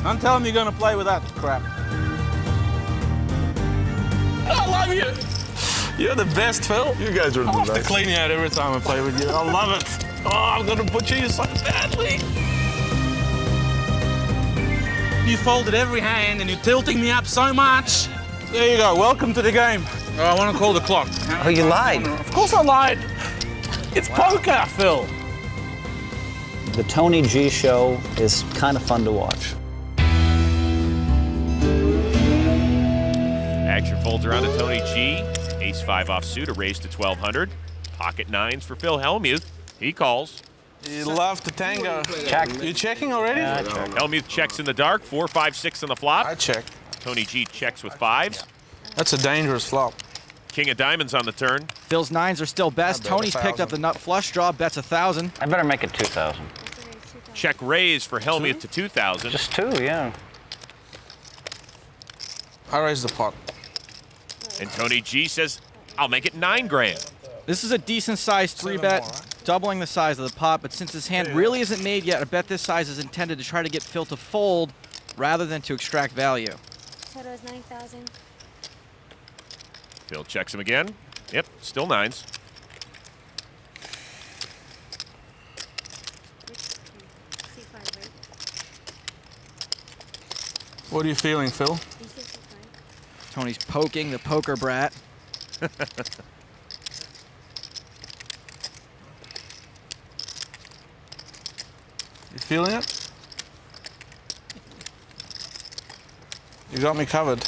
Don't tell him you're going to play with that crap. I love you. You're the best, Phil. You guys are the I have best. to clean you out every time I play with you. I love it. Oh, I'm going to butcher you so badly. You folded every hand and you're tilting me up so much. There you go. Welcome to the game. Oh, I want to call the clock. Oh, you lied. Of course I lied. It's poker, Phil. The Tony G show is kind of fun to watch. Action folds around to Tony G. Ace-5 offsuit, a raise to 1,200. Pocket nines for Phil Hellmuth. He calls. You love to tango. Check. You checking already? Yeah, I check. Hellmuth checks in the dark, 4, 5, 6 on the flop. I check. Tony G checks with fives. That's a dangerous flop. King of diamonds on the turn. Phil's nines are still best. I bet Tony's 1,000. picked up the nut flush draw, bets 1,000. I better make it 2,000. Check raise for Hellmuth to 2,000. Just 2, yeah. I raise the pot. And Tony G says, I'll make it 9 grand. This is a decent sized 3-bet, more, right? doubling the size of the pot, but since his hand really isn't made yet, a bet this size is intended to try to get Phil to fold rather than to extract value. Total is 9,000. Phil checks him again. Yep, still nines. C5, right? What are you feeling, Phil? D6 C5. Tony's poking the poker brat. You feeling it? You got me covered.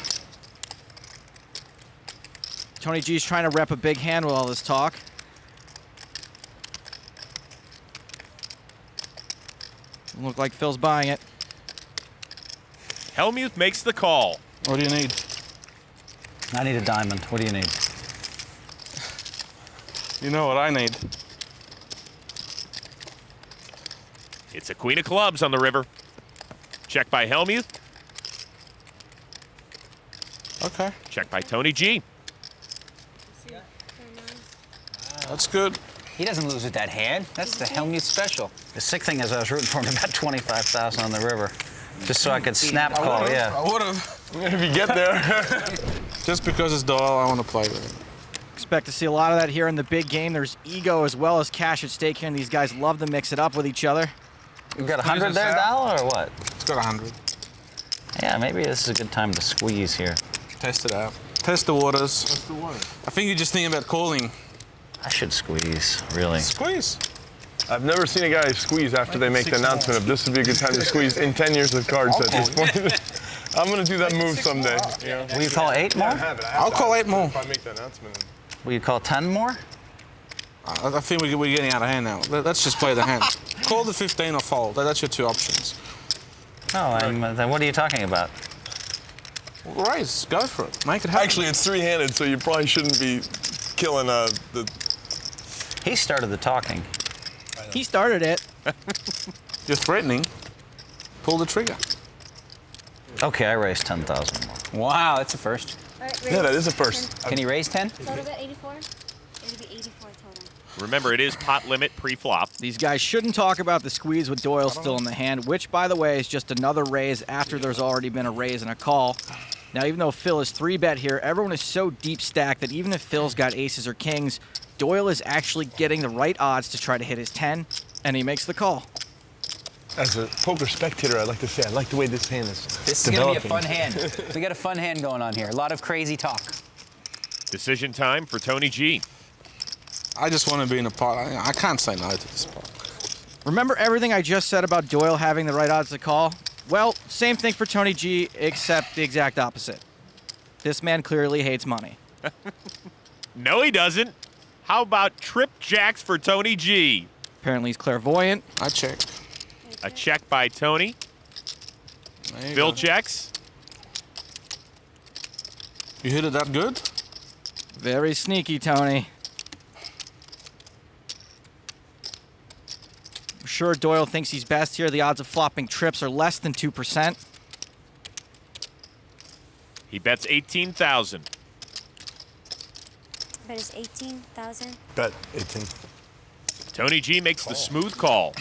Tony G's trying to rep a big hand with all this talk. Look like Phil's buying it. Hellmuth makes the call. What do you need? I need a diamond. What do you need? You know what I need. It's a queen of clubs on the river. Check by Hellmuth. Okay, Check by Tony G. that's good. He doesn't lose with that hand. That's the Hellmuth special. The sick thing is I was rooting for him to bet 25,000 on the river. Just so I could snap call, yeah. I would have. If you get there. Just because it's Doyle, I want to play with it. Expect to see a lot of that here in the big game. There's ego as well as cash at stake here, and these guys love to mix it up with each other. You got 100 there, Dal, or what? It's got 100. Yeah, maybe this is a good time to squeeze here. Test it out. Test the waters. I think you're just thinking about calling. I should squeeze, really. Squeeze. I've never seen a guy squeeze after they make the announcement of this would be a good time to squeeze in 10 years of cards at this point. I'm going to do that move someday. You know? Will you call 8 more? I'll call 8 more. If I make the announcement. Will you call 10 more? I think we're getting out of hand now. Let's just play the hand. Call the 15 or fold. That's your 2 options. Oh, then what are you talking about? Raise. Go for it. Make it happen. Actually, it's 3-handed, so you probably shouldn't be killing the... He started the talking. He started it. You're threatening. Pull the trigger. Okay, I raised 10,000 more. Wow, that's a first. All right, Yeah, that raise is a first. 10. Can he raise 10? Total bet 84? It'll be 84 total. Remember, it is pot limit pre-flop. These guys shouldn't talk about the squeeze with Doyle still in the hand, which, by the way, is just another raise after there's already been a raise and a call. Now, even though Phil is 3-bet here, everyone is so deep stacked that even if Phil's got aces or kings, Doyle is actually getting the right odds to try to hit his 10, and he makes the call. As a poker spectator, I'd like to say I like the way this hand is This is going to be a fun hand. We got a fun hand going on here. A lot of crazy talk. Decision time for Tony G. I just want to be in a pot. I can't say no to this pot. Remember everything I just said about Doyle having the right odds to call? Well, same thing for Tony G, except the exact opposite. This man clearly hates money. No, he doesn't. How about trip jacks for Tony G? Apparently he's clairvoyant. I check. A check by Tony. There you Phil go. checks. You hit it that good? Very sneaky, Tony. I'm sure Doyle thinks he's best here. The odds of flopping trips are less than 2%. He bets 18,000. Bet is 18,000. bet 18. Tony G makes the smooth call.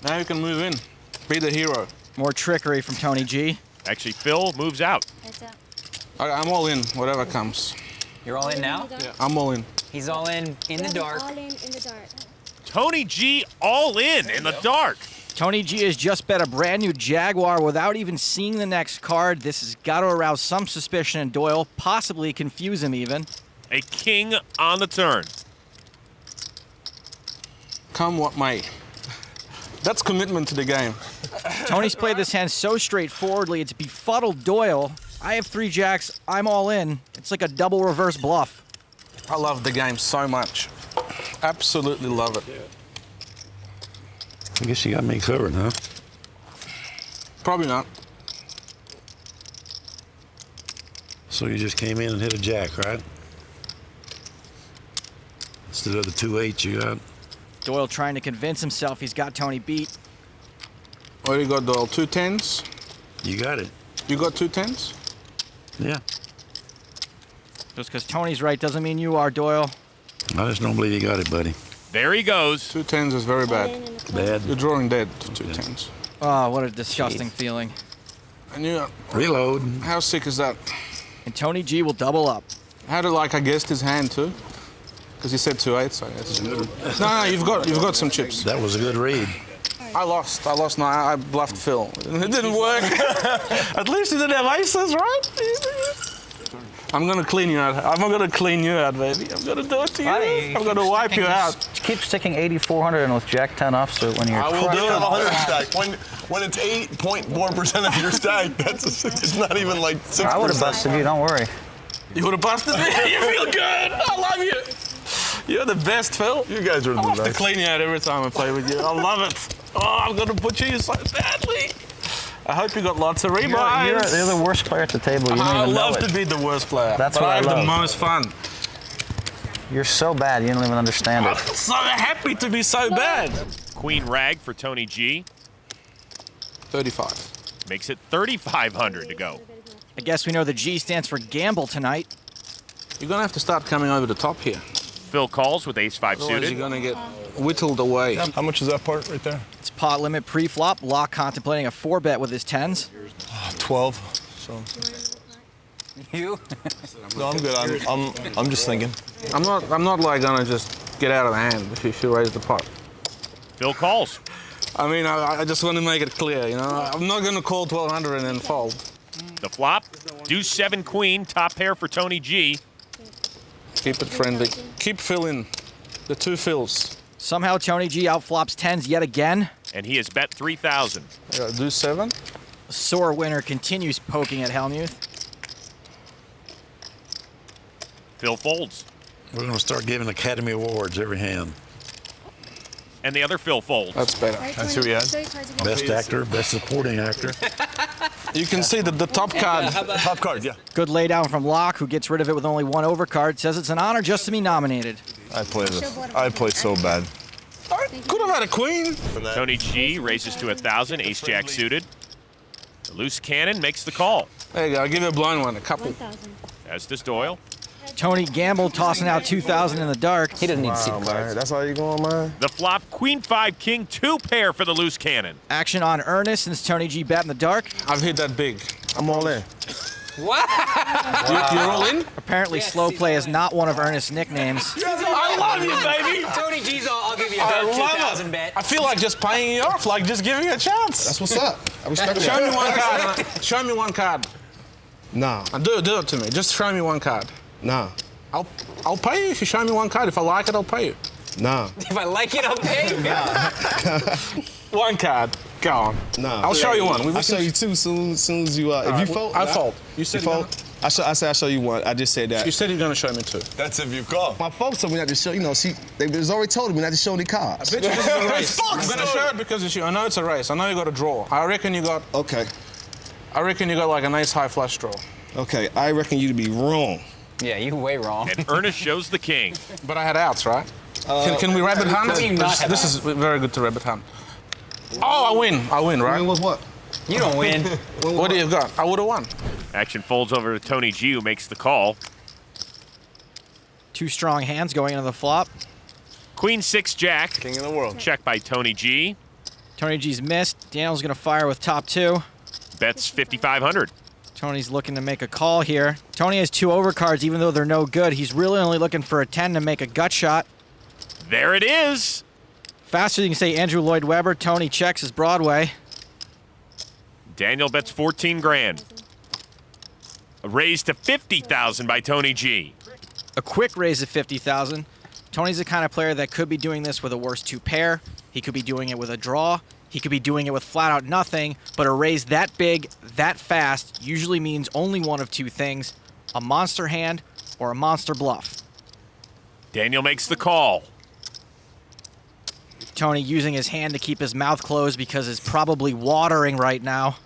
Now you can move in. Be the hero. More trickery from Tony G. Actually, Phil moves out. Heads up. I'm all in, whatever comes. You're all in now? Yeah, I'm all in. He's all in the dark. All in the dark. Tony G all in the dark. Tony G has just bet a brand new Jaguar without even seeing the next card. This has got to arouse some suspicion in Doyle, possibly confuse him even. A king on the turn. Come what may. That's commitment to the game. Tony's played this hand so straightforwardly, it's befuddled Doyle. I have 3 jacks, I'm all in. It's like a double reverse bluff. I love the game so much. Absolutely love it. I guess you got me covered, huh? Probably not. So you just came in and hit a jack, right? Instead of the 2-8 you got. Doyle trying to convince himself he's got Tony beat. What do you got, Doyle? 2 10s? You got it. You got 2 10s? Yeah. Just because Tony's right doesn't mean you are, Doyle. I just don't believe you got it, buddy. There he goes. 2 10s is very All in bad. and the close. Bad. You're drawing dead to 2 10s. Oh, what a disgusting feeling. And you, Reload. how sick is that? And Tony G will double up. How did I guessed his hand too? Because he said 2 8s, I guess. No, you've got some chips. That was a good read. I lost. No, I bluffed Phil. It didn't work. At least he didn't have aces, right? I'm gonna clean you out. I'm gonna clean you out, baby. I'm gonna do it to you. I'm gonna wipe you out. Keep sticking 8,400 in with Jack 10 offsuit when you're. I will do it on 100 stack. When it's 8.4% of your stack, it's not even like 6%. I would have busted you. Don't worry. You would have busted me. You feel good. I love you. You're the best, Phil. You guys are the I have to best. clean you out every time I play with you. I love it. Oh, I'm gonna butcher you so badly. I hope you got lots of rebinds. You're the worst player at the table. You don't I even know love it. to be the worst player. That's but what I have the love. most fun. You're so bad. You don't even understand I'm it. so happy to be so bad. Queen rag for Tony G. 35. Makes it 3,500 to go. I guess we know the G stands for gamble tonight. You're gonna have to start coming over the top here. Phil calls with ace-5 Otherwise suited. you're gonna get whittled away. How much is that part right there? It's pot limit pre-flop. Laak contemplating a 4-bet with his 10s. 12. So You? no, I'm good. I'm just thinking. I'm not like gonna just get out of the hand if you raise the pot. Phil calls. I mean, I just want to make it clear, you know. I'm not gonna call 1200 and then fold. The flop, deuce 7 queen, top pair for Tony G. Keep it friendly. Keep Phil in. The 2 Phils. Somehow Tony G outflops 10s yet again. And he has bet 3,000. Do 7. Sore winner continues poking at Hellmuth. Phil folds. We're going to start giving Academy Awards every hand. And the other Phil folds. That's better. That's who he had. Show your cards again. Best actor, best supporting actor. You can see that the top card. Top card, yeah. Good laydown from Laak, who gets rid of it with only 1 overcard. Says it's an honor just to be nominated. I play this. I play so bad. I could have had a queen. Tony G raises to 1,000, ace-jack suited. The loose cannon makes the call, There you go. I'll give you a blind one. A couple. 1,000. as does Doyle. Tony gambled, tossing out 2,000 in the dark. He doesn't need to see the cards. That's all you going, man? The flop, queen 5, king 2 pair for the loose cannon. Action on Ernest since Tony G bet in the dark. I've hit that big. I'm all in. You're all in? Apparently slow play is not one of Ernest's nicknames. I love you, baby. Tony G's I'll give you I a love 2,000 it. bet. I feel like just paying you off, like just giving you a chance. That's what's up. I respect Show that. me one card. Show me one card. Nah, Do it to me. Just show me one card. nah, I'll pay you if you show me one card. If I like it, I'll pay you. nah, If I like it, I'll pay you. One card. Go on. nah. I'll show you one. I'll show you two soon as you if you fold. I fold. You You said fold. I said I'll show you one. I just said that. You said you're gonna show me 2. That's if you call. My folks told me not to show. You know, they was already told me not to show any cards. Bitch, this is a race. I'm gonna show it because it's you. I know it's a race. I know you got a draw. I reckon you got Okay, like an ace high flush draw. okay. I reckon you to be wrong. Yeah, you way wrong. And Ernest shows the king. But I had outs, right? Can we rabbit hunt? How do you not have This is very good to rabbit hunt. Oh, I win, I right? mean, was what? You don't win. What do you got? I would have won. Action folds over to Tony G, who makes the call. 2 strong hands going into the flop. Queen 6 jack. King of the world. Check by Tony G. Tony G's missed. Daniel's going to fire with top 2. Bets 5,500. Tony's looking to make a call here. Tony has 2 overcards, even though they're no good. He's really only looking for a 10 to make a gut shot. There it is. Faster than you can say Andrew Lloyd Webber. Tony checks his Broadway. Daniel bets 14 grand. A raise to 50,000 by Tony G. A quick raise of 50,000. Tony's the kind of player that could be doing this with a worse 2 pair. He could be doing it with a draw. He could be doing it with flat out nothing, but a raise that big, that fast, usually means only one of 2 things, a monster hand or a monster bluff. Daniel makes the call. Tony using his hand to keep his mouth closed because it's probably watering right now.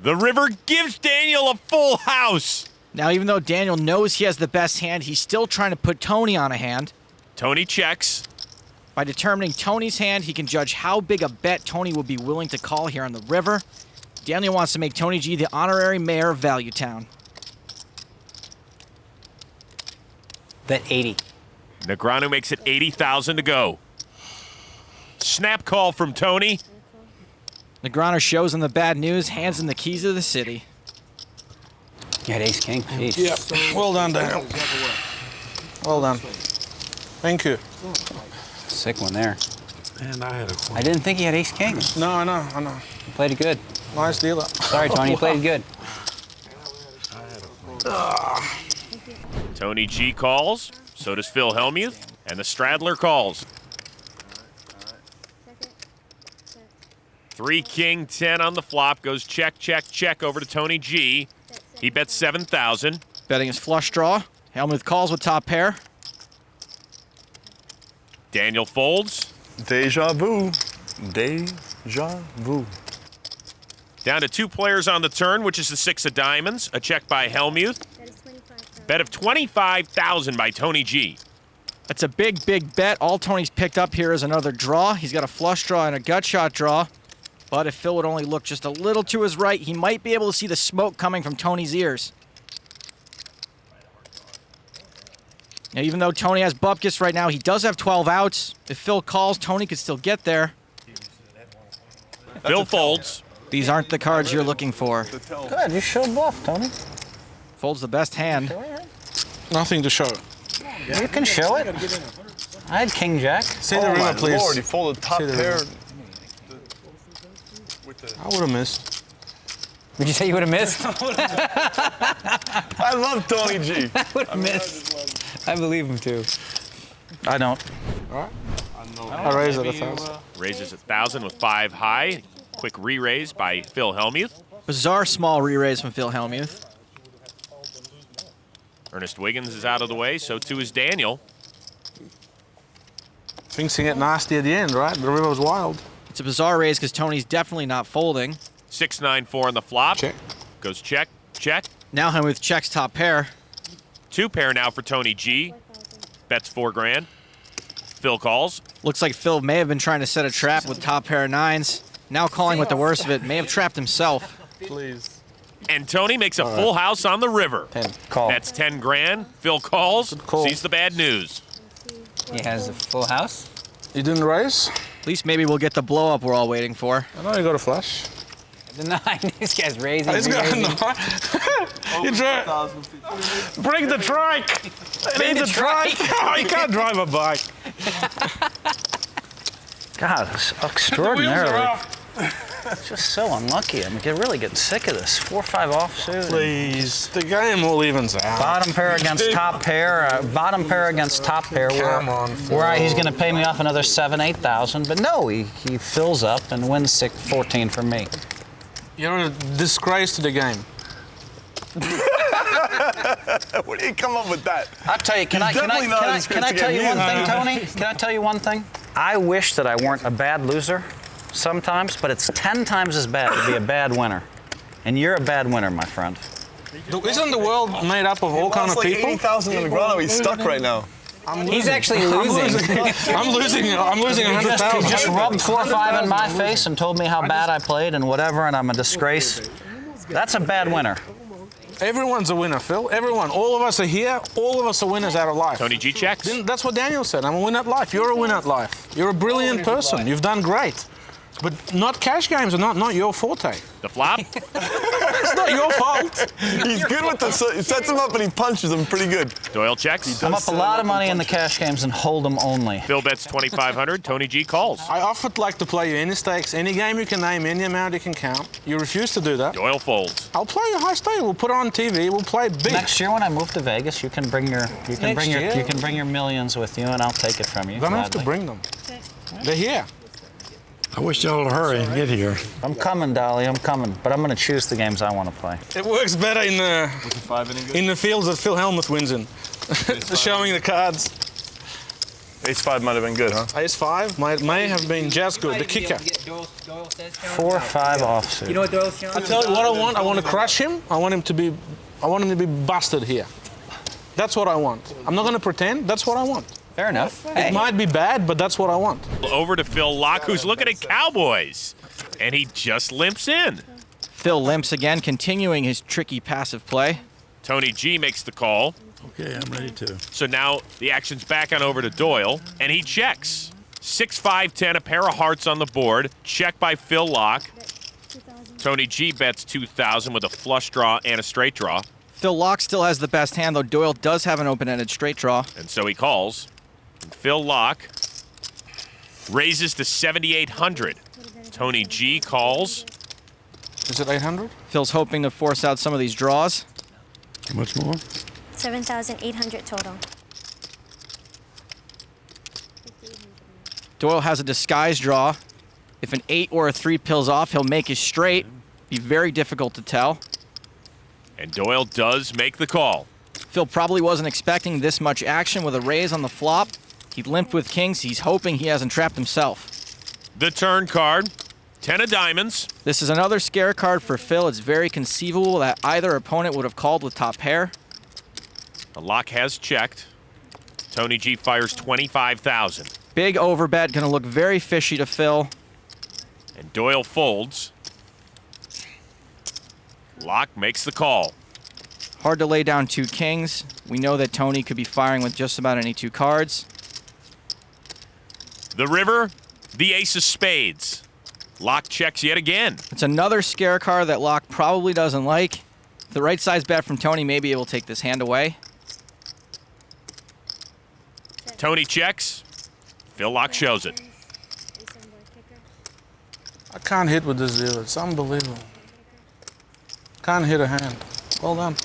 The river gives Daniel a full house. Now, even though Daniel knows he has the best hand, he's still trying to put Tony on a hand. Tony checks. By determining Tony's hand, he can judge how big a bet Tony will be willing to call here on the river. Daniel wants to make Tony G the honorary mayor of Value Town. Bet 80. Negreanu makes it 80,000 to go. Snap call from Tony. Negreanu shows him the bad news, hands him the keys of the city. You had ace king. Jeez. Yeah. Well done, Daniel. Well done. Thank you. Sick one there. And I had a queen. I didn't think he had ace king. No, I know. You played it good. Nice dealer. Sorry, Tony, you played it good. Tony G calls. So does Phil Hellmuth. And the Stradler calls. 3 king 10 on the flop. Goes check, check, check over to Tony G. He bets 7,000. Betting his flush draw. Hellmuth calls with top pair. Daniel folds. Deja vu. Deja vu. Down to 2 players on the turn, which is the 6 of diamonds. A check by Hellmuth. Bet of 25,000 by Tony G. That's a big, big bet. All Tony's picked up here is another draw. He's got a flush draw and a gut shot draw. But if Phil would only look just a little to his right, he might be able to see the smoke coming from Tony's ears. Now, even though Tony has bupkis right now, he does have 12 outs. If Phil calls, Tony could still get there. Phil folds. These aren't the cards you're looking for. Good, you showed bluff, Tony. Folds the best hand. Nothing to show. You can show it. I had king jack. Say the river, please. Lord, he folded top pair. I would have missed. Would you say you would have missed? I love Tony G. I would have missed. I believe him too. I don't. All right. I raise it 1,000. Raises 1,000 with 5 high. Quick re-raise by Phil Hellmuth. Bizarre small re-raise from Phil Hellmuth. Ernest Wiggins is out of the way, so too is Daniel. Things can get nasty at the end, right? The river was wild. It's a bizarre raise because Tony's definitely not folding. 6-9-4 on the flop. Check. Goes check, check. Now Hellmuth checks top pair. 2 pair now for Tony G. Bets 4 grand. Phil calls. Looks like Phil may have been trying to set a trap with top pair of 9s. Now calling with the worst of it. May have trapped himself. Please. And Tony makes a full house on the river. 10. Call. That's 10 grand. Phil calls. call. Sees the bad news. He has a full house. You didn't raise? At least maybe we'll get the blow up we're all waiting for. I know you got a flash. The 9. This guy's raising. He's got a raising. 9. You bring the trike. I need the trike. Oh, you can't drive a bike. God, it's extraordinarily. It's just so unlucky. I'm really getting sick of this. 4-5 offsuit. Please. The game all evens out. Bottom pair against top pair. Bottom pair against top pair. Come on, Where he's going to pay me off another 7,000-8,000. But no, he fills up and wins 14 from me. You're a disgrace to the game. Where did he come up with that? I'll tell you, can I tell you one thing, Tony? Can I tell you one thing? I wish that I weren't a bad loser sometimes, but it's 10 times as bad to be a bad winner. And you're a bad winner, my friend. Isn't the world made up of all kinds of people? 80,000 in the Negreanu. He's stuck right now. He's actually losing. I'm losing 100,000. He just rubbed 4-5 in my face and told me how bad I played and whatever, and I'm a disgrace. That's a bad winner. Everyone's a winner, Phil. Everyone. All of us are here. All of us are winners out of life. Tony G checks. That's what Daniel said. I'm a winner at life. You're a winner at life. You're a brilliant person. You've done great. But not cash games are not your forte. The flop. It's not your fault. He's good with the. He sets him up and he punches him pretty good. Doyle checks. I'm up a lot of money in the cash games and hold them only. Phil bets 2,500. Tony G calls. I offered like to play you any stakes, any game you can name, any amount you can count. You refuse to do that. Doyle folds. I'll play you high stake. We'll put it on TV. We'll play big. Next year when I move to Vegas, you can bring your millions with you, and I'll take it from you. You don't have to bring them. They're here. I wish y'all would hurry and get here. I'm coming, Dolly. I'm coming, but I'm going to choose the games I want to play. It works better in the fields that Phil Hellmuth wins in. Showing the cards. Ace-5 might have been good, huh? Ace-5 may have been just good. The kicker. 4-5 offsuit. You know what Doyle's showing? I tell you what I want. I want to crush him. I want him to be busted here. That's what I want. I'm not going to pretend. That's what I want. Fair enough. It might be bad, but that's what I want. Over to Phil Laak, who's looking at Cowboys. And he just limps in. Phil limps again, continuing his tricky passive play. Tony G makes the call. Okay, I'm ready to. So now the action's back on over to Doyle, and he checks. 6-5-10, a pair of hearts on the board. Check by Phil Laak. Tony G bets 2,000 with a flush draw and a straight draw. Phil Laak still has the best hand, though Doyle does have an open-ended straight draw. And so he calls. And Phil Laak raises to 7,800. Tony G calls. Is it 800? Phil's hoping to force out some of these draws. How much more? 7,800 total. Doyle has a disguise draw. If an 8 or a 3 pills off, he'll make his straight. Be very difficult to tell. And Doyle does make the call. Phil probably wasn't expecting this much action with a raise on the flop. He limped with kings. He's hoping he hasn't trapped himself. The turn card, 10 of diamonds. This is another scare card for Phil. It's very conceivable that either opponent would have called with top pair. The lock has checked. Tony G fires 25,000. Big overbet, gonna look very fishy to Phil. And Doyle folds. Laak makes the call. Hard to lay down 2 kings. We know that Tony could be firing with just about any 2 cards. The river, the ace of spades. Laak checks yet again. It's another scare card that Laak probably doesn't like. The right size bet from Tony may be able to take this hand away. Tony checks. Phil Laak shows it. I can't hit with this zero. It's unbelievable. Can't hit a hand. Well done.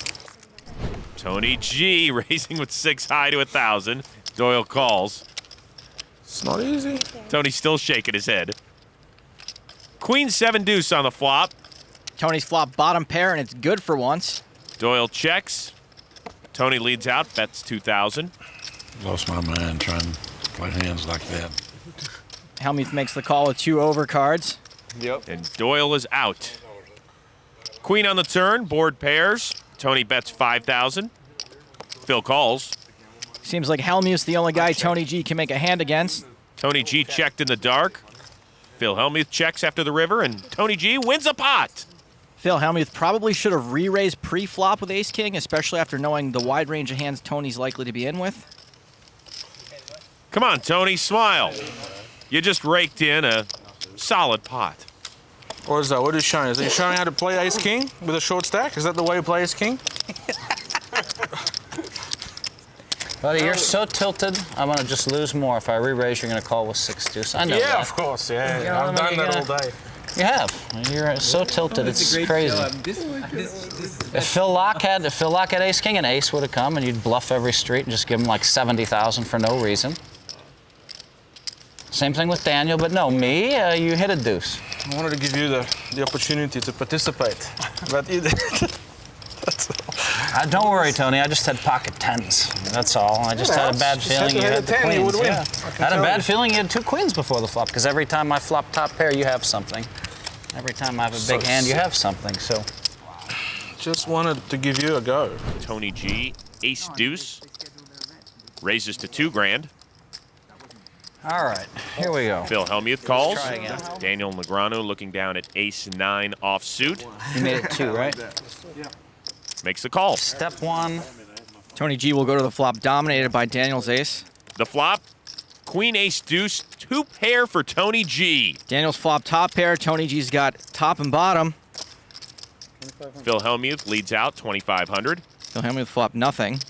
Tony G raising with 6 high to 1,000. Doyle calls. It's not easy. Tony's still shaking his head. Queen 7 deuce on the flop. Tony's flop bottom pair, and it's good for once. Doyle checks. Tony leads out, bets 2,000. Lost my mind trying to play hands like that. Hellmuth makes the call with 2 overcards. Yep. And Doyle is out. Queen on the turn, board pairs. Tony bets 5,000. Phil calls. Seems like Hellmuth's the only guy Tony G can make a hand against. Tony G checked in the dark. Phil Hellmuth checks after the river, and Tony G wins a pot. Phil Hellmuth probably should have re-raised pre-flop with ace-king, especially after knowing the wide range of hands Tony's likely to be in with. Come on, Tony, smile. You just raked in a solid pot. What is that? What are you showing? Is he showing how to play ace-king with a short stack? Is that the way you play ace-king? Buddy, you're so tilted, I'm going to just lose more. If I re-raise, you're going to call with 6 deuce. I know that. of course. Yeah, You know I've what I done mean? that all day. You have. You're so tilted, it's crazy. If Phil Laak had ace king, an ace would have come, and you'd bluff every street and just give him like 70,000 for no reason. Same thing with Daniel, but no, me, you hit a deuce. I wanted to give you the opportunity to participate, but you did. That's all. Don't worry, Tony. I just had pocket 10s. That's all. I just had a bad feeling you had the queens. Yeah. I had a bad feeling you had 2 queens before the flop, because every time I flop top pair, you have something. Every time I have a big hand, you have something. So, just wanted to give you a go. Tony G, ace deuce, raises to 2 grand. all right, here we go. Phil Hellmuth calls. Try again. Daniel Negreanu looking down at ace 9 offsuit. You made it 2, right? Makes the call. Step 1. Tony G will go to the flop dominated by Daniel's ace. The flop, queen, ace, deuce, 2 pair for Tony G. Daniel's flop top pair. Tony G's got top and bottom. Phil Hellmuth leads out 2,500. Phil Hellmuth flop nothing.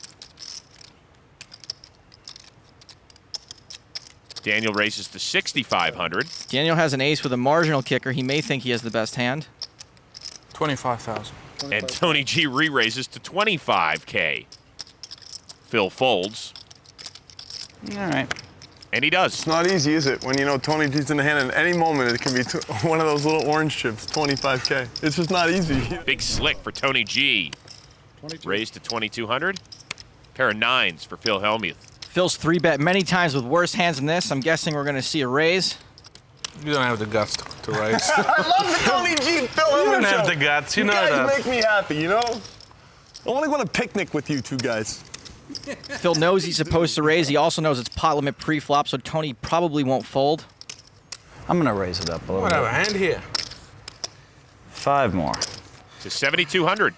Daniel raises to 6,500. Daniel has an ace with a marginal kicker. He may think he has the best hand. 25,000. And Tony G re-raises to 25K. Phil folds. All right. And he does. It's not easy, is it? When you know Tony G's in the hand, and at any moment it can be one of those little orange chips, 25K. It's just not easy. Big slick for Tony G. Raised to 2,200. Pair of 9s for Phil Hellmuth. Phil's 3-bet many times with worse hands than this. I'm guessing we're going to see a raise. You don't have the guts to raise. I love the Tony G Phil Hellmuth You don't show. have the guts. You know guys that. make me happy, you know? I want to go on a picnic with you two guys. Phil knows he's supposed to raise. He also knows it's pot limit pre-flop, so Tony probably won't fold. I'm going to raise it up a little Whatever, bit. hand here. 5 more. To 7,200.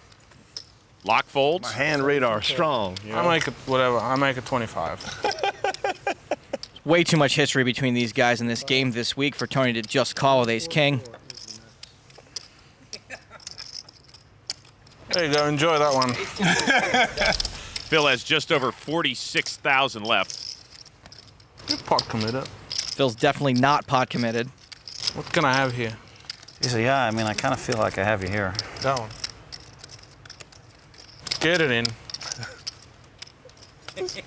Lock folds. My hand radar strong. You know? I make it whatever. I make it 25. Way too much history between these guys in this game this week for Tony to just call with ace-king. There you go. Enjoy that one. Phil has just over 46,000 left. You're pot committed. Phil's definitely not pot committed. What can I have here? He said, yeah, I mean, I kind of feel like I have you here. That one. Get it in.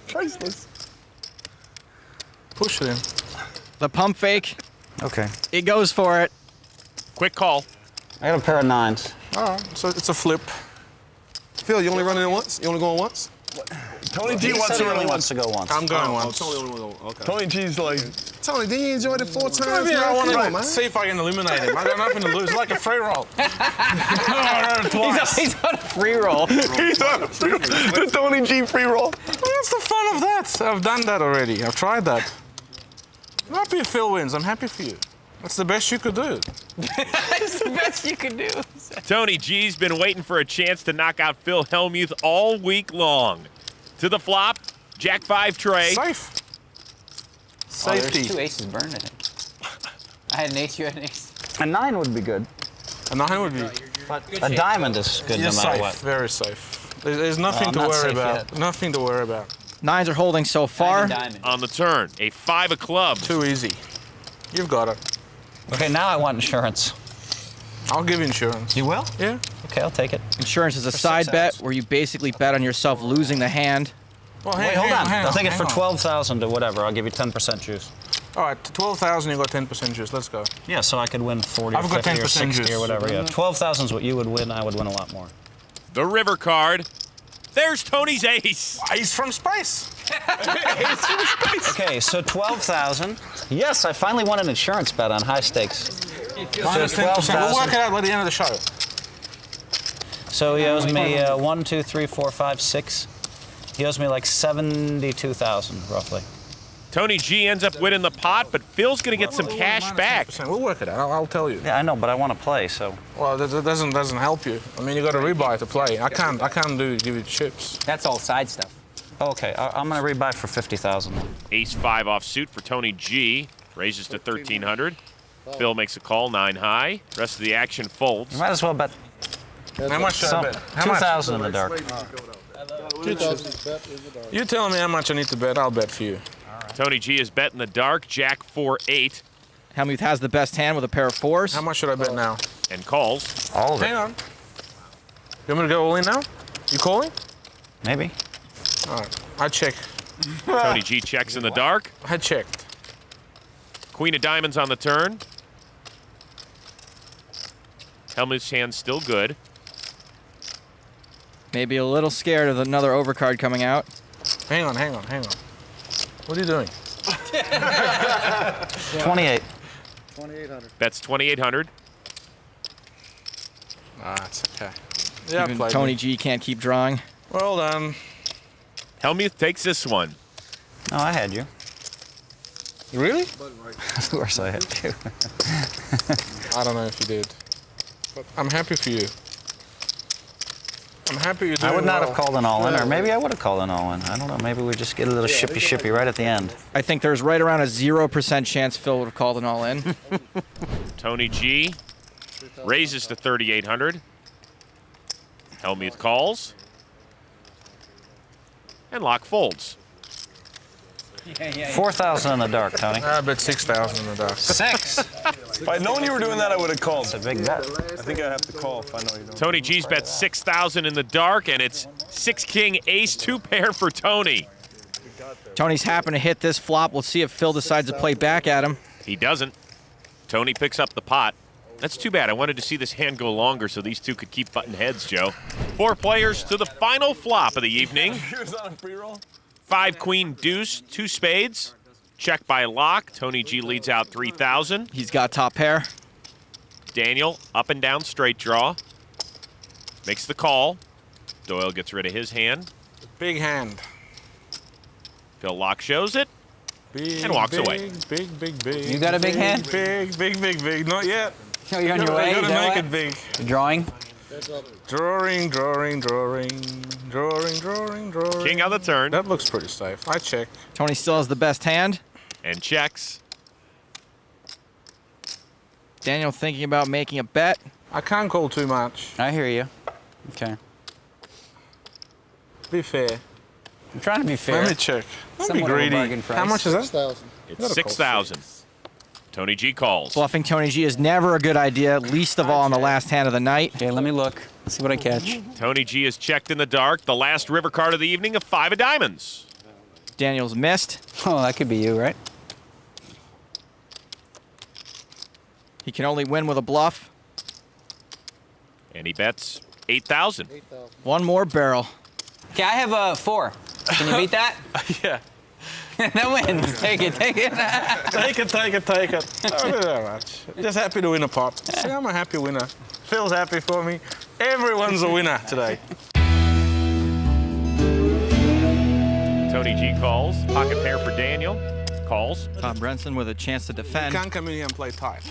Priceless. Push it in. The pump fake, Okay. it goes for it. Quick call. I got a pair of 9s. All right, so it's a flip. Phil, you only running it once? You only going once? Tony G He wants said to he run only it wants once. to go once. I'm going once. Tony only want to go. Okay. Tony G's like, Tony, didn't you enjoy it 4 times? I man? want Come on, to man. see if I can eliminate him. I got nothing to lose. It's like a free roll. He's on a free roll. he's on the Tony G free roll. What's the fun of that? I've done that already. I've tried that. I'm happy if Phil wins. I'm happy for you. That's the best you could do. It's the best you could do. Tony G's been waiting for a chance to knock out Phil Hellmuth all week long. To the flop, Jack 5 tray. Safe. Oh, there's Safety. 2 aces burned, I think. I had an ace, you had an ace. A 9 would be good. A 9 would be A diamond is good no matter safe. what. Very safe. There's nothing I'm to not worry safe about. yet. Nothing to worry about. 9s are holding so far. Diamond. On the turn, a 5 of clubs. Too easy. You've got it. Okay, now I want insurance. I'll give you insurance. You will? Yeah. Okay, I'll take it. Insurance is a side bet where you basically bet on yourself losing the hand. Well, Wait, hold on. I'll take it for hang on. 12,000 to whatever. I'll give you 10% juice. All right, 12,000. You got 10% juice. Let's go. Yeah, so I could win 40 I've or got 50 or 10% 60 juice. or whatever. Yeah, 12,000 is what you would win. I would win a lot more. The river card. There's Tony's ace. He's from space. Okay, so 12,000. Yes, I finally won an insurance bet on high stakes. Minus 10%. We'll work it out by the end of the show. So he owes me 1, 2, 3, 4, 5, 6. He owes me like 72,000 roughly. Tony G ends up winning the pot, but Phil's going to get some cash back. 10%. We'll work it out. I'll tell you. Yeah, I know, but I want to play, so. Well, that doesn't help you. I mean, you got to rebuy to play. I can't give you chips. That's all side stuff. Okay, I'm going to rebuy for 50,000. Ace 5 offsuit for Tony G. Raises to 1,300. Phil makes a call, 9 high. Rest of the action folds. You might as well bet How much should I bet? How much? 2,000 in the dark. You telling me how much I need to bet? I'll bet for you. Tony G is bet in the dark. Jack 4-8 Hellmuth has the best hand with a pair of 4s. How much should I bet now? and calls. All of it. Hang on. You want me to go all in now? You calling? Maybe. All right. I check. Tony G checks in the dark. I checked. Queen of diamonds on the turn. Hellmuth's hand's still good. Maybe a little scared of another overcard coming out. Hang on. What are you doing? 28. That's 2,800. Ah, it's okay. Yeah, Even played Tony me. G can't keep drawing. Well done. Hellmuth takes this one. No, I had you. Really? Of course I had you. I don't know if you did. But I'm happy for you. I'm happy you're doing I would not well. have called an all-in, or maybe I would have called an all-in. I don't know. Maybe we just get a little shippy right at the end. I think there's right around a 0% chance Phil would have called an all-in. Tony G raises to 3,800. Hellmuth calls. And Laak folds. 4,000 in the dark, Tony. I bet 6,000 in the dark. 6. If I'd known you were doing that, I would have called. It's a big bet. I think I'd have to call if I know you don't. Tony G's bet 6,000 in the dark, and it's 6-king ace 2 pair for Tony. Tony's happen to hit this flop. We'll see if Phil decides to play back at him. He doesn't. Tony picks up the pot. That's too bad. I wanted to see this hand go longer so these two could keep butting heads, Joe. 4 players to the final flop of the evening. Here's on a pre-roll. 5-queen deuce, 2 spades. Check by Laak. Tony G leads out 3,000. He's got top pair. Daniel, up and down straight draw. Makes the call. Doyle gets rid of his hand. Big hand. Phil Laak shows it. Big, And walks big, away. Big. You got a big hand? Big. Not yet. Oh, you're on your way? You Is gotta that make what? it big. Drawing? Drawing. King on the turn. That looks pretty safe. I check. Tony still has the best hand. And checks. Daniel thinking about making a bet. I can't call too much. I hear you. Okay. Be fair. I'm trying to be fair. Let me check. Don't be Somewhat of a greedy. bargain price. How much is that? It's 6,000. Tony G calls. Bluffing Tony G is never a good idea, least of all on the last hand of the night. Okay, let me look. See what I catch. Tony G is checked in the dark. The last river card of the evening, a 5 of diamonds. Daniel's missed. Oh, that could be you, right? He can only win with a bluff. And he bets 8,000. One more barrel. Okay, I have a 4. Can you beat that? Yeah. That wins. Take it. Take it. Don't do that much. Just happy to win a pot. See, I'm a happy winner. Phil's happy for me. Everyone's a winner today. Tony G calls. Pocket pair for Daniel. Calls. Doyle Brunson with a chance to You defend. can't come in here and play tight.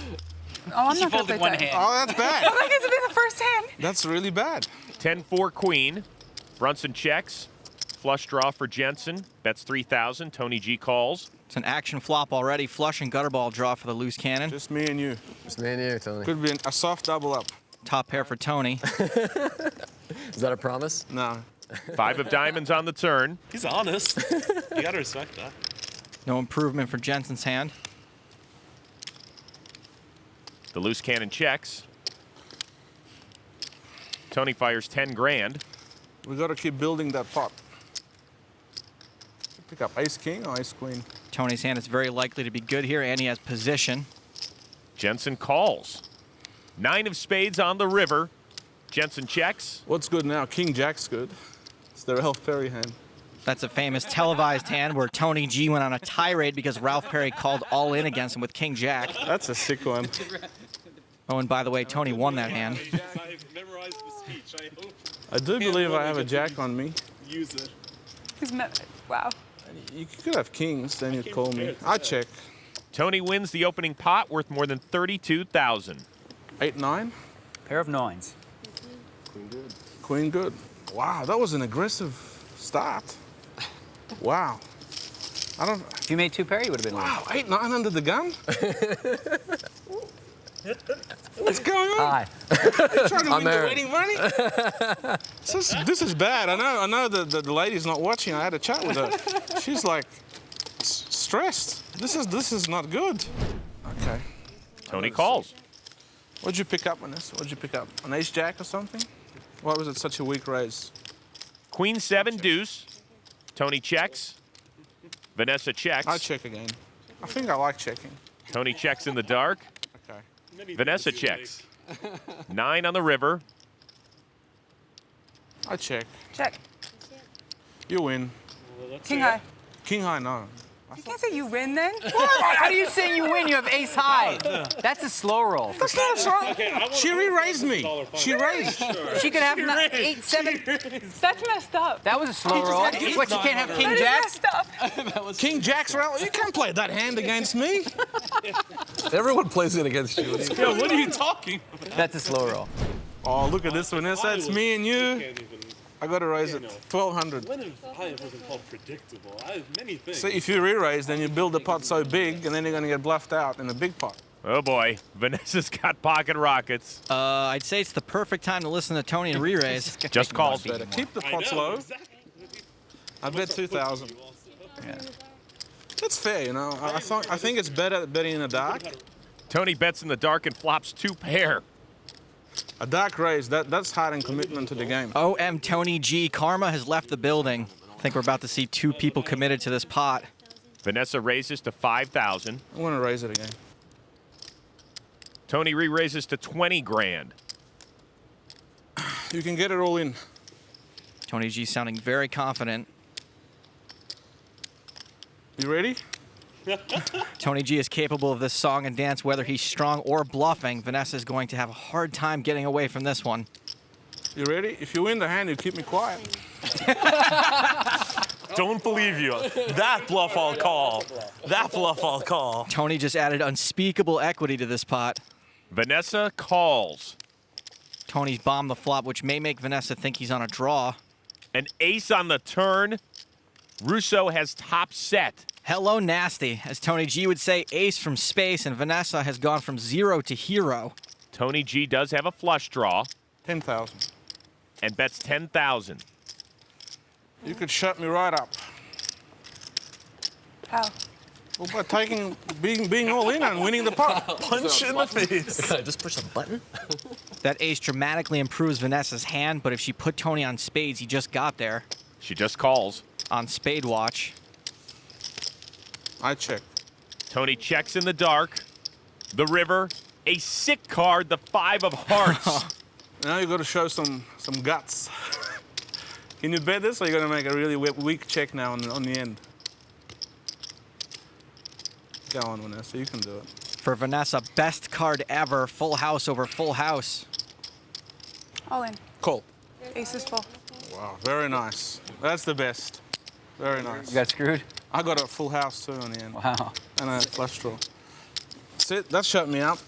Oh, I'm not going to play that. Oh, that's bad. Oh, that gets to be the first hand. That's really bad. 10-4 queen. Brunson checks. Flush draw for Jensen. Bets 3,000. Tony G calls. It's an action flop already. Flush and gutter ball draw for the loose cannon. Just me and you. Just me and you, Tony. Could be a soft double up. Top pair for Tony. Is that a promise? No. 5 of diamonds on the turn. He's honest. You gotta respect that. No improvement for Jensen's hand. The loose cannon checks. Tony fires 10 grand. We got to keep building that pot. Pick up ace king or ace queen. Tony's hand is very likely to be good here, and he has position. Jensen calls. 9 of spades on the river. Jensen checks. What's good now? King jack's good. It's the Ralph Perry hand. That's a famous televised hand where Tony G went on a tirade because Ralph Perry called all in against him with King Jack. That's a sick one. Oh, and by the way, Tony won that hand. I've memorized the speech. I hope I do believe I have a jack on me. use it. Wow. You could have kings, then you'd call me. I check. Tony wins the opening pot worth more than 32,000. 8-9. Pair of 9s. Queen good. Wow, that was an aggressive start. Wow. I don't. If you made 2 pair, you would have been Wow, 8-9 under the gun. What's going on? Hi. You trying to win the wedding money? This is bad. I know the lady's not watching. I had a chat with her. She's like stressed. This is not good. Okay. Tony calls. What'd you pick up on this? What'd you pick up? An ace jack or something? Why was it such a weak raise? Queen 7 deuce. Tony checks. Vanessa checks. I check again. I think I like checking. Tony checks in the dark. Okay. Vanessa checks. 9 on the river. I check. Check. You win. King high. King high, no. You can't say you win then. How do you say you win? You have ace high. That's a slow roll. That's not a slow. She re-raised me. She raised. She could have 8, 7. That's messed up. That was a slow roll. What, you can't have King That Jack? is messed up. King Jack's round. You can't play that hand against me. Everyone plays it against you. Yo, what are you talking about? That's a slow roll. Oh, look at this, Vanessa. It's me and you. I got to raise it 1,200. When have I ever been called predictable? I have many things. So if you re-raise, then you build the pot so big, and then you're going to get bluffed out in the big pot. Oh boy, Vanessa's got pocket rockets. I'd say it's the perfect time to listen to Tony and re-raise. Just called. Better. Keep the pots low. Exactly. I bet 2,000. That's fair, you know. I think it's better betting in the dark. Tony bets in the dark and flops 2 pair. A dark raise, that's hard and commitment to the game. OM Tony G. Karma has left the building. I think we're about to see 2 people committed to this pot. Vanessa raises to 5,000. I'm going to raise it again. Tony re-raises to 20 grand. You can get it all in. Tony G sounding very confident. You ready? Tony G is capable of this song and dance whether he's strong or bluffing. Vanessa is going to have a hard time getting away from this one. You ready? If you win the hand, you keep me quiet. Don't believe you. That bluff I'll call. That bluff I'll call. Tony just added unspeakable equity to this pot. Vanessa calls. Tony's bombed the flop, which may make Vanessa think he's on a draw. An ace on the turn. Rousso has top set. Hello, nasty. As Tony G would say, ace from space, and Vanessa has gone from 0 to hero. Tony G does have a flush draw 10,000. and bets 10,000. You could shut me right up. How? Well, by being all in and winning the pot. Punch in the face. Can I just push a button? That ace dramatically improves Vanessa's hand, but if she put Tony on spades, he just got there. She just calls. On spade watch. I check. Tony checks in the dark. The river. A sick card, the 5 of hearts. Now you got to show some guts. Can you bet this, or are you going to make a really weak check now on the end? Go on, Vanessa. You can do it. For Vanessa, best card ever. Full house over full house. All in. Call. Ace is full. Wow, very nice. That's the best. Very nice. You got screwed? I got a full house too on the end. Wow. And a flush draw. That shut me up.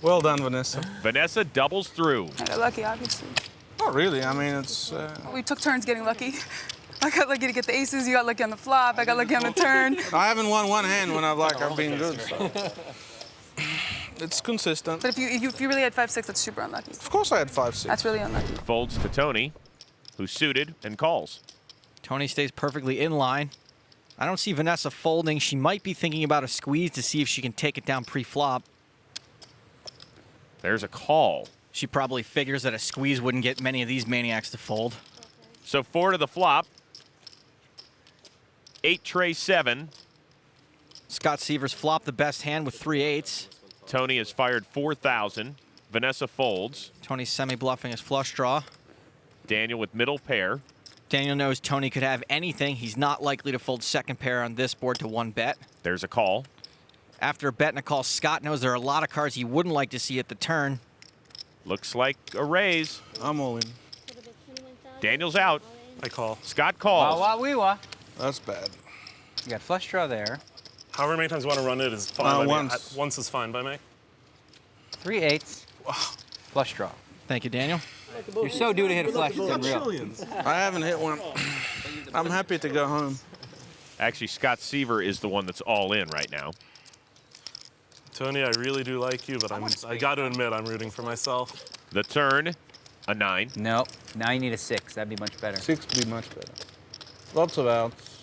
Well done, Vanessa. Vanessa doubles through. I got lucky, obviously. Not really. I mean, it's. We took turns getting lucky. I got lucky to get the aces. You got lucky on the flop. I got lucky on the turn. I haven't won one hand when I've been good. So. It's consistent. But if you really had 5-6, that's super unlucky. Of course, I had 5-6. That's really unlucky. Folds to Tony, who's suited and calls. Tony stays perfectly in line. I don't see Vanessa folding. She might be thinking about a squeeze to see if she can take it down pre-flop. There's a call. She probably figures that a squeeze wouldn't get many of these maniacs to fold. So 4 to the flop. 8 tray 7. Scott Seiver's flopped the best hand with 3 8s. Tony has fired 4,000. Vanessa folds. Tony's semi-bluffing his flush draw. Daniel with middle pair. Daniel knows Tony could have anything. He's not likely to fold second pair on this board to 1 bet. There's a call. After a bet and a call, Scott knows there are a lot of cards he wouldn't like to see at the turn. Looks like a raise. I'm all in. Daniel's out. I call. Scott calls. Wah, wah, wee, wah. That's bad. You got flush draw there. However many times you want to run it is fine by once. me. Once is fine by me. 3 8s. Flush draw. Thank you, Daniel. You're so due to hit a flush. It's unreal. I haven't hit one. I'm happy to go home. Actually, Scott Seiver is the one that's all in right now. Tony, I really do like you, but I got to admit I'm rooting for myself. The turn, a 9. No. Now you need a 6. That'd be much better. 6 would be much better. Lots of outs.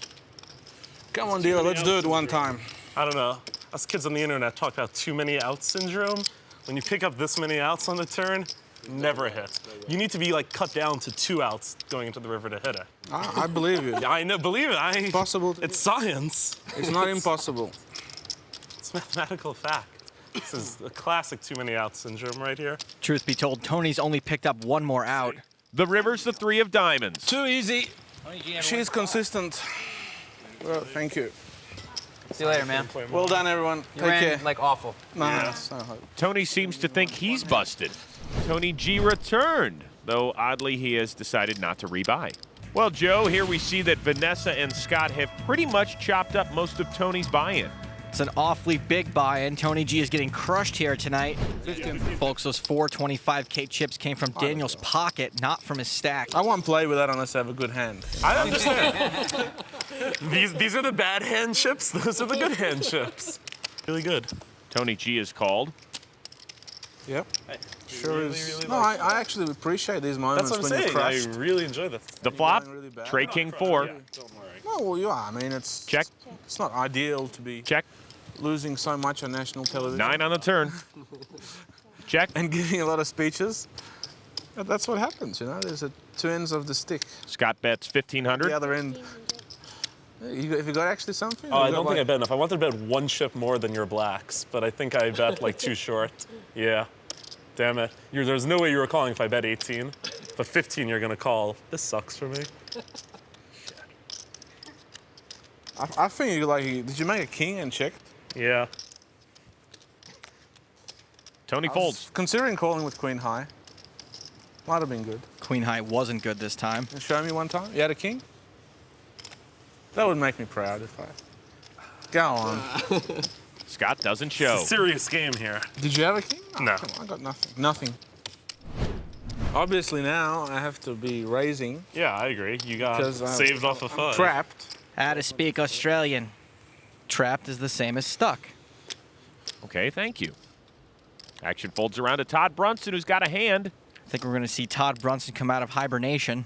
Come on, dealer, let's do it one time. I don't know. Us kids on the internet talk about too many outs syndrome. When you pick up this many outs on the turn, never hit. You need to be like cut down to 2 outs going into the river to hit it. I believe you. Yeah, I know, believe it. Possible. It's science. It's not impossible. It's mathematical fact. This is a classic too many outs syndrome right here. Truth be told, Tony's only picked up 1 more out. The river's the 3 of diamonds. Too easy. She's consistent. Well, thank you. See you later, man. Well done, everyone. You Take ran care. like awful. Nice. Tony seems to think he's busted. Tony G returned, though oddly he has decided not to rebuy. Well, Joe, here we see that Vanessa and Scott have pretty much chopped up most of Tony's buy-in. It's an awfully big buy-in. Tony G is getting crushed here tonight. Folks, those 425K chips came from Daniel's pocket, not from his stack. I won't play with that unless I have a good hand. I understand. These are the bad hand chips. Those are the good hand chips. Really good. Tony G is called. Yep. Sure is. No, I actually appreciate these moments That's what I'm when saying. you're crushed. I really enjoy this. The flop, really bad. Trey King 4. No, well, you are. I mean, it's Check. It's not ideal to be Check. losing so much on national television. 9 on the turn. Check. And giving a lot of speeches. But that's what happens, you know. There's two ends of the stick. Scott bets 1,500. The other end. If you got actually something? Oh, I don't think I bet enough. I wanted to bet one chip more than your blacks, but I think I bet like too short. Yeah. Damn it. There's no way you were calling if I bet 18. But 15 you're going to call. This sucks for me. I think you like. Did you make a king and checked? Yeah. Tony folds. Considering calling with queen high. Might have been good. Queen high wasn't good this time. Show me one time. You had a king? That would make me proud if I... Go on. Scott doesn't show. It's a serious game here. Did you have a king? Oh, No. Come on, I got nothing. Nothing. Obviously now I have to be raising. Yeah, I agree. You got Because I'm saved off of 5. Trapped. How to speak Australian. Trapped is the same as stuck. Okay, thank you. Action folds around to Todd Brunson, who's got a hand. I think we're going to see Todd Brunson come out of hibernation.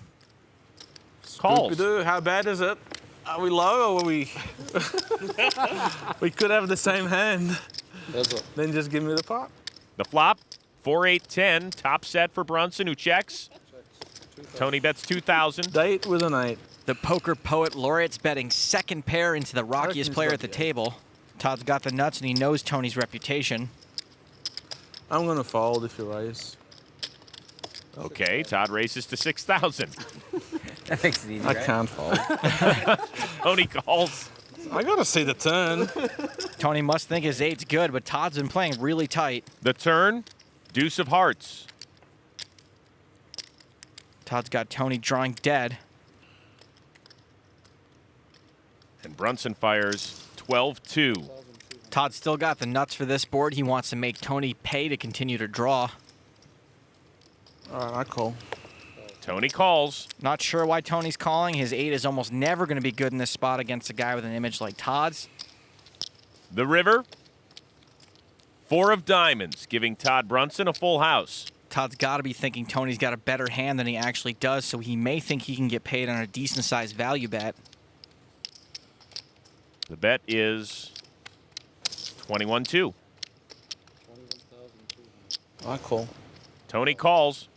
Calls. Scooby-Doo, how bad is it? Are we low or are we... We could have the same hand. Then just give me the pot. The flop, 4-8-10. Top set for Brunson, who checks. Tony bets 2,000. Date with an 8. The poker poet laureate's betting second pair into the rockiest player at the table. Todd's got the nuts and he knows Tony's reputation. I'm going to fold if you raise. Okay, Todd races to 6,000. That makes it easy, I right? can't fold. Tony calls. I got to see the turn. Tony must think his 8's good, but Todd's been playing really tight. The turn, deuce of hearts. Todd's got Tony drawing dead. And Brunson fires 12-2. Todd's still got the nuts for this board. He wants to make Tony pay to continue to draw. All right, I call. Tony calls. Not sure why Tony's calling. His 8 is almost never going to be good in this spot against a guy with an image like Todd's. The river, 4 of diamonds, giving Todd Brunson a full house. Todd's got to be thinking Tony's got a better hand than he actually does, so he may think he can get paid on a decent-sized value bet. The bet is 21-2. I call. Tony calls.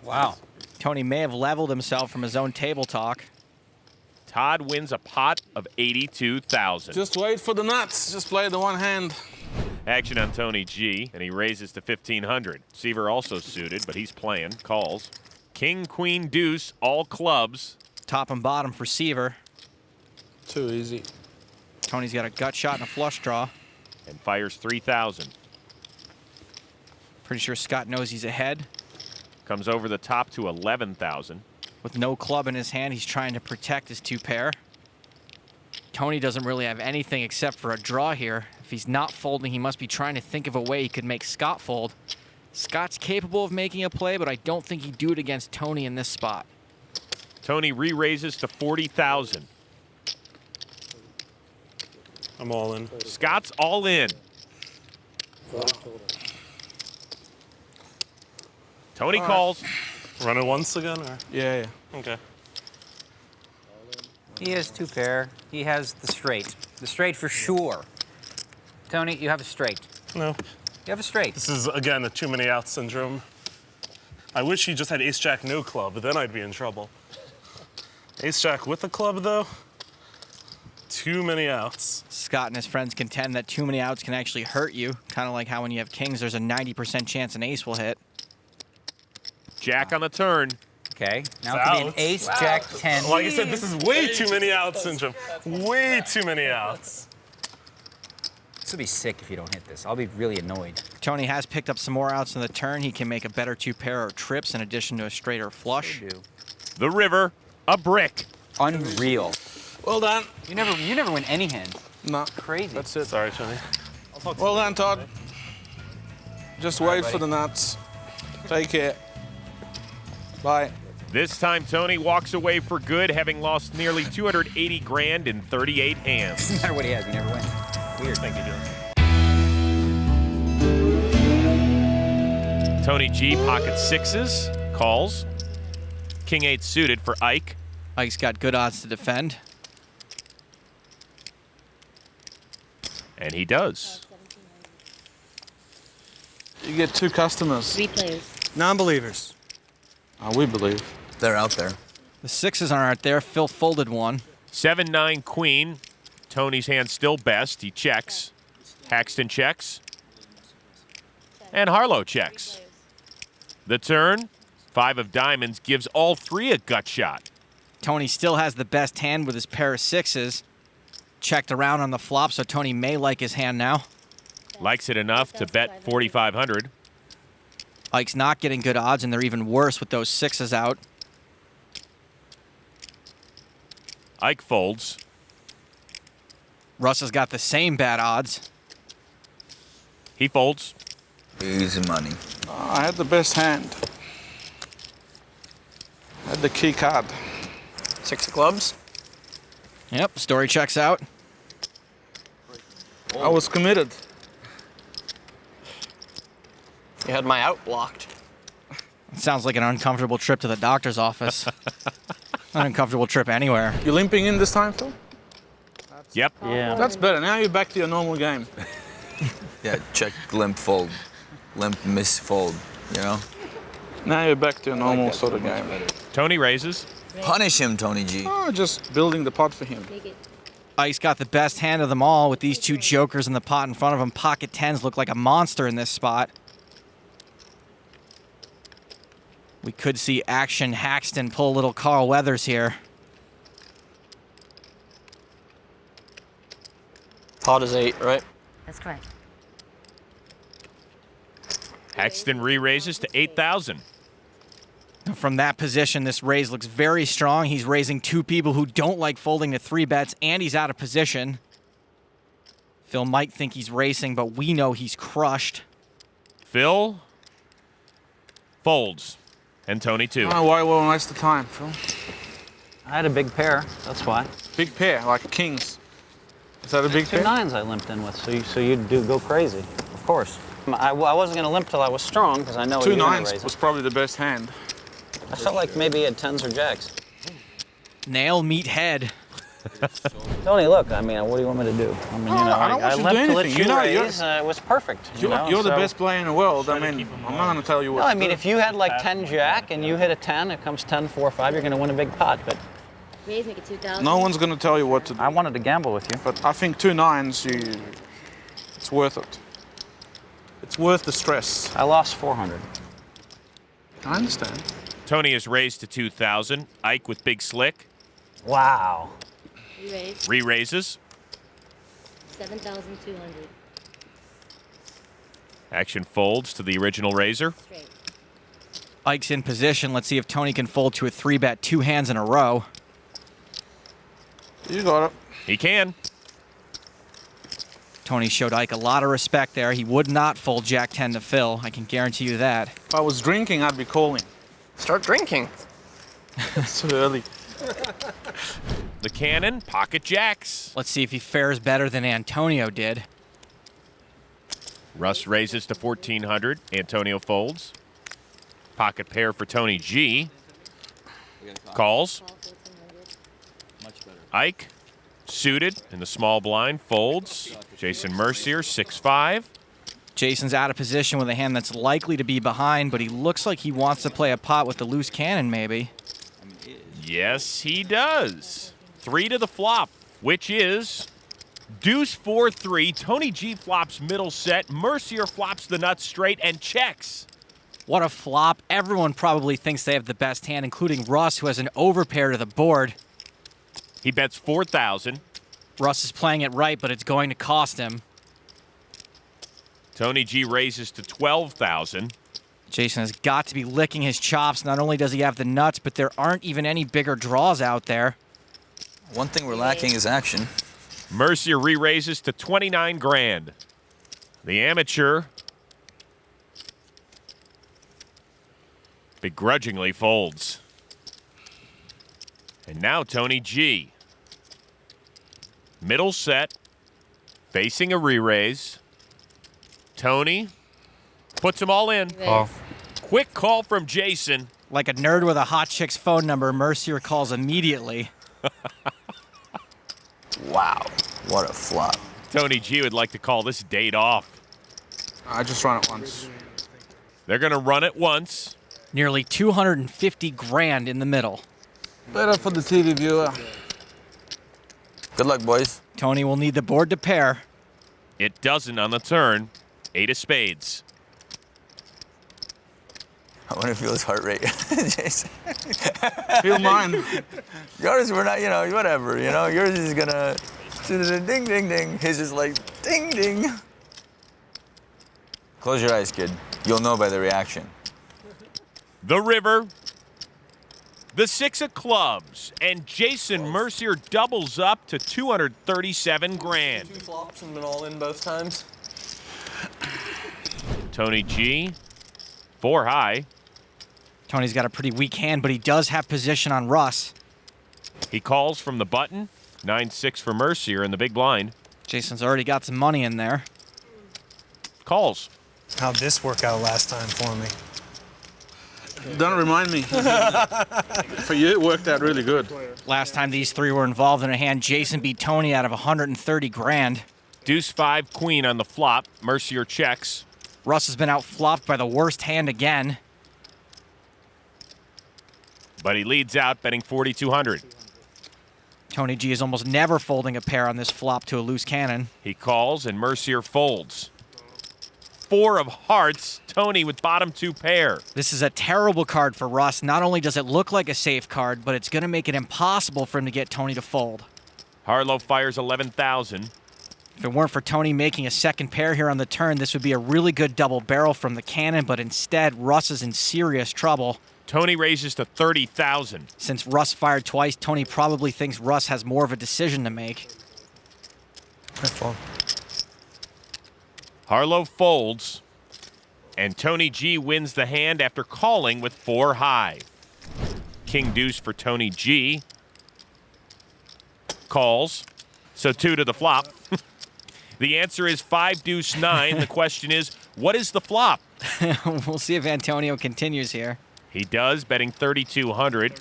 Wow. Tony may have leveled himself from his own table talk. Todd wins a pot of 82,000. Just wait for the nuts. Just play the one hand. Action on Tony G, and he raises to 1,500. Seiver also suited, but he's playing. Calls. King, queen, deuce, all clubs. Top and bottom for Seiver. Too easy. Tony's got a gut shot and a flush draw. And fires 3,000. Pretty sure Scott knows he's ahead. Comes over the top to 11,000. With no club in his hand, he's trying to protect his 2 pair. Tony doesn't really have anything except for a draw here. If he's not folding, he must be trying to think of a way he could make Scott fold. Scott's capable of making a play, but I don't think he'd do it against Tony in this spot. Tony re-raises to 40,000. I'm all in. Scott's all in. Tony calls. Run it once again, or? Yeah. Okay. He has 2 pair. He has the straight. The straight for sure. Tony, you have a straight. No. You have a straight. This is, again, a too many outs syndrome. I wish he just had ace-jack no club, but then I'd be in trouble. Ace-jack with the club, though? Too many outs. Scott and his friends contend that too many outs can actually hurt you. Kind of like how when you have kings, there's a 90% chance an ace will hit. Jack on the turn. Okay. Now it could be an ace, jack, 10. Like I said, this is way too many outs syndrome. Way too many outs. This would be sick if you don't hit this. I'll be really annoyed. Tony has picked up some more outs on the turn. He can make a better 2 pair or trips in addition to a straight or flush. The river, a brick. Unreal. Well done. You never win any hand. No. Crazy. That's it. Sorry, Tony. Well done, Todd. Just wait for the nuts. Take care. Bye. This time, Tony walks away for good, having lost nearly 280 grand in 38 hands. No matter what he has, he never wins. Weird. Thank you, John. Tony G pocket sixes, calls. King 8 suited for Ike. Ike's got good odds to defend. And he does. You get 2 customers. 3 players. Non-believers. We believe. They're out there. The sixes aren't there. Phil folded one. 7-9 queen. Tony's hand still best. He checks. Haxton checks. And Harlow checks. The turn, 5 of diamonds gives all 3 a gut shot. Tony still has the best hand with his pair of sixes. Checked around on the flop, so Tony may like his hand now. Likes it enough to bet 4,500. Ike's not getting good odds, and they're even worse with those sixes out. Ike folds. Russ has got the same bad odds. He folds. Easy money. I had the best hand. I had the key card. 6 of clubs. Yep, story checks out. I was committed. You had my out blocked. It sounds like an uncomfortable trip to the doctor's office. An uncomfortable trip anywhere. You limping in this time, Phil? Yep. Yeah. That's better. Now you're back to your normal game. Yeah, check limp fold. Limp miss fold, you know? Now you're back to a normal sort of game. Tony raises. Punish him, Tony G. Oh, just building the pot for him. Ike's got the best hand of them all with these 2 jokers in the pot in front of him. Pocket 10s look like a monster in this spot. We could see action Haxton pull a little Carl Weathers here. Pot is 8, right? That's correct. Haxton re-raises to 8,000. From that position, this raise looks very strong. He's raising 2 people who don't like folding to 3 bets, and he's out of position. Phil might think he's racing, but we know he's crushed. Phil folds. And Tony too. Oh, why won't waste the time, Phil? I had a big pair, that's why. Big pair, like kings. Is that a big 2 pair? 9s I limped in with, so you do go crazy, of course. I wasn't going to limp till I was strong, because I know 2 you're going to 9s raise was it. probably the best hand. I felt like maybe he had 10s or jacks. Nail meet head. Tony, look, I mean, what do you want me to do? I mean, you know, I don't want you to do limped till anything. You know, raise, it was perfect. You're the best player in the world. I mean, I'm not going to tell you what No, I to mean, do. if you had like 10 jack and you hit a 10, it comes 10, 4, 5, you're going to win a big pot. But Raise, make it 2,000. No one's going to tell you what to do. I wanted to gamble with you. But I think 2 9s, it's worth it. It's worth the stress. I lost 400. I understand. Tony is raised to 2,000. Ike with big slick. Wow. Re-raise. Re-raises. 7,200. Action folds to the original raiser. Straight. Ike's in position. Let's see if Tony can fold to a 3-bet 2 hands in a row. You got it. He can. Tony showed Ike a lot of respect there. He would not fold Jack 10 to Phil. I can guarantee you that. If I was drinking, I'd be calling. Start drinking. It's too early. The cannon, pocket jacks. Let's see if he fares better than Antonio did. Russ raises to 1,400. Antonio folds. Pocket pair for Tony G. Calls. Ike, suited in the small blind, folds. Jason Mercier, 6-5. Jason's out of position with a hand that's likely to be behind, but he looks like he wants to play a pot with the loose cannon, maybe. Yes, he does. 3 to the flop, which is deuce 4-3. Tony G flops middle set. Mercier flops the nuts straight and checks. What a flop. Everyone probably thinks they have the best hand, including Russ, who has an overpair to the board. He bets 4,000. Russ is playing it right, but it's going to cost him. Tony G raises to 12,000. Jason has got to be licking his chops. Not only does he have the nuts, but there aren't even any bigger draws out there. One thing we're lacking is action. Mercier re-raises to 29 grand. The amateur begrudgingly folds. And now Tony G. Middle set, facing a re-raise. Tony puts them all in. Oh. Quick call from Jason. Like a nerd with a hot chick's phone number, Mercier calls immediately. Wow, what a flop. Tony G would like to call this date off. I just run it once. They're going to run it once. Nearly 250 grand in the middle. Better for the TV viewer. Good luck, boys. Tony will need the board to pair. It doesn't on the turn. 8 of spades. I want to feel his heart rate, Jason. Feel mine. Yours, we're not, whatever, Yours is gonna ding, ding, ding. His is like ding, ding. Close your eyes, kid. You'll know by the reaction. The river. The 6 of clubs. And Jason Mercier doubles up to 237 grand. 2 flops and been all in both times. Tony G. 4 high. Tony's got a pretty weak hand, but he does have position on Russ. He calls from the button. 9-6 for Mercier in the big blind. Jason's already got some money in there. Calls. How'd this work out last time for me? Don't remind me. For you, it worked out really good. Last time these three were involved in a hand, Jason beat Tony out of 130 grand. Deuce 5 queen on the flop. Mercier checks. Russ has been outflopped by the worst hand again. But he leads out, betting 4,200. Tony G is almost never folding a pair on this flop to a loose cannon. He calls, and Mercier folds. 4 of hearts. Tony with bottom 2 pair. This is a terrible card for Russ. Not only does it look like a safe card, but it's going to make it impossible for him to get Tony to fold. Harlow fires 11,000. If it weren't for Tony making a second pair here on the turn, this would be a really good double barrel from the cannon, but instead, Russ is in serious trouble. Tony raises to 30,000. Since Russ fired twice, Tony probably thinks Russ has more of a decision to make. Harlow folds, and Tony G wins the hand after calling with 4 high. King deuce for Tony G. Calls, so 2 to the flop. The answer is 5 deuce 9. The question is, what is the flop? We'll see if Antonio continues here. He does, betting 3,200.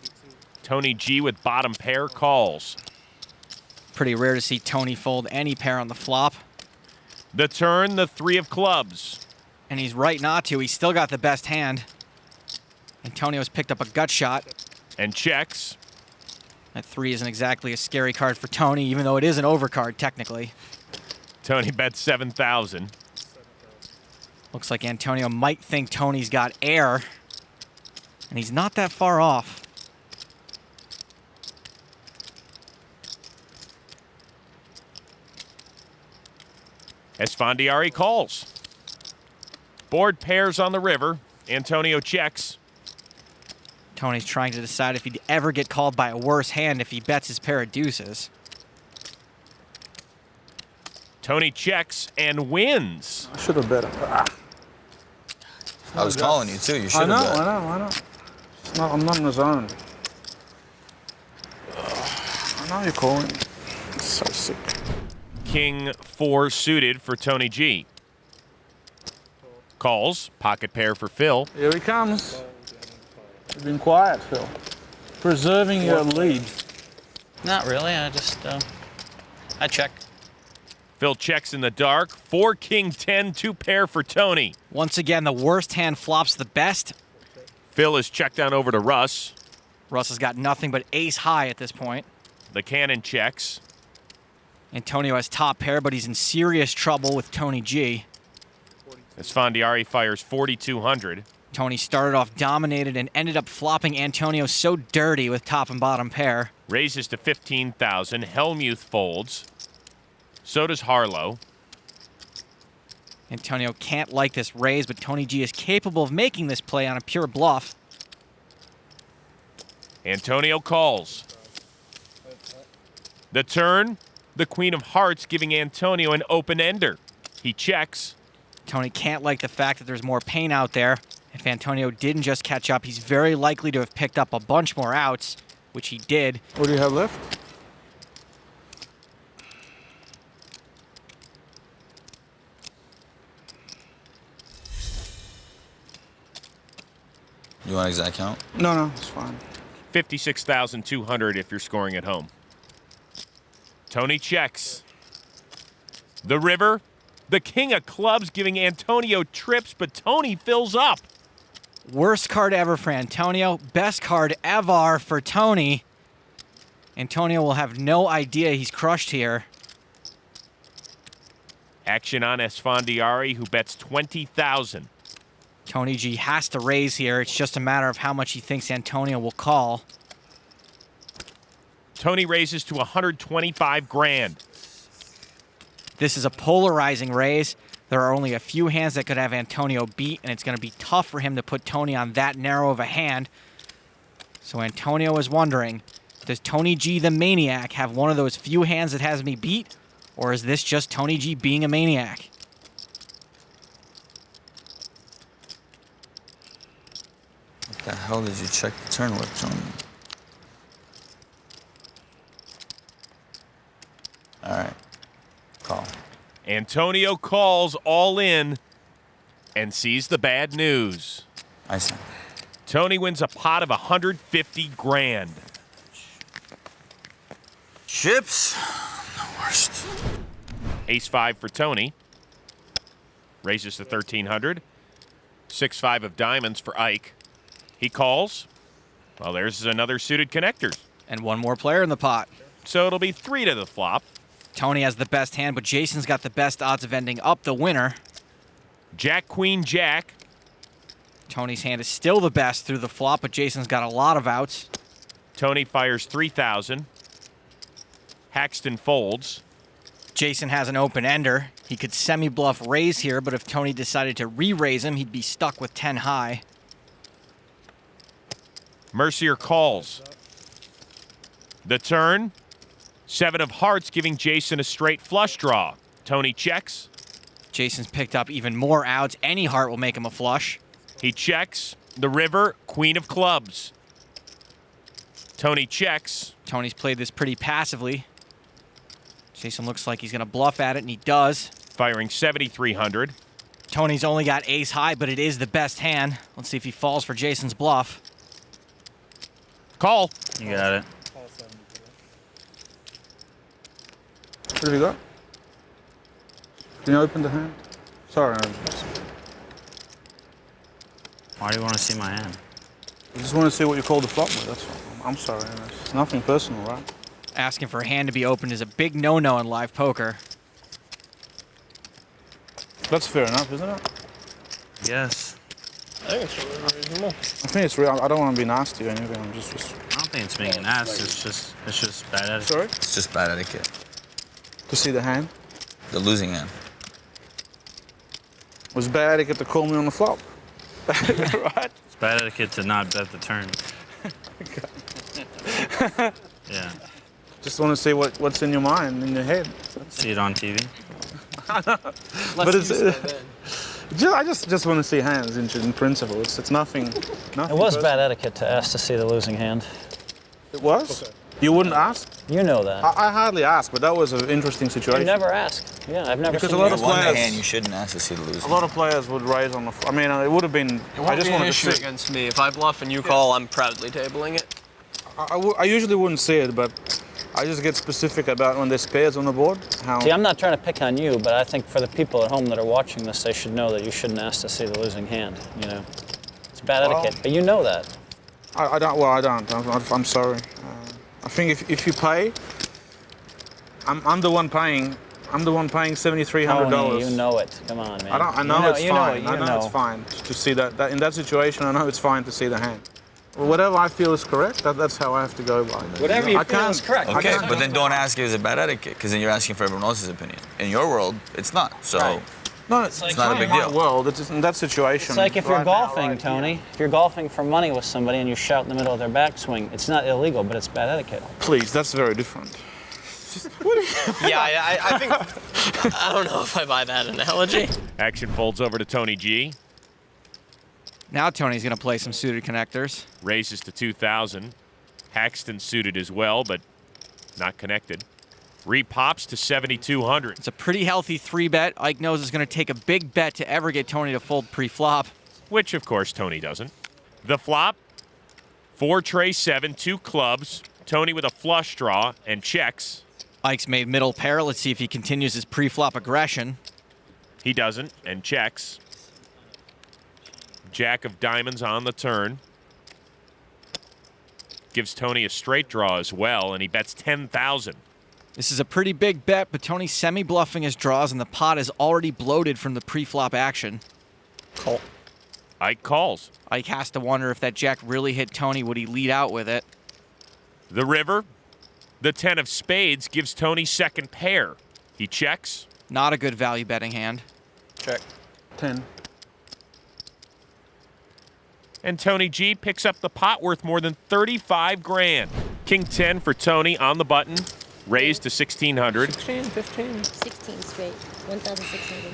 Tony G with bottom pair calls. Pretty rare to see Tony fold any pair on the flop. The turn, the 3 of clubs. And he's right not to. He's still got the best hand. Antonio's picked up a gut shot. And checks. That 3 isn't exactly a scary card for Tony, even though it is an overcard, technically. Tony bets 7,000. Looks like Antonio might think Tony's got air. And he's not that far off. Esfandiari calls. Board pairs on the river. Antonio checks. Tony's trying to decide if he'd ever get called by a worse hand if he bets his pair of deuces. Tony checks and wins. I should have bet. I was calling you too. You should I have bet. I know. I'm not in the zone. I know you're calling. It's so sick. King 4 suited for Tony G. Calls. Pocket pair for Phil. Here he comes. You've been quiet, Phil. Preserving your lead. Not really. I just, I check. Phil checks in the dark. 4 king 10, 2 pair for Tony. Once again, the worst hand flops the best. Phil is checked down over to Russ. Russ has got nothing but ace high at this point. The cannon checks. Antonio has top pair, but he's in serious trouble with Tony G. Esfandiari fires 4,200. Tony started off dominated and ended up flopping Antonio so dirty with top and bottom pair. Raises to 15,000. Hellmuth folds. So does Harlow. Antonio can't like this raise, but Tony G is capable of making this play on a pure bluff. Antonio calls. The turn, the queen of hearts, giving Antonio an open-ender. He checks. Tony can't like the fact that there's more pain out there. If Antonio didn't just catch up, he's very likely to have picked up a bunch more outs, which he did. What do you have left? You want exact count? No, it's fine. 56,200 if you're scoring at home. Tony checks. The river, the king of clubs, giving Antonio trips, but Tony fills up. Worst card ever for Antonio. Best card ever for Tony. Antonio will have no idea he's crushed here. Action on Esfandiari, who bets 20,000. Tony G has to raise here. It's just a matter of how much he thinks Antonio will call. Tony raises to 125 grand. This is a polarizing raise. There are only a few hands that could have Antonio beat, and it's going to be tough for him to put Tony on that narrow of a hand. So Antonio is wondering, does Tony G the maniac have one of those few hands that has me beat, or is this just Tony G being a maniac? What the hell did you check the turn with, Tony? All right. Call. Antonio calls all in and sees the bad news. I see. Tony wins a pot of 150 grand. Chips? The worst. Ace-5 for Tony. Raises to 1,300. 6-5 of diamonds for Ike. He calls. Well, there's another suited connectors. And one more player in the pot. So it'll be 3 to the flop. Tony has the best hand, but Jason's got the best odds of ending up the winner. Jack, Queen, Jack. Tony's hand is still the best through the flop, but Jason's got a lot of outs. Tony fires 3,000. Haxton folds. Jason has an open ender. He could semi-bluff raise here, but if Tony decided to re-raise him, he'd be stuck with 10 high. Mercier calls. The turn. 7 of hearts, giving Jason a straight flush draw. Tony checks. Jason's picked up even more outs. Any heart will make him a flush. He checks. The river, queen of clubs. Tony checks. Tony's played this pretty passively. Jason looks like he's going to bluff at it, and he does. Firing 7,300. Tony's only got ace high, but it is the best hand. Let's see if he falls for Jason's bluff. Call. You got it. What have you got? Can you open the hand? Sorry. Why do you want to see my hand? I just want to see what you call the flop with, that's all. I'm sorry. It's nothing personal, right? Asking for a hand to be opened is a big no-no in live poker. That's fair enough, isn't it? Yes. I think it's really reasonable. I think it's real. I don't want to be nasty or anything. I'm just... I don't think it's being an ass. It's just bad etiquette. Sorry? It's just bad etiquette. To see the hand? The losing hand. It was bad etiquette to call me on the flop. Right? It's bad etiquette to not bet the turn. Yeah. Just want to see what's in your mind, in your head. See it on TV. But it's... I just want to see hands in principle. It's nothing. It was bad etiquette to ask to see the losing hand. It was? Okay. You wouldn't ask? You know that. I hardly ask, but that was an interesting situation. You never ask. Yeah, I've never because seen a lot of you won players. The hand, you shouldn't ask to see the losing. A lot of players would raise on the. I mean, it would have been. It won't be an issue against me. If I bluff and you call, I'm proudly tabling it. I usually wouldn't see it, but I just get specific about when there's pairs on the board. How. See, I'm not trying to pick on you, but I think for the people at home that are watching this, they should know that you shouldn't ask to see the losing hand. You know, it's bad etiquette, but you know that. I don't. Well, I don't. I'm sorry. I think if you pay, I'm the one paying. I'm the one paying $7,300. You know it. Come on, man. I know it's fine. I know it's fine to see that in that situation. I know it's fine to see the hand. Well, whatever I feel is correct, that's how I have to go by. Whatever you feel is correct. Okay, but then don't ask if it's a bad etiquette, because then you're asking for everyone else's opinion. In your world, it's not. So. Right. No, it's not a big deal. Well, it's in that situation. It's like if you're golfing, Tony. If you're golfing for money with somebody and you shout in the middle of their backswing, it's not illegal, but it's bad etiquette. Please, that's very different. Yeah, I think, I don't know if I buy that analogy. Action folds over to Tony G. Now Tony's going to play some suited connectors. Raises to 2,000. Haxton suited as well, but not connected. Repops to 7,200. It's a pretty healthy 3-bet. Ike knows it's going to take a big bet to ever get Tony to fold pre-flop. Which, of course, Tony doesn't. The flop, 4 tray 7, 2 clubs. Tony with a flush draw and checks. Ike's made middle pair. Let's see if he continues his pre-flop aggression. He doesn't and checks. Jack of diamonds on the turn. Gives Tony a straight draw as well, and he bets 10,000. This is a pretty big bet, but Tony's semi-bluffing his draws, and the pot is already bloated from the pre-flop action. Call. Ike calls. Ike has to wonder if that jack really hit Tony. Would he lead out with it? The river. The 10 of spades gives Tony second pair. He checks. Not a good value betting hand. Check. 10. And Tony G picks up the pot worth more than 35 grand. King 10 for Tony on the button. Raised to 1,600. 16, 15. 16 straight. 1,600.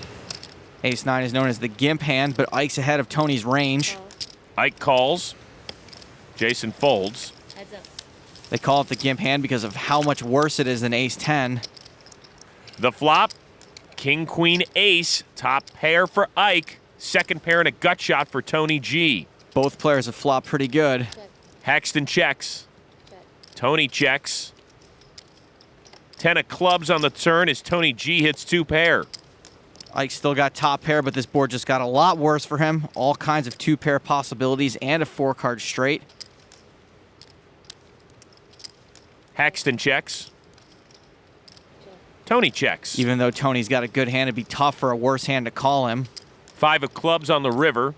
Ace 9 is known as the gimp hand, but Ike's ahead of Tony's range. Ike calls. Jason folds. Heads up. They call it the gimp hand because of how much worse it is than Ace 10. The flop, King, Queen, Ace, top pair for Ike. Second pair and a gut shot for Tony G. Both players have flopped pretty good. Check. Haxton checks. Check. Tony checks. 10 of clubs on the turn as Tony G hits 2 pair. Ike still got top pair, but this board just got a lot worse for him. All kinds of 2-pair possibilities and a 4-card straight. Haxton checks. Tony checks. Even though Tony's got a good hand, it'd be tough for a worse hand to call him. 5 of clubs on the river.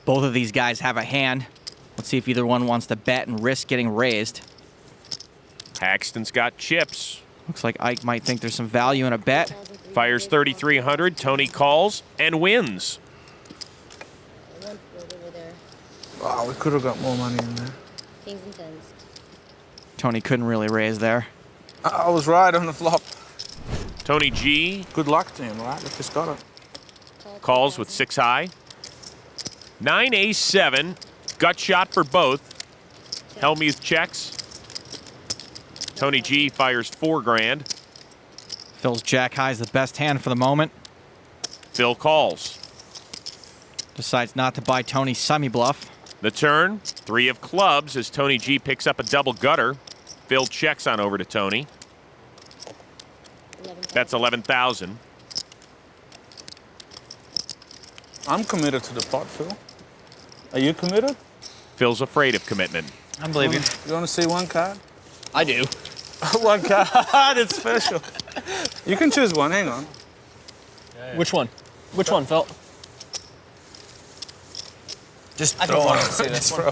Both of these guys have a hand. Let's see if either one wants to bet and risk getting raised. Haxton's got chips. Looks like Ike might think there's some value in a bet. Fires 3,300. Tony calls and wins. Wow, we could have got more money in there. Kings and tens. Tony couldn't really raise there. I was right on the flop. Tony G. Good luck to him, right? If he's got it. Calls with 6 high. 9 ace 7. Gut shot for both. Hellmuth checks. Tony G fires 4 grand. Phil's jack high is the best hand for the moment. Phil calls. Decides not to buy Tony's semi-bluff. The turn, 3 of clubs as Tony G picks up a double gutter. Phil checks on over to Tony. That's 11,000. I'm committed to the pot, Phil. Are you committed? Phil's afraid of commitment. I believe you. You want to see one card? I do. One card, it's special. You can choose one, hang on. Which one? Which one, Phil? Just I don't want to see this one.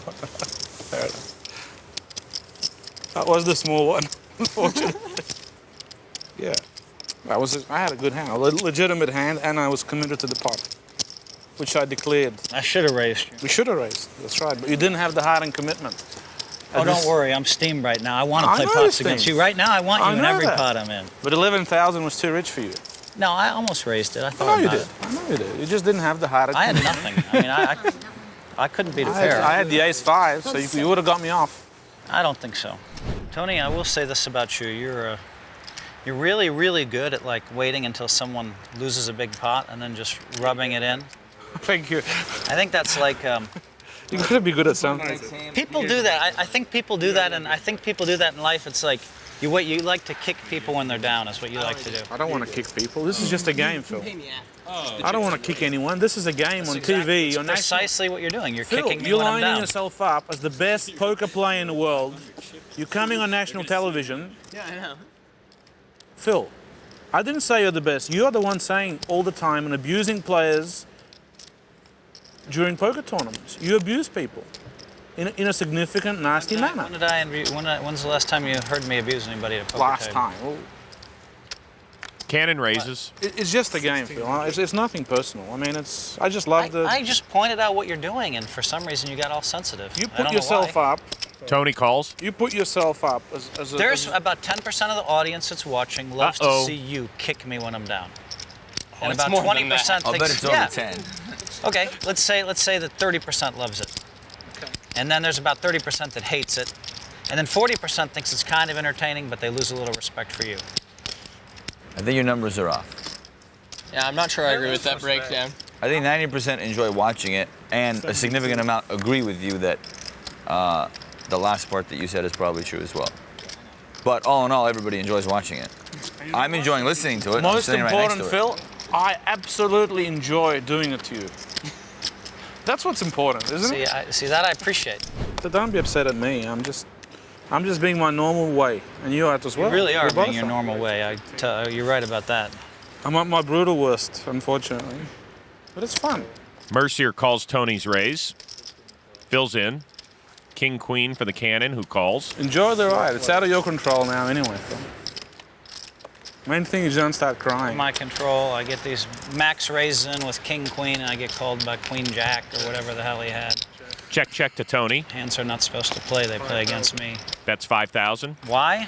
There it is. That was the small one, unfortunately. Yeah. I had a good hand, a legitimate hand, and I was committed to the pot, which I declared. I should have raised you. We should have raised, that's right, but you didn't have the heart and commitment. Oh, don't worry, I'm steamed right now. I want to I play know pots you're against steamed. you. Right now, I want you I in know every that. pot I'm in. But 11,000 was too rich for you. No, I almost raised it. I I thought know you about did. it. I know you did. You just didn't have the heart and I had commitment. nothing. I mean, I couldn't beat a I pair. had the ace 5, so you would have got me off. I don't think so. Tony, I will say this about you. You're really, really good at like waiting until someone loses a big pot and then just rubbing it in. Thank you. I think that's like... You gotta be good at something. People do that. I think people do that, and I think people do that in life. It's like you like to kick people when they're down. Is what you like to do. I don't want to kick people. This is just a game, Phil. I don't want to kick anyone. This is a game on TV. It's on precisely what you're doing. You're Phil, kicking me you're when I'm lining down. yourself up as the best poker player in the world. You're coming on national television. Yeah, I know. Phil, I didn't say you're the best. You're the one saying all the time and abusing players during poker tournaments. You abuse people in a significant, nasty manner. When's the last time you heard me abuse anybody at a poker Last table? time. Well, Cannon raises. It's just a game, Phil. It's nothing personal. I mean, I just love the... I just pointed out what you're doing, and for some reason you got all sensitive. You I put don't yourself know why. up. Tony calls. You put yourself up as a... There's about 10% of the audience that's watching loves to see you kick me when I'm down. And about 20% I'll bet it's over 10. Okay, let's say that 30% loves it. Okay. And then there's about 30% that hates it. And then 40% thinks it's kind of entertaining, but they lose a little respect for you. I think your numbers are off. Yeah, I'm not sure I agree with that breakdown. I think 90% enjoy watching it, and a significant amount agree with you that the last part that you said is probably true as well. But all in all, everybody enjoys watching it. I'm enjoying listening to it. Most I'm sitting right next important, to it. Phil, I absolutely enjoy doing it to you. That's what's important, isn't it? See, that I appreciate. So don't be upset at me. I'm just being my normal way, and you are as well. You really are We're both being your are. normal way. You're right about that. I'm at my brutal worst, unfortunately. But it's fun. Mercier calls Tony's raise. Phil's in. King Queen for the Cannon, who calls. Enjoy the ride. It's out of your control now anyway, Phil. Main thing is don't start crying. My control. I get these max raises in with King Queen, and I get called by Queen Jack or whatever the hell he had. Check to Tony. Hands are not supposed to play. They play against me. Bets 5,000. Why?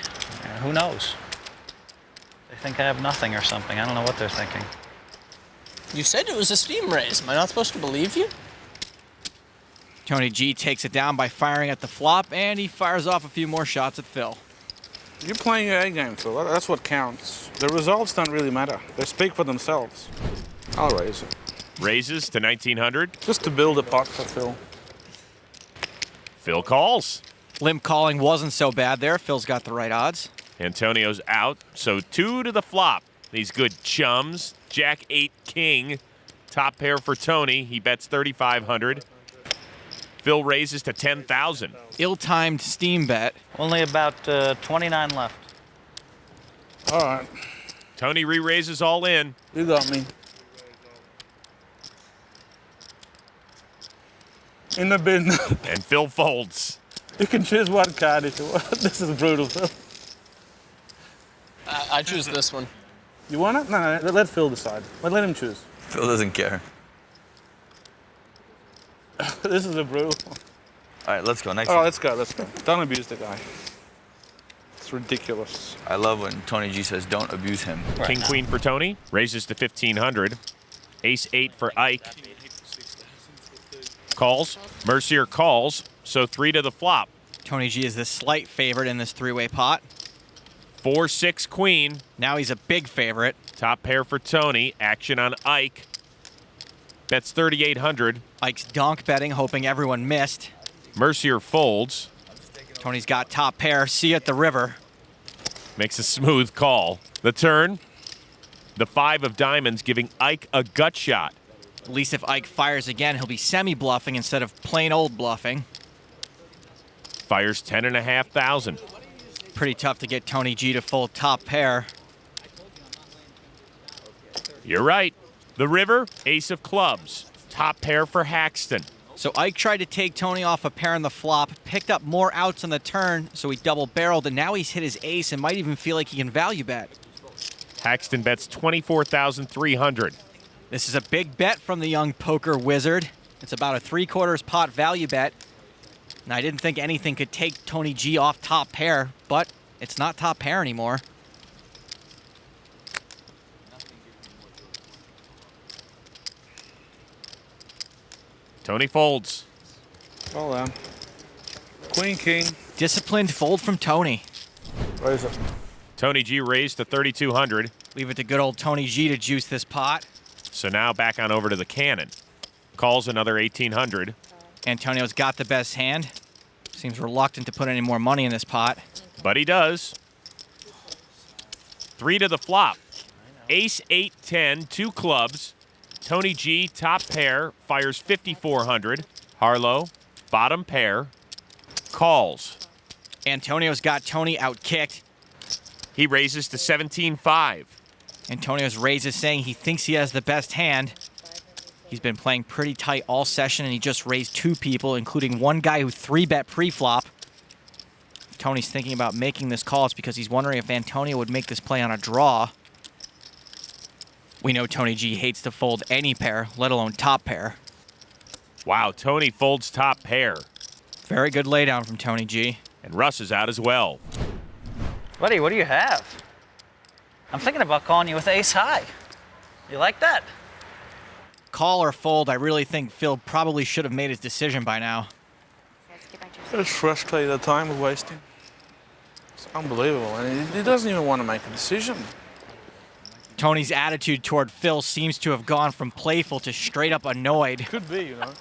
Who knows? They think I have nothing or something. I don't know what they're thinking. You said it was a steam raise. Am I not supposed to believe you? Tony G takes it down by firing at the flop, and he fires off a few more shots at Phil. You're playing your A game, Phil. That's what counts. The results don't really matter. They speak for themselves. I'll raise it. Raises to 1,900. Just to build a pot for Phil. Phil calls. Limp calling wasn't so bad there. Phil's got the right odds. Antonio's out, so 2 to the flop. These good chums. Jack 8 King. Top pair for Tony. He bets 3,500. Phil raises to 10,000. Ill-timed steam bet. Only about 29 left. All right. Tony re-raises all in. You got me. In the bin. And Phil folds. You can choose one card if you want. This is brutal, Phil. I choose this one. You want it? No, let Phil decide. Let him choose. Phil doesn't care. This is a brutal one. All right, let's go. Next All one. right, let's go. Don't abuse the guy. It's ridiculous. I love when Tony G says, don't abuse him. King Queen for Tony. Raises to 1,500. Ace 8 for Ike. Calls. Mercier calls, so 3 to the flop. Tony G is the slight favorite in this three-way pot. 4-6 Queen. Now he's a big favorite. Top pair for Tony. Action on Ike. Bets 3,800. Ike's donk betting, hoping everyone missed. Mercier folds. Tony's got top pair. See you at the river. Makes a smooth call. The turn. The 5 of diamonds giving Ike a gut shot. At least if Ike fires again, he'll be semi-bluffing instead of plain old bluffing. Fires 10,500. Pretty tough to get Tony G to fold top pair. You're right. The river, ace of clubs. Top pair for Haxton. So Ike tried to take Tony off a pair on the flop, picked up more outs on the turn, so he double-barreled, and now he's hit his ace and might even feel like he can value bet. Haxton bets 24,300. This is a big bet from the young poker wizard. It's about a 3/4 pot value bet. And I didn't think anything could take Tony G off top pair, but it's not top pair anymore. Tony folds. Hold on. Queen, king. Disciplined fold from Tony. Raise it. Tony G raised to 3,200. Leave it to good old Tony G to juice this pot. So now back on over to the Cannon. Calls another 1,800. Antonio's got the best hand. Seems reluctant to put any more money in this pot. But he does. 3 to the flop. Ace 8-10, 2 clubs. Tony G, top pair, fires 5,400. Harlow, bottom pair, calls. Antonio's got Tony outkicked. He raises to 17-5. Antonio's raises saying he thinks he has the best hand. He's been playing pretty tight all session, and he just raised 2 people, including one guy who 3-bet pre-flop. If Tony's thinking about making this call, it's because he's wondering if Antonio would make this play on a draw. We know Tony G hates to fold any pair, let alone top pair. Wow, Tony folds top pair. Very good laydown from Tony G. And Russ is out as well. Buddy, what do you have? I'm thinking about calling you with ace high. You like that? Call or fold, I really think Phil probably should have made his decision by now. It's frustrating the time we're wasting. It's unbelievable, and he doesn't even want to make a decision. Tony's attitude toward Phil seems to have gone from playful to straight up annoyed. Could be, you know.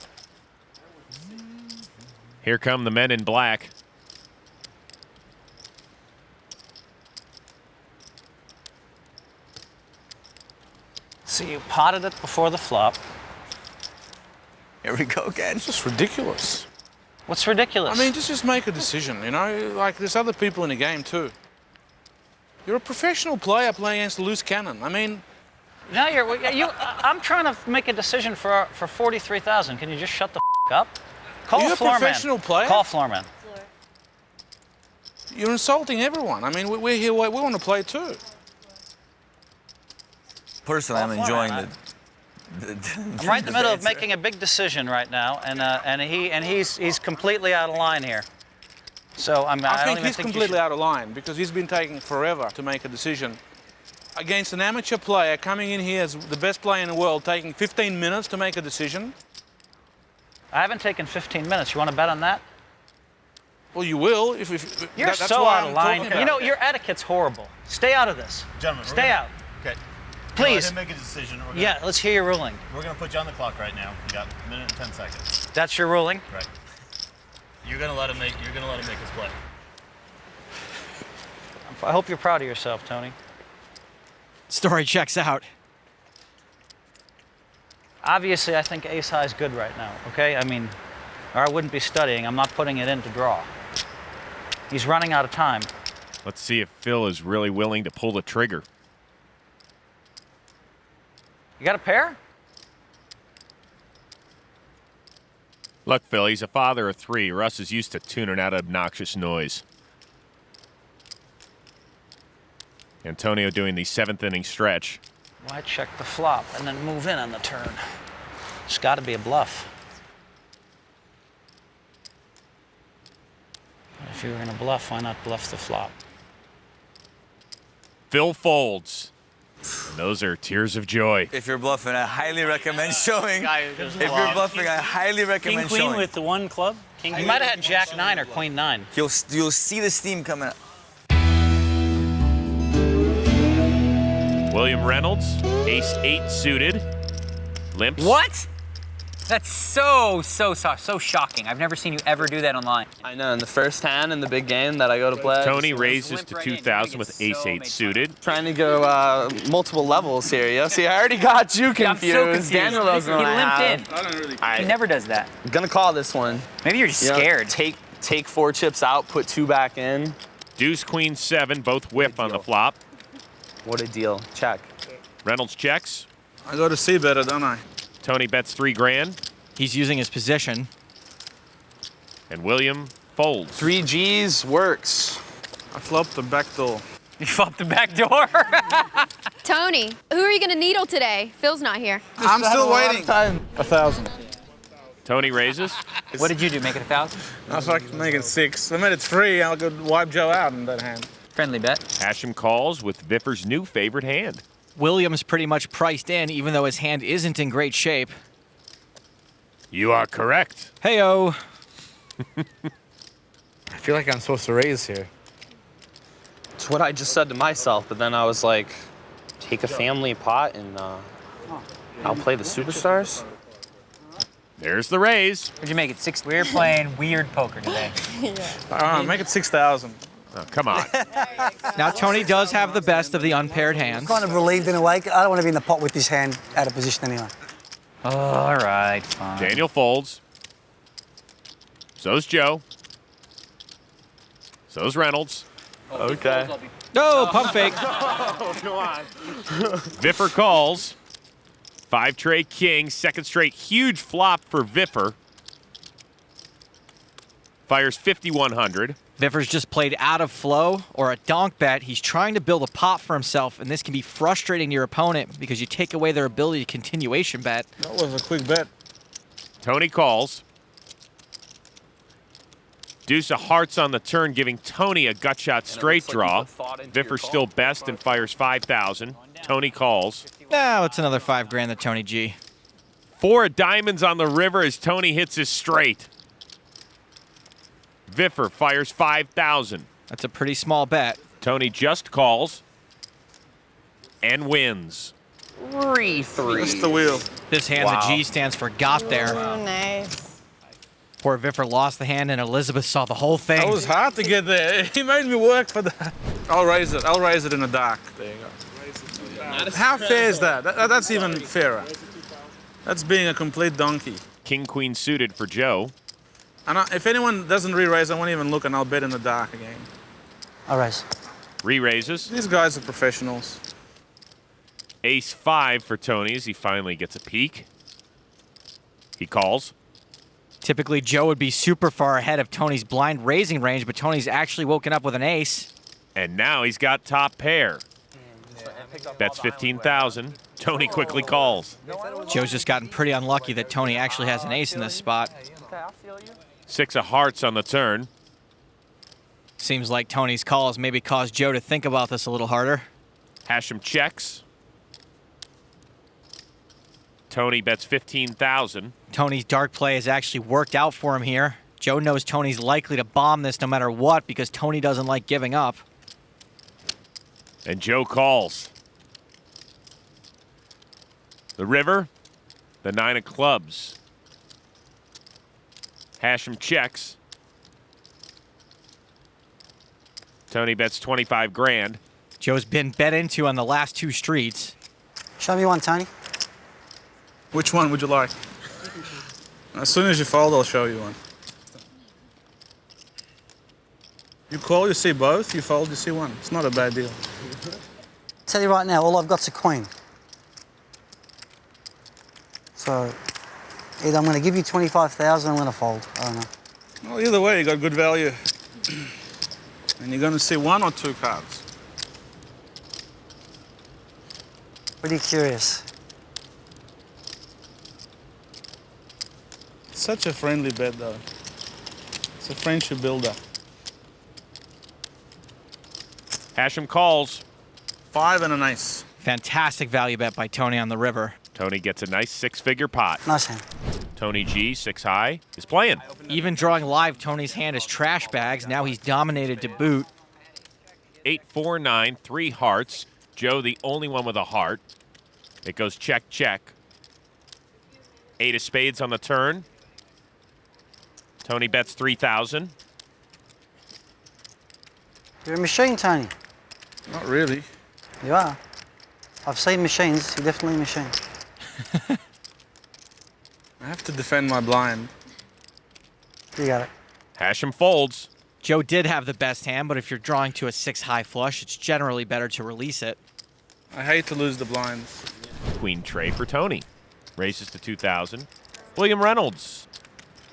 Here come the men in black. So you potted it before the flop. Here we go again. It's just ridiculous. What's ridiculous? I mean, just make a decision, you know? Like, there's other people in the game, too. You're a professional player playing against a loose cannon. I mean... No, I'm trying to make a decision for 43,000. Can you just shut the up? Call You're a floor professional man. player? Call floor man. You're insulting everyone. I mean, we're here, we want to play, too. Personally, I'm enjoying the I'm right in the middle of making a big decision right now, and he's completely out of line here. So I think he's completely out of line because he's been taking forever to make a decision. Against an amateur player coming in here as the best player in the world, taking 15 minutes to make a decision. I haven't taken 15 minutes. You want to bet on that? Well, you will. You're that's so why out of I'm line. talking about You know, it. your etiquette's horrible. Stay out of this. Gentlemen, stay out. Okay. Please. Go ahead and make a decision. Yeah, let's hear your ruling. We're going to put you on the clock right now. You got a minute and 10 seconds. That's your ruling? Right. You're going to let him make his play. I hope you're proud of yourself, Tony. Story checks out. Obviously, I think ace high is good right now, okay? I mean, or I wouldn't be studying. I'm not putting it in to draw. He's running out of time. Let's see if Phil is really willing to pull the trigger. You got a pair? Look, Phil, he's a father of 3. Russ is used to tuning out obnoxious noise. Antonio doing the 7th inning stretch. Why check the flop and then move in on the turn? It's got to be a bluff. If you were going to bluff, why not bluff the flop? Phil folds. And those are tears of joy. If you're bluffing, I highly recommend showing. If you're bluffing, I highly recommend King, queen showing. with the one club? King, He might have had Jack 9 or Queen 9. You'll see the steam coming up. William Reynolds, ace-8 suited. Limps. What? That's so shocking. I've never seen you ever do that online. I know, in the first hand in the big game that I go to play. Tony raises to 2,000 with ace-8 suited. Trying to go multiple levels here, yo. See, I already got you confused. I'm so confused. Daniel doesn't He know what I limped have. in. He never does that. I'm gonna call this one. Maybe you're just You know, scared. Take 4 chips out, put 2 back in. Deuce, queen, 7, both whiff on the flop. What a deal. Check. Reynolds checks. I go to see better, don't I? Tony bets 3 grand. He's using his position. And William folds. 3 Gs works. I flopped the back door. You flopped the back door? Tony, who are you going to needle today? Phil's not here. I'm still waiting. 1,000. Tony raises. What did you do? Make it 1,000? I fucking make it 6. I made it 3. I could wipe Joe out in that hand. Friendly bet. Hachem calls with Viffer's new favorite hand. Williams pretty much priced in, even though his hand isn't in great shape. You are correct. Heyo. I feel like I'm supposed to raise here. It's what I just said to myself, but then I was like, take a family pot and I'll play the superstars. There's the raise. Would you make it 6? We're playing weird poker today. Make it 6,000. Oh, come on. Now, Tony does have the best of the unpaired hands. Kind of relieved in a way. I don't want to be in the pot with this hand out of position anyway. All right, fine. Daniel folds. So's Joe. So's Reynolds. Okay. No, pump fake. Oh, come on. Viffer calls. 5 tray king, 2nd straight huge flop for Viffer. Fires 5,100. Viffer's just played out of flow or a donk bet. He's trying to build a pot for himself, and this can be frustrating to your opponent because you take away their ability to continuation bet. That was a quick bet. Tony calls. Deuce of hearts on the turn, giving Tony a gut shot straight draw. Viffer still best and fires 5,000. Tony calls. Now it's another $5,000 to Tony G. 4 diamonds on the river as Tony hits his straight. Viffer fires 5,000. That's a pretty small bet. Tony just calls and wins. 3-3. That's the wheel. This hand, Wow. the G stands for got there. Oh, nice. Poor Viffer lost the hand, and Elizabeth saw the whole thing. That was hard to get there. He made me work for that. I'll raise it. I'll raise it in the dark. There you go. How fair is that? That's even fairer. That's being a complete donkey. King, queen suited for Joe. And if anyone doesn't re-raise, I won't even look, and I'll bet in the dark again. All right. Re-raises. These guys are professionals. Ace-5 for Tony as he finally gets a peek. He calls. Typically, Joe would be super far ahead of Tony's blind raising range, but Tony's actually woken up with an ace. And now he's got top pair. Bets 15,000. Tony quickly calls. Joe's just gotten pretty unlucky that Tony actually has an ace in this spot. 6 of hearts on the turn. Seems like Tony's calls maybe caused Joe to think about this a little harder. Hachem checks. Tony bets 15,000. Tony's dark play has actually worked out for him here. Joe knows Tony's likely to bomb this no matter what because Tony doesn't like giving up. And Joe calls. The river, the 9 of clubs. Hachem checks. Tony bets 25,000. Joe's been bet into on the last 2 streets. Show me one, Tony. Which one would you like? As soon as you fold, I'll show you one. You call, you see both. You fold, you see one. It's not a bad deal. Tell you right now, all I've got's a queen. So either I'm going to give you 25,000 or I'm going to fold. I don't know. Well, either way, you got good value. And you're going to see 1 or 2 cards. Pretty curious. Such a friendly bet, though. It's a friendship builder. Hachem calls. 5 and an ace. Fantastic value bet by Tony on the river. Tony gets a nice 6-figure pot. Nice hand. Tony G, 6 high, is playing. Even drawing live, Tony's hand is trash bags. Now he's dominated to boot. 8, 4, 9, 3 hearts. Joe, the only one with a heart. It goes check, check. 8 of spades on the turn. Tony bets 3,000. You're a machine, Tony. Not really. You are. I've seen machines. You're definitely a machine. I have to defend my blind. You got it. Hachem folds. Joe did have the best hand, but if you're drawing to a 6 high flush, it's generally better to release it. I hate to lose the blinds. Queen tray for Tony. Raises to 2,000. William Reynolds.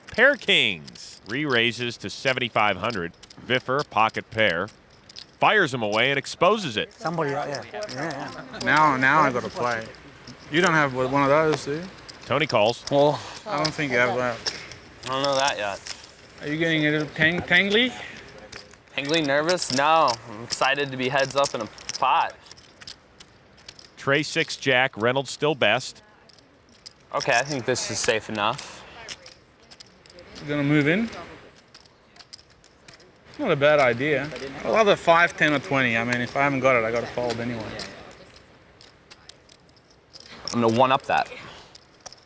Pair kings. Re-raises to 7,500. Viffer, pocket pair. Fires him away and exposes it. Somebody right there. Yeah. Now I got to play. You don't have one of those, do you? Tony calls. Well, I don't think you have that. I don't know that yet. Are you getting a little tangly? Tangly nervous? No. I'm excited to be heads up in a pot. Tray 6 jack. Reynolds still best. Okay, I think this is safe enough. You gonna move in? It's not a bad idea. I'll have a 5, 10, or 20. I mean, if I haven't got it, I got to fold anyway. I'm gonna one-up that.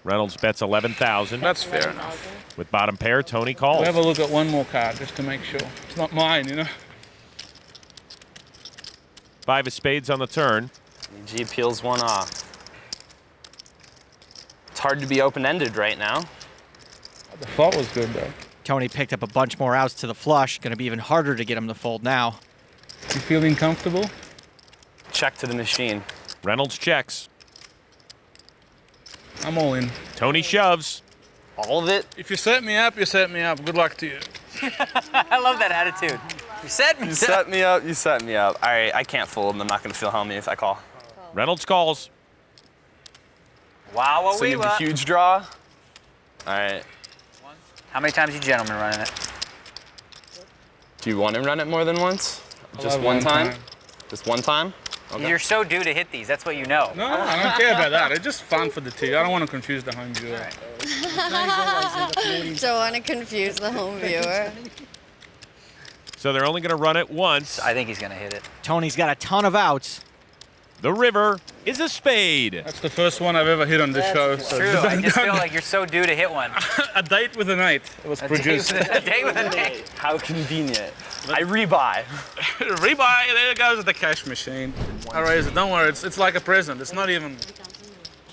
Reynolds bets 11,000. That's fair enough. With bottom pair, Tony calls. We'll have a look at one more card just to make sure. It's not mine, you know? 5 of spades on the turn. G peels one off. It's hard to be open-ended right now. The flop was good, though. Tony picked up a bunch more outs to the flush. Going to be even harder to get him to fold now. You feeling comfortable? Check to the machine. Reynolds checks. I'm all in. Tony shoves. All of it? If you set me up, you set me up. Good luck to you. I love that attitude. You set me You set me up. You set me up. All right, I can't fold. I'm not going to feel Hellmuth if I call. Reynolds calls. Wow, So you have a huge draw. All right. How many times you gentlemen running it? Do you want to run it more than once? Just one time? Just one time? Okay. You're so due to hit these. That's what you know. No, I don't care about that. It's just fun for the tee. I don't want to confuse the home viewer. Don't want to confuse the home viewer. So they're only going to run it once. I think he's going to hit it. Tony's got a ton of outs. The river is a spade. That's the first one I've ever hit on this show. So True. I just feel like you're so due to hit one. A date with an 8. It was produced. A date with an 8. How convenient. I rebuy. Rebuy, there goes the cash machine. I raise it, don't worry, it's like a present. It's not even...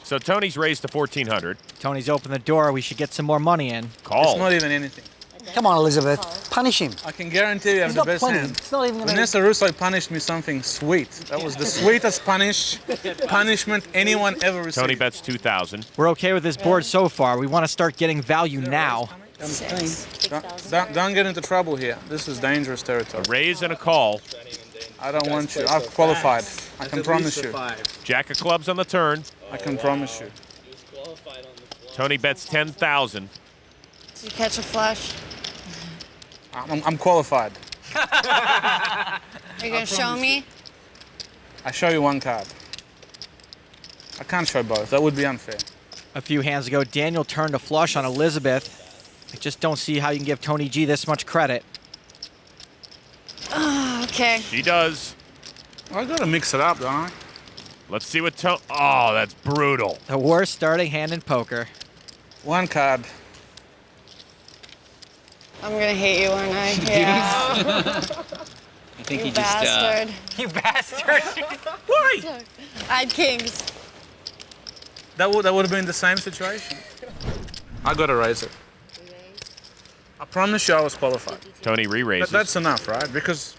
So Tony's raised to 1,400. Tony's opened the door. We should get some more money in. Call. It's not even anything. Come on, Elizabeth. Punish him. I can guarantee you I have He's the got best plenty. hand. It's not even gonna... Vanessa Rousso punished me something sweet. That was the sweetest punishment anyone ever received. Tony bets 2,000. We're okay with this board so far. We want to start getting value now. Don't get into trouble here. This is dangerous territory. A raise and a call. I don't want you. I've qualified. I can promise you. Jack of clubs on the turn. I can promise you. Tony bets 10,000. Did you catch a flush? I'm qualified. Are you going to show me? I show you one card. I can't show both. That would be unfair. A few hands ago, Daniel turned a flush on Elizabeth. I just don't see how you can give Tony G this much credit. Oh, okay. She does. I gotta mix it up, don't I? Let's see what Tony... Oh, that's brutal. The worst starting hand in poker. One card. I'm going to hate you, aren't I? Yeah. I think You bastard. You bastard. Why? I had kings. That would have been the same situation. I gotta raise it. I promise you I was qualified. Tony re-raises. That's enough, right? Because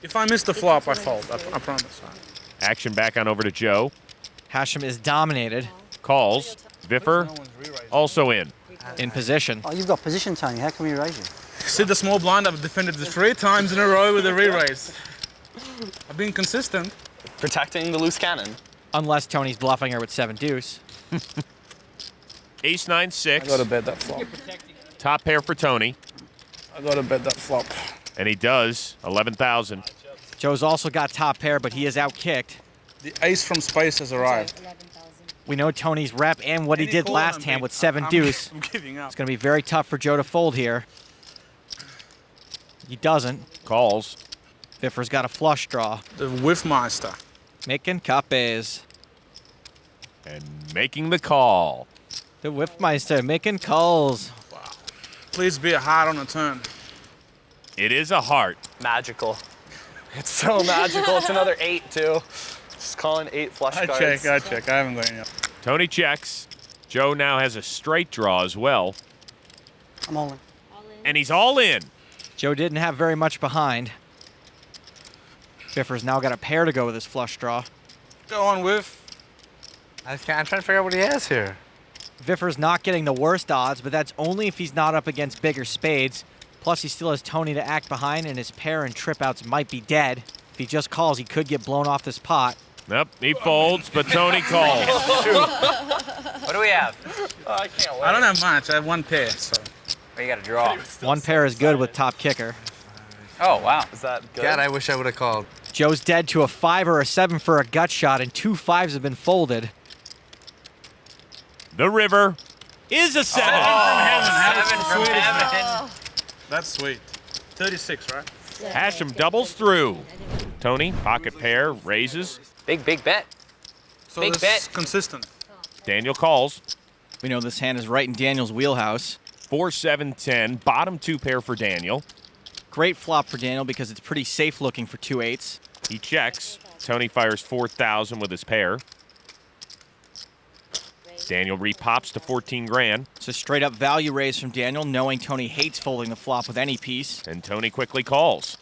if I miss the flop, I fold. I promise. Action back on over to Joe. Hachem is dominated. Calls. Viffer also in. In position. Oh, you've got position, Tony. How can we raise you? See the small blind? I've defended it 3 times in a row with a re-raise. I've been consistent. Protecting the loose cannon. Unless Tony's bluffing her with 7 deuce. Ace 9 6. I gotta bet that flop. Top pair for Tony. I gotta bet that flop. And he does. 11,000. Joe's also got top pair, but he is outkicked. The ace from space has arrived. We know Tony's rep and what he did last hand with 7 deuce. I'm giving up. It's going to be very tough for Joe to fold here. He doesn't. Calls. Viffer's got a flush draw. The Whiffmeister. Making capes. And making the call. The Whiffmeister making calls. Wow. Please be a heart on the turn. It is a heart. Magical. It's so magical. It's another 8, too. Just calling 8 flush cards. I check. I haven't got any yet. Tony checks. Joe now has a straight draw as well. I'm all in. And he's all in. Joe didn't have very much behind. Viffer's now got a pair to go with his flush draw. Go on, Whiff. I'm trying to figure out what he has here. Viffer's not getting the worst odds, but that's only if he's not up against bigger spades. Plus, he still has Tony to act behind, and his pair and trip outs might be dead. If he just calls, he could get blown off this pot. Nope, he folds, but Tony calls. What do we have? Oh, I can't wait. I don't have much. I have 1 pair, so. Oh, you got to draw. 1 pair is good with top kicker. Oh, wow. Is that good? God, I wish I would have called. Joe's dead to a 5 or a 7 for a gut shot, and 2 5s have been folded. The river is a 7. Seven from heaven. That's sweet. 36, right? Hachem doubles through. Tony, pocket pair, raises. Big bet. So Big this bet. is consistent. Daniel calls. We know this hand is right in Daniel's wheelhouse. 4, 7, 10. Bottom 2 pair for Daniel. Great flop for Daniel because it's pretty safe looking for 2 8s. He checks. Tony fires 4,000 with his pair. Daniel repops to 14 grand. It's a straight up value raise from Daniel, knowing Tony hates folding the flop with any piece. And Tony quickly calls.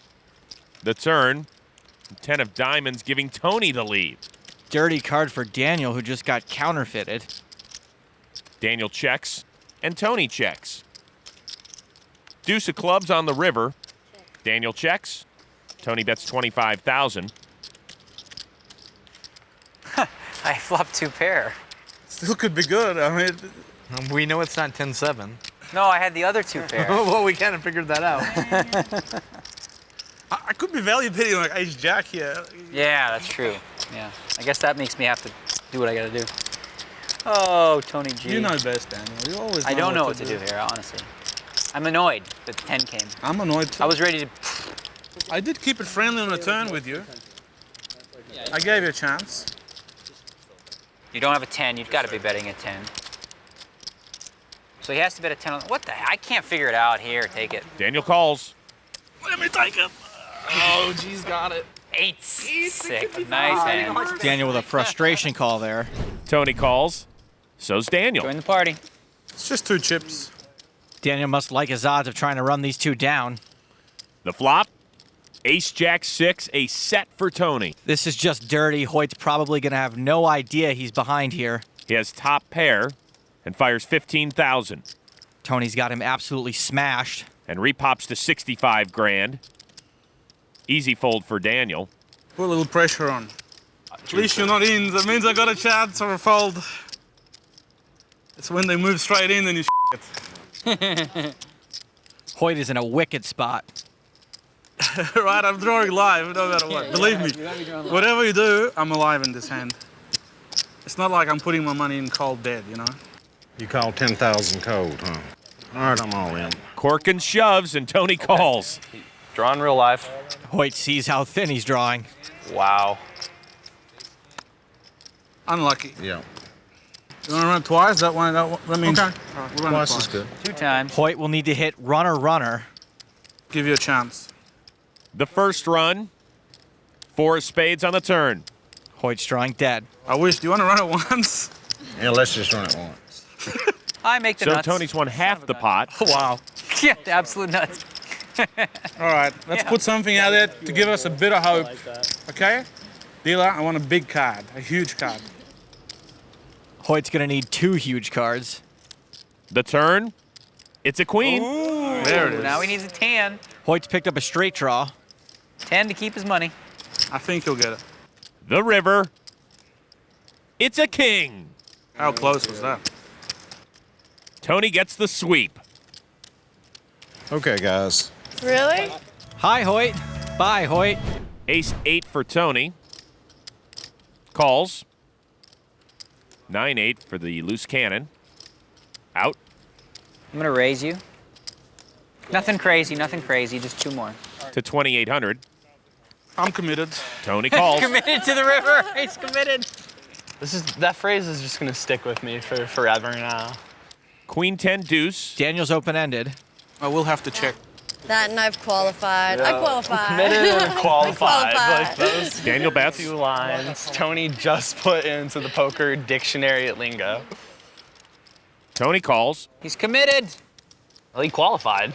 The turn. 10 of diamonds giving Tony the lead. Dirty card for Daniel, who just got counterfeited. Daniel checks, and Tony checks. deuce of clubs on the river. Daniel checks. Tony bets 25,000. I flopped 2 pair. Still could be good. I mean, We know it's not 10-7. No, I had the other 2 pair. Well, we kind of figured that out. I could be value bidding like ace jack here. Yeah, that's true. Yeah. I guess that makes me have to do what I gotta do. Oh, Tony G. You know best, Daniel. You always know I don't know what to do here, honestly. I'm annoyed that the 10 came. I'm annoyed too. I was ready to... I did keep it friendly on the turn with you. I gave you a chance. You don't have a 10, you've got to be betting a 10. So he has to bet a 10 on... What the heck? I can't figure it out. Here, take it. Daniel calls. Let me take it. Oh, geez, got it. 8. Sick. Nice hand. Daniel with a frustration call there. Tony calls. So's Daniel. Join the party. It's just 2 chips. Daniel must like his odds of trying to run these 2 down. The flop. Ace Jack 6, a set for Tony. This is just dirty. Hoyt's probably going to have no idea he's behind here. He has top pair and fires 15,000. Tony's got him absolutely smashed. And repops to 65 grand. Easy fold for Daniel. Put a little pressure on. At least you're not in. That means I got a chance or a fold. It's when they move straight in, then you it. Hoyt is in a wicked spot. Right, I'm drawing live no matter what. Believe me, whatever you do, I'm alive in this hand. It's not like I'm putting my money in cold dead, you know? You call 10,000 cold, huh? All right, I'm all in. Corkin shoves and Tony calls. Drawing real life. Hoyt sees how thin he's drawing. Wow. Unlucky. Yeah. You want to run twice? That means... Okay. We'll Twice is good. 2 times. Hoyt will need to hit runner. Give you a chance. The first run. 4 of spades on the turn. Hoyt's drawing dead. I wish. Do you want to run it once? Yeah, let's just run it once. I make the So nuts. Tony's won half the pot. Oh, wow. Yeah, the absolute nuts. All right, let's put something out there to give us a bit of hope. Okay? Dealer, I want a big card, a huge card. Hoyt's going to need 2 huge cards. The turn. It's a queen. Ooh, there it is. Now he needs a 10. Hoyt's picked up a straight draw. 10 to keep his money. I think he'll get it. The river. It's a king. How close was that? Tony gets the sweep. Okay, guys. Really? Hi, Hoyt. Bye, Hoyt. Ace 8 for Tony. Calls. 9-8 for the loose cannon. Out. I'm going to raise you. Nothing crazy, just 2 more. To 2,800. I'm committed. Tony calls. Committed to the river. He's committed. That phrase is just gonna stick with me for forever now. Queen 10 deuce. Daniel's open-ended. I will have to check. That and I've qualified. I qualified. Committed and qualified. I Like those Daniel bets. 2 lines Tony just put into the poker dictionary at Lingo. Tony calls. He's committed. Well, he qualified.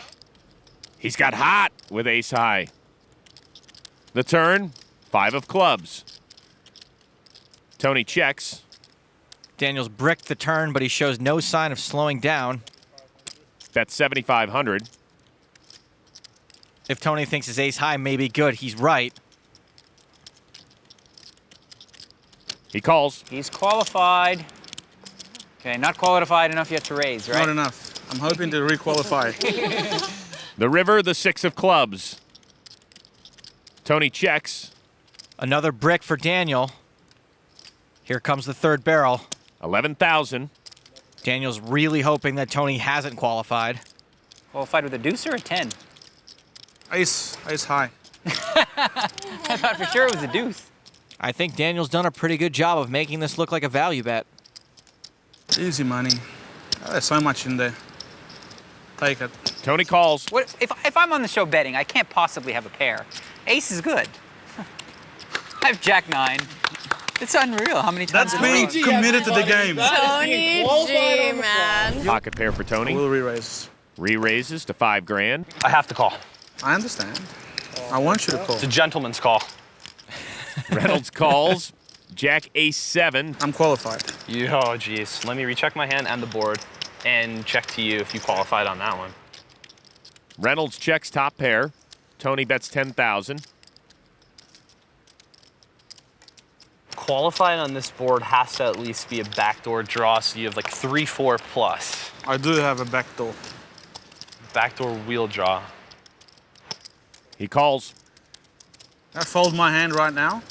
He's got hot with ace high. The turn. 5 of clubs. Tony checks. Daniel's bricked the turn, but he shows no sign of slowing down. Bet 7,500. If Tony thinks his ace high may be good, he's right. He calls. He's qualified. Okay, not qualified enough yet to raise, right? Not enough. I'm hoping to re-qualify. The river, the 6 of clubs. Tony checks. Another brick for Daniel. Here comes the 3rd barrel. 11,000. Daniel's really hoping that Tony hasn't qualified. Qualified with a deuce or a 10? Ace high. I thought for sure it was a deuce. I think Daniel's done a pretty good job of making this look like a value bet. Easy money. There's so much in there. Take it. Tony calls. What if I'm on the show betting, I can't possibly have a pair. Ace is good. I have Jack 9. It's unreal how many times. That's being committed to the game. Tony G, man. Pocket pair for Tony. We'll re-raise. Re-raises to 5 grand. I have to call. I understand. I want you to call. It's a gentleman's call. Reynolds calls. Jack ace 7. I'm qualified. Oh, geez. Let me recheck my hand and the board and check to you if you qualified on that one. Reynolds checks top pair. Tony bets 10,000. Qualifying on this board has to at least be a backdoor draw, so you have like 3-4 plus. I do have a backdoor. Backdoor wheel draw. He calls. I fold my hand right now.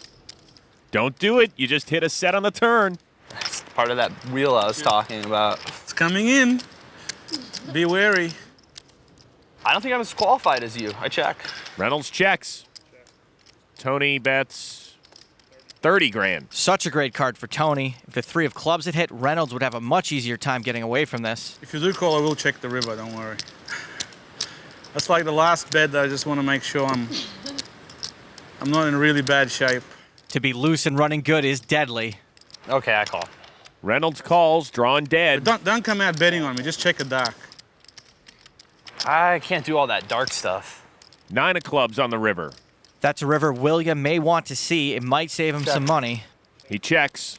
Don't do it. You just hit a set on the turn. That's part of that wheel I was talking about. It's coming in. Be wary. I don't think I'm as qualified as you. I check. Reynolds checks. Tony bets 30 grand. Such a great card for Tony. If the 3 of clubs had hit, Reynolds would have a much easier time getting away from this. If you do call, I will check the river, don't worry. That's like the last bet that I just want to make sure I'm not in really bad shape. To be loose and running good is deadly. Okay, I call. Reynolds calls, drawn dead. But don't come out betting on me, just check a dark. I can't do all that dark stuff. 9 of clubs on the river. That's a river William may want to see. It might save him some money. He checks.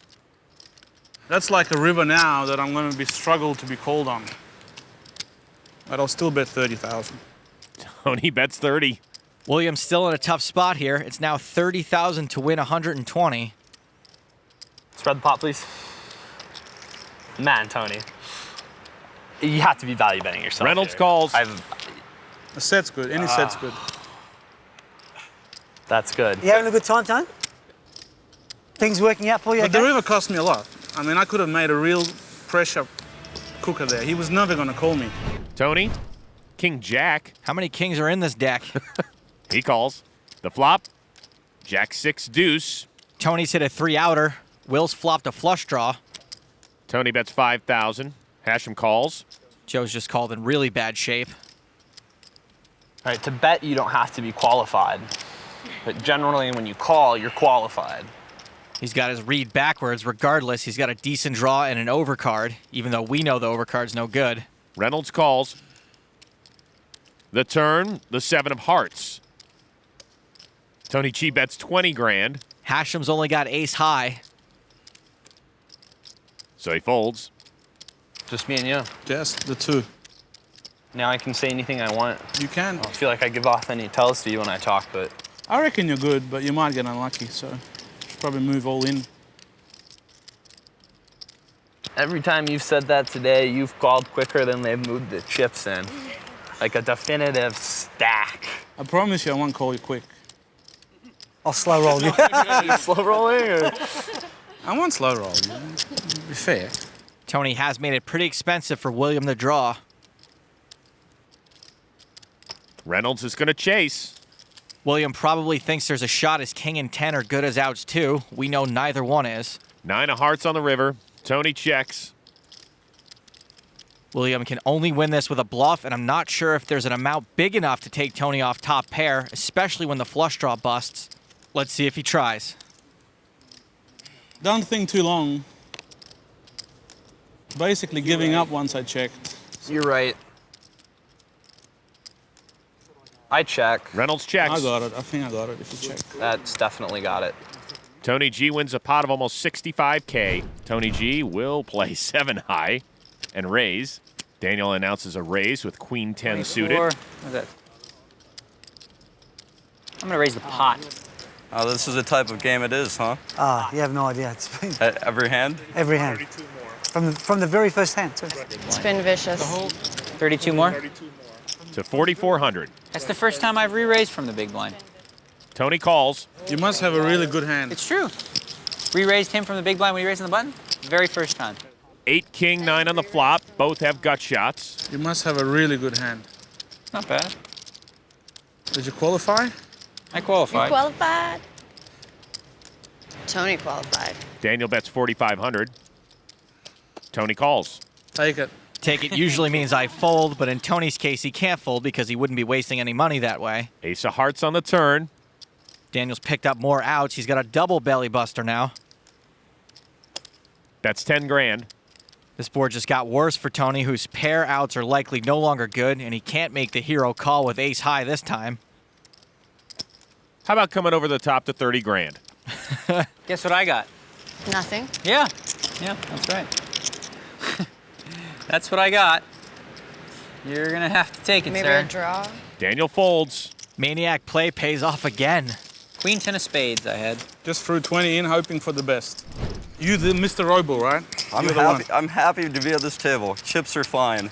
That's like a river now that I'm going to be struggled to be called on. But I'll still bet 30,000. Tony bets 30. William's still in a tough spot here. It's now 30,000 to win 120. Spread the pot, please. Man, Tony. You have to be value betting yourself. Reynolds here. calls. A set's good. Any set's good. That's good. You having a good time, Tony? Things working out for you? But the okay? river cost me a lot. I mean, I could have made a real pressure cooker there. He was never going to call me. Tony, King Jack. How many kings are in this deck? He calls. The flop, Jack 6 deuce. Tony's hit a 3-outer. Will's flopped a flush draw. Tony bets 5,000. Hachem calls. Joe's just called in really bad shape. All right, to bet, you don't have to be qualified. But generally, when you call, you're qualified. He's got his read backwards. Regardless, he's got a decent draw and an overcard, even though we know the overcard's no good. Reynolds calls. The turn, the 7 of hearts. Tony Chi bets 20 grand. Hashem's only got ace high. So he folds. Just me and you. Just the 2. Now I can say anything I want. You can. I feel like I give off any tells to you when I talk, but... I reckon you're good, but you might get unlucky, so should probably move all in. Every time you've said that today, you've called quicker than they've moved the chips in. Like a definitive stack. I promise you I won't call you quick. I'll slow roll you. Slow rolling? Or? I won't slow roll you. Be fair. Tony has made it pretty expensive for William to draw. Reynolds is going to chase. William probably thinks there's a shot his king and 10 are good as outs too. We know neither one is. 9 of hearts on the river. Tony checks. William can only win this with a bluff, and I'm not sure if there's an amount big enough to take Tony off top pair, especially when the flush draw busts. Let's see if he tries. Don't think too long. Basically giving up once I checked. You're right. I check. Reynolds checks. I got it. I think I got it if you check. That's definitely got it. Tony G wins a pot of almost 65K. Tony G will play 7 high and raise. Daniel announces a raise with Queen 10 suited. I'm gonna raise the pot. Oh, this is the type of game it is, huh? You have no idea. It's been Every hand? every hand. From the very first hand, too. It's been vicious. 32 more? To 4,400. That's the first time I've re-raised from the big blind. Tony calls. You must have a really good hand. It's true. Re-raised him from the big blind when he raised on the button. Very first time. 8 king 9 on the flop. Both have gut shots. You must have a really good hand. Not bad. Did you qualify? I qualified. Qualified. Tony qualified. Daniel bets 4,500. Tony calls. Take it. Take it usually means I fold, but in Tony's case, he can't fold because he wouldn't be wasting any money that way. Ace of hearts on the turn. Daniel's picked up more outs. He's got a double belly buster now. That's 10 grand. This board just got worse for Tony, whose pair outs are likely no longer good, and he can't make the hero call with ace high this time. How about coming over the top to 30 grand? Guess what I got? Nothing. Yeah, that's right. That's what I got. You're gonna have to take it, Maybe sir. a draw. Daniel folds. Maniac play pays off again. Queen 10 of spades I had. Just threw 20 in, hoping for the best. You the Mr. Rebl, right? I'm happy to be at this table. Chips are fine.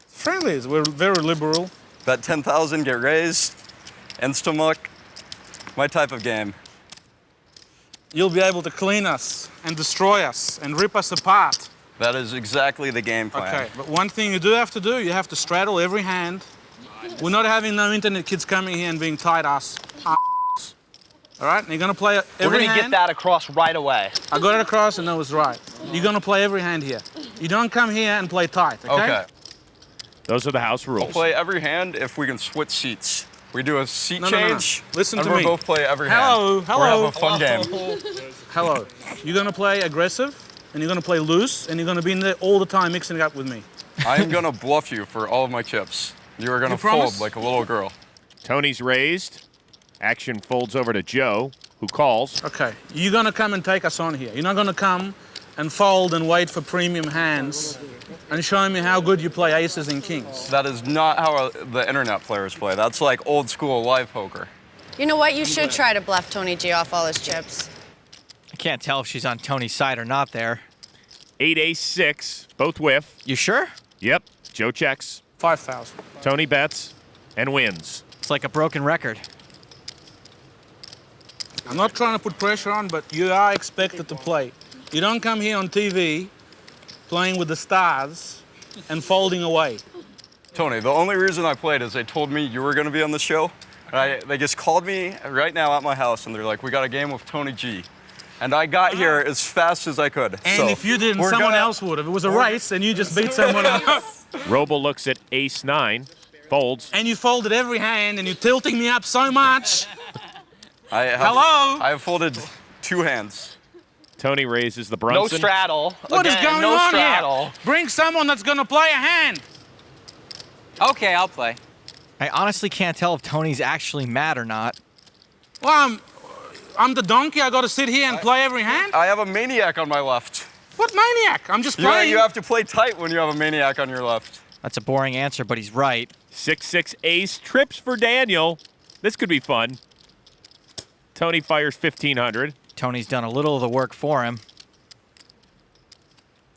Friendlies, we're very liberal. Bet 10,000, get raised, insta-muck. My type of game. You'll be able to clean us and destroy us and rip us apart. That is exactly the game plan. Okay, but one thing you do have to do, you have to straddle every hand. We're not having no internet kids coming here and being tight ass. All right, and you're gonna play every We're gonna hand. get that across right away. I got it across and that was right. You're gonna play every hand here. You don't come here and play tight, okay? Okay. Those are the house rules. We'll play every hand if we can switch seats. We do a seat No. change. Listen and to me. we both play every Hello, hand. hello. We're having a fun game. Hello. You're gonna play aggressive and you're gonna play loose and you're gonna be in there all the time mixing it up with me. I'm gonna bluff you for all of my chips. You are gonna You promise? fold like a little girl. Tony's raised. Action folds over to Joe, who calls. Okay, you're gonna come and take us on here. You're not gonna come and fold and wait for premium hands and show me how good you play aces and kings. That is not how the internet players play. That's like old school live poker. You know what? You should try to bluff Tony G off all his chips. I can't tell if she's on Tony's side or not there. 8 ace 6, both whiff. You sure? Yep. Joe checks. 5,000. Tony bets and wins. It's like a broken record. I'm not trying to put pressure on, but you are expected to play. You don't come here on TV playing with the stars and folding away. Tony, the only reason I played is they told me you were gonna be on the show. They just called me right now at my house and they're like, we got a game with Tony G. And I got here as fast as I could. And so if you didn't, someone else would have. It was a race and you just beat someone else. Rebl looks at ace 9, folds. And you folded every hand and you're tilting me up so much. Hello? I have folded 2 hands. Tony raises the Brunson. No straddle. What is Again, going no on straddle. here? Bring someone that's gonna play a hand. Okay, I'll play. I honestly can't tell if Tony's actually mad or not. Well, I'm the donkey. I gotta sit here and play every hand? I have a maniac on my left. What maniac? I'm just playing. You have to play tight when you have a maniac on your left. That's a boring answer, but he's right. 6-6 ace, trips for Daniel. This could be fun. Tony fires 1,500. Tony's done a little of the work for him.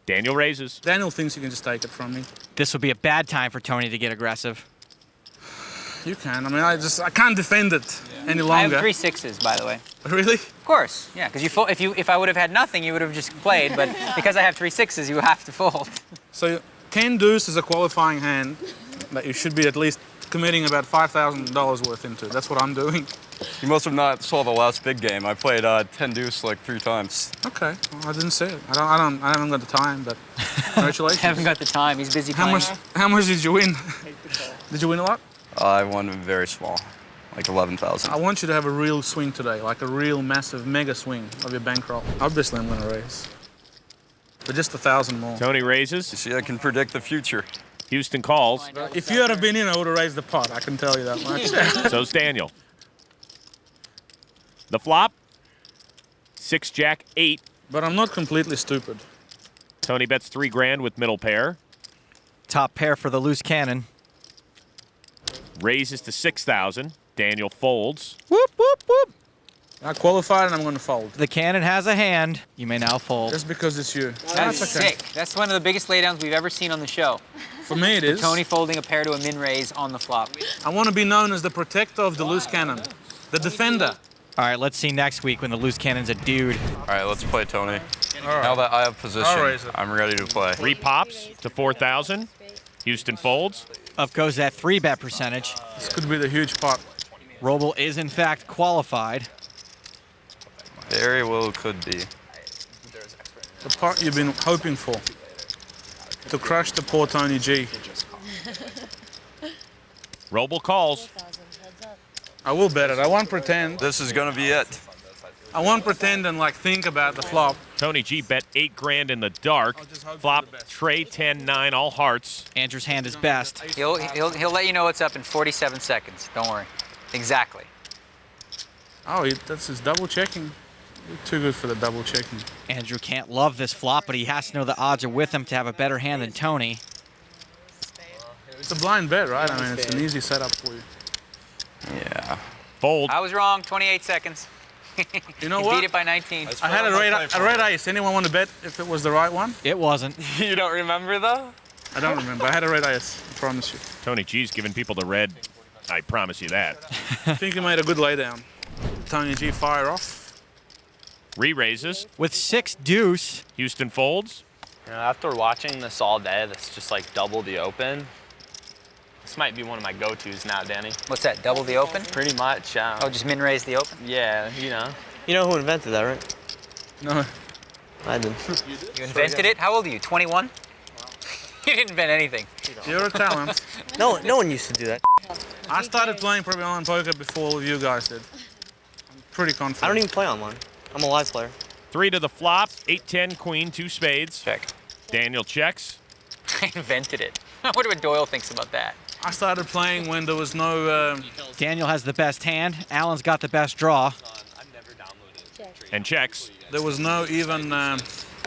Daniel raises. Daniel thinks you can just take it from me. This would be a bad time for Tony to get aggressive. You can. I mean, I can't defend it any I longer. have 3 6s, by the way. Really? Of course, yeah. Because if I would have had nothing, you would have just played. But because I have 3 6s, you have to fold. So 10 deuce is a qualifying hand that you should be at least committing about $5,000 worth into. That's what I'm doing. You must have not saw the last big game. I played 10 deuce like 3 times. Okay, well, I didn't see it. I haven't got the time, but congratulations. Haven't got the time. He's busy playing. How much did you win? Did you win a lot? I won very small, like 11,000. I want you to have a real swing today, like a real massive mega swing of your bankroll. Obviously, I'm going to raise, but just 1,000 more. Tony raises. You see, I can predict the future. Houston calls. If you had been in, I would have raised the pot. I can tell you that much. So's Daniel. The flop. 6 jack 8. But I'm not completely stupid. Tony bets 3 grand with middle pair. Top pair for the loose cannon. Raises to 6,000. Daniel folds. Whoop, whoop, whoop. I qualified and I'm going to fold. The cannon has a hand. You may now fold. Just because it's you. That's okay. sick. That's one of the biggest laydowns we've ever seen on the show. For me, it is. Tony folding a pair to a min raise on the flop. I want to be known as the protector of the loose cannon, the defender. All right, let's see next week when the loose cannon's a dude. All right, let's play, Tony. All right. Now that I have position, I'll raise it. I'm ready to play. 3 pops to 4,000. Houston folds. Up goes that 3-bet percentage. This could be the huge pot. Rebl is in fact qualified. Very well could be. The pot you've been hoping for. To crush the poor Tony G. Rebl calls. I will bet it. I won't pretend. This is gonna be it. I won't pretend and like think about the flop. Tony G bet 8 grand in the dark. Flop, tray 10-9, all hearts. Andrew's hand is best. He'll let you know what's up in 47 seconds. Don't worry. Exactly. Oh, that's his double checking. You're too good for the double checking. Andrew can't love this flop, but he has to know the odds are with him to have a better hand than Tony. It's a blind bet, right? I mean, it's an easy setup for you. Yeah. Fold. I was wrong. 28 seconds. You know You what? beat it by 19. I had a red ice. Anyone want to bet if it was the right one? It wasn't. You don't remember though? I don't remember. I had a red ice. I promise you. Tony G's giving people the red. I promise you that. I think he made a good laydown. Tony G fire off. Re-raises. With 6 deuce. Houston folds. You know, after watching this all day, that's just like double the open. This might be one of my go-tos now, Danny. What's that, double the open? Pretty much, yeah. Oh, just min-raise the open? Yeah, you know. You know who invented that, right? No. I did. You invented it? How old are you, 21? You didn't invent anything. You're a talent. No one used to do that. I started playing probably online poker before all of you guys did. I'm pretty confident. I don't even play online. I'm a live player. 3 to the flop. 8-10, queen, 2 spades. Check. Daniel checks. I invented it. I wonder what Doyle thinks about that. I started playing when there was no... Daniel has the best hand. Alan's got the best draw. And checks. There was no even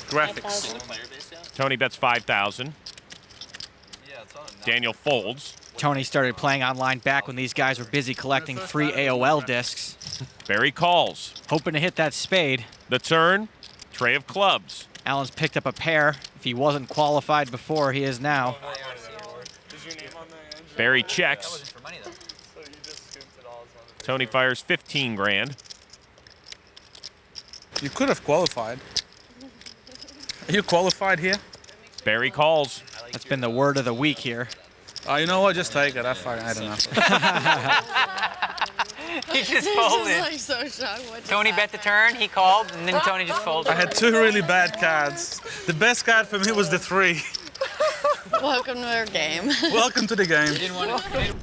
graphics. Tony bets 5,000. Daniel folds. Tony started playing online back when these guys were busy collecting free AOL discs. Barry calls. Hoping to hit that spade. The turn, tray of clubs. Alan's picked up a pair. If he wasn't qualified before, he is now. Barry checks. Tony fires 15 grand. You could have qualified. Are you qualified here? Barry calls. That's been the word of the week here. You know what? Just take it. I don't know. He just folded. Like so shocked. Tony bet the turn, he called, and then Tony just folded. I had 2 really bad cards. The best card for me was the 3. Welcome to our game. Welcome to the game.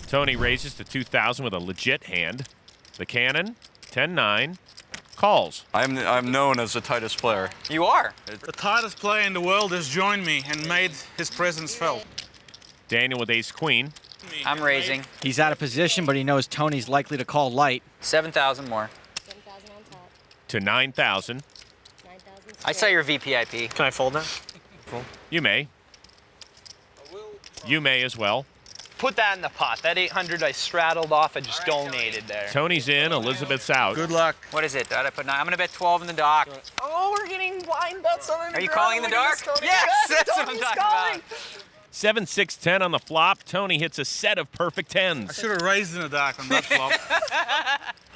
Tony raises to 2,000 with a legit hand. The cannon, 10-9, calls. I'm known as the tightest player. You are. The tightest player in the world has joined me and made his presence felt. Daniel with ace-queen. I'm raising. He's out of position, but he knows Tony's likely to call light. 7,000 more. To 9,000. I saw your VPIP. Can I fold now? You may. You may as well. Put that in the pot. That 800 I straddled off, I just donated there. Tony's in, Elizabeth's out. Good luck. What is it? Did I put 9? I'm going to bet 12 in the dock. Oh, we're getting blind bets on Are you calling in the dark? Yes, that's what I'm talking about. 7-6-10 on the flop. Tony hits a set of perfect I tens. should have raised in the dark on that flop.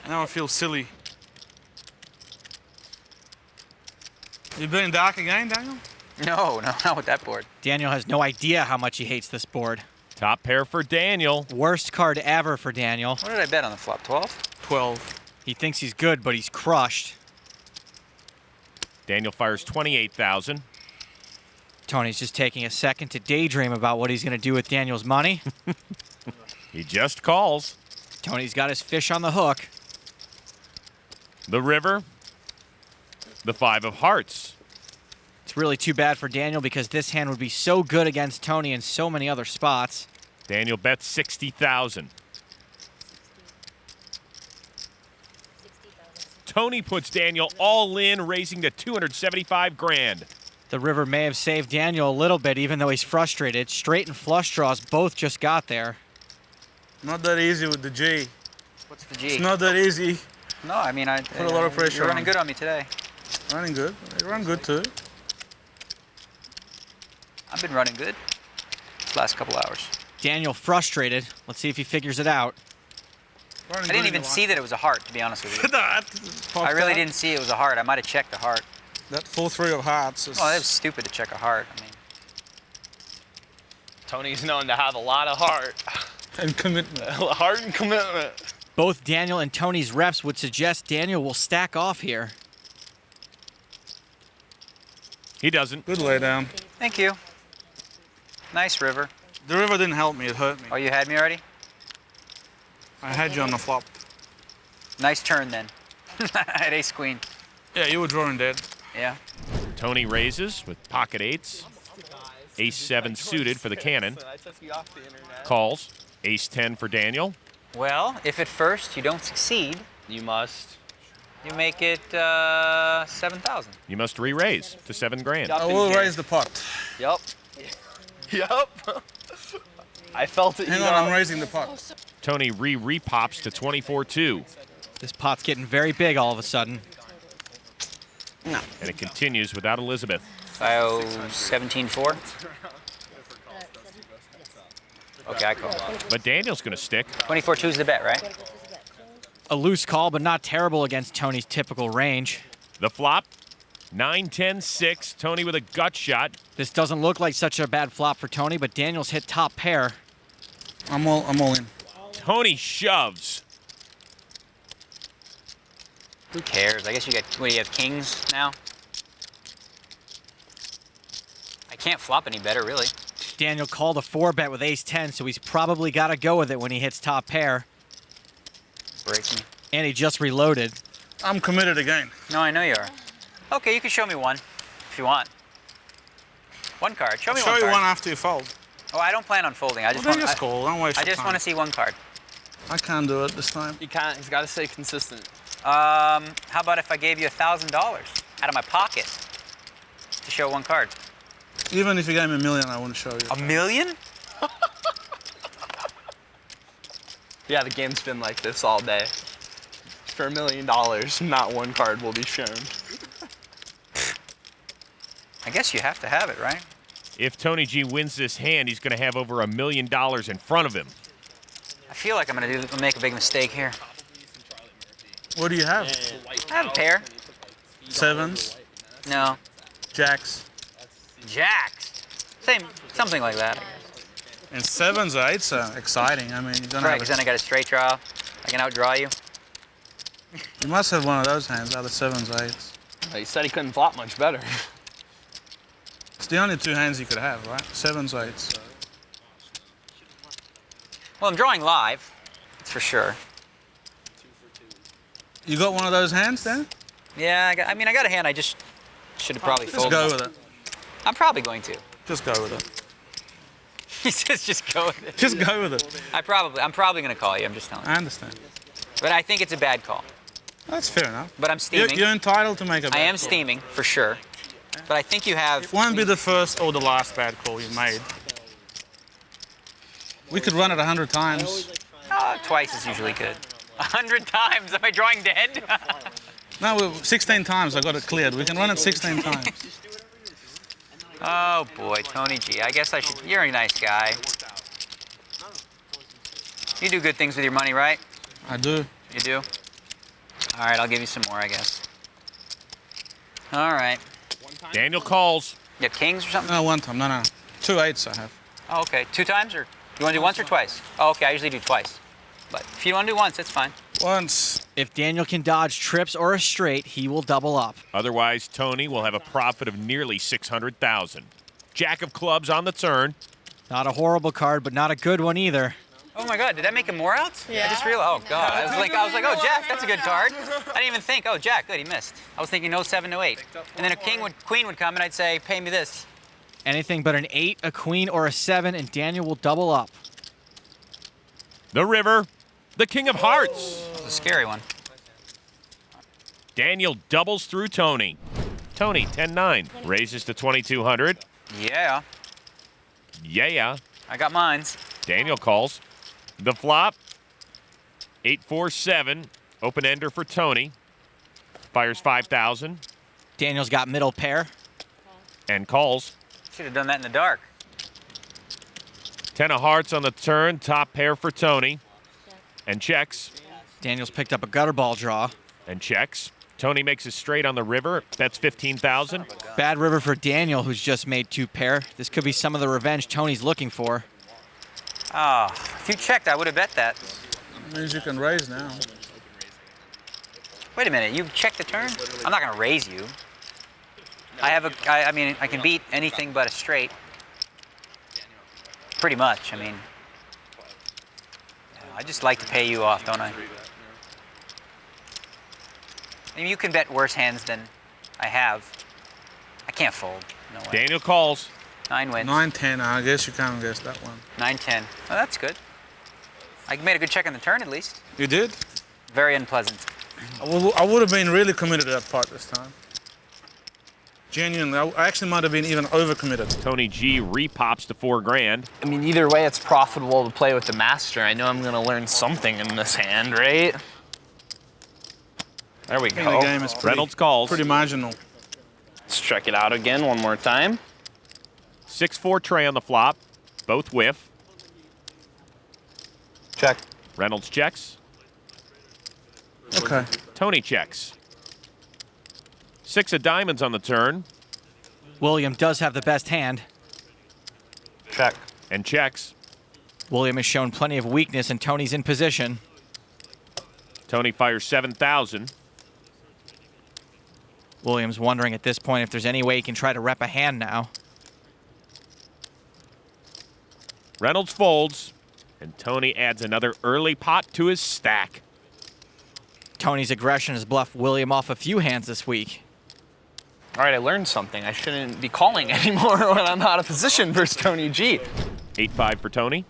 Now I feel silly. You been in dark again, Daniel? No, not with that board. Daniel has no idea how much he hates this board. Top pair for Daniel. Worst card ever for Daniel. What did I bet on the flop? 12? 12. He thinks he's good, but he's crushed. Daniel fires 28,000. Tony's just taking a second to daydream about what he's going to do with Daniel's money. He just calls. Tony's got his fish on the hook. The river. The 5 of hearts. It's really too bad for Daniel because this hand would be so good against Tony in so many other spots. Daniel bets 60,000. Tony puts Daniel all in, raising to 275 grand. The river may have saved Daniel a little bit, even though he's frustrated. Straight and flush draws both just got there. Not that easy with the G. What's the G? It's not that easy. No, I mean, I put a lot of pressure You're running on. good on me today. Running good. You run good too. I've been running good this last couple hours. Daniel frustrated. Let's see if he figures it out. I didn't even see that it was a heart, to be honest with you. I really didn't see it was a heart. I might have checked the heart. That 4-3 of hearts is... Oh, that was stupid to check a heart. I mean, Tony's known to have a lot of heart. And commitment. Heart and commitment. Both Daniel and Tony's reps would suggest Daniel will stack off here. He doesn't. Good laydown. thank you. Nice river. The river didn't help me. It hurt me. Oh, you had me already? I had you on the flop. Nice turn then. I had ace queen. Yeah, you were drawing dead. Yeah. Tony raises with pocket eights. Ace 7 suited for the cannon. Calls. Ace 10 for Daniel. Well, if at first you don't succeed, you must. You make it 7,000. You must re-raise to 7 grand. I will raise the pot. Yup. Yup. I felt it. Hang on, I'm raising the pot. Tony re-pops to 24-2. This pot's getting very big all of a sudden. And it continues without Elizabeth. I owe 17-4. Okay, I call. But Daniel's going to stick. 24-2 is the bet, right? A loose call, but not terrible against Tony's typical range. The flop, 9-10-6. Tony with a gut shot. This doesn't look like such a bad flop for Tony, but Daniel's hit top pair. I'm all in. Tony shoves. Who cares? I guess you got, what do you have, kings now? I can't flop any better, really. Daniel called a 4-bet with ace-10, so he's probably got to go with it when he hits top pair. Breaking. And he just reloaded. I'm committed again. No, I know you are. Okay, you can show me one, if you want. One card. Show me one card. Show you one after you fold. Oh, I don't plan on folding. I just Well, want. then just call. Don't waste I your just time. want to see one card. I can't do it this time. He can't. He's got to stay consistent. How about if I gave you $1,000 out of my pocket to show one card? Even if you gave me $1 million, I wouldn't show you. $1 million? Yeah, the game's been like this all day. For $1 million, not one card will be shown. I guess you have to have it, right? If Tony G wins this hand, he's going to have over $1 million in front of him. I feel like I'm going to make a big mistake here. What do you have? I have a pair. Sevens? No. Jacks? Jacks. Same, something like that, I guess. And sevens or eights are exciting. I mean, you don't Right, have because then I got a straight draw. I can outdraw you. You must have one of those hands, either sevens or eights. He said he couldn't flop much better. It's the only two hands you could have, right? Sevens or eights. Well, I'm drawing live, that's for sure. You got one of those hands then? Yeah, I got a hand. I just should have probably Just folded. go with it. I'm probably going to. Just go with it. He says just go with it. Just go with it. I'm probably going to call you. I'm just telling you. I understand. But I think it's a bad call. That's fair enough. But I'm steaming. You're entitled to make a bad I am call. steaming, for sure. But I think you have... It won't be the first or the last bad call you made. We could run it 100 times. Twice is usually good. 100 times? Am I drawing dead? No, 16 times I got it cleared. We can run it 16 times. Oh boy, Tony G. I guess I should... You're a nice guy. You do good things with your money, right? I do. You do? All right, I'll give you some more, I guess. All right. Daniel calls. You have kings or something? No, one time. No. 2 eights I have. Oh, okay. 2 times, or you want to do once or twice? Oh, okay. I usually do twice. But if you want to do once, it's fine. Once. If Daniel can dodge trips or a straight, he will double up. Otherwise, Tony will have a profit of nearly $600,000. Jack of clubs on the turn. Not a horrible card, but not a good one either. Oh my God, did that make him more outs? Yeah. I just realized. Oh God, I was like, oh Jack, that's a good card. I didn't even think. Oh Jack, good, he missed. I was thinking no 7, no 8, and then a queen would come, and I'd say, pay me this. Anything but an 8, a queen, or a 7, and Daniel will double up. The river, the king of hearts. It's a scary one. Daniel doubles through Tony. Tony, 10-9, raises to 2,200. Yeah. Yeah. I got mines. Daniel calls. The flop, 8-4-7, open ender for Tony. Fires 5,000. Daniel's got middle pair. And calls. Should have done that in the dark. 10 of hearts on the turn, top pair for Tony. And checks. Daniel's picked up a gutter ball draw. And checks. Tony makes a straight on the river. That's 15,000. Bad river for Daniel, who's just made 2 pair. This could be some of the revenge Tony's looking for. Ah, if you checked, I would have bet that. Means you can raise now. Wait a minute, you checked the turn? I'm not going to raise you. I mean, I can beat anything but a straight. Pretty much, I mean. I just like to pay you off, don't I? I mean, you can bet worse hands than I have. I can't fold, no way. Daniel calls. 9 wins. 9-10, I guess you can't guess that one. 9-10. Oh, that's good. I made a good check on the turn, at least. You did? Very unpleasant. I would have been really committed to that part this time. Genuinely, I actually might have been even overcommitted. Tony G repops to $4,000. I mean, either way, it's profitable to play with the master. I know I'm going to learn something in this hand, right? There we I think go. the game is Reynolds calls. pretty marginal. Let's check it out again one more time. 6-4 tray on the flop. Both whiff. Check. Reynolds checks. Okay. Tony checks. 6 of diamonds on the turn. William does have the best hand. Check. And checks. William has shown plenty of weakness, and Tony's in position. Tony fires 7,000. William's wondering at this point if there's any way he can try to rep a hand now. Reynolds folds, and Tony adds another early pot to his stack. Tony's aggression has bluffed William off a few hands this week. All right, I learned something. I shouldn't be calling anymore when I'm out of position versus Tony G. 8-5 for Tony.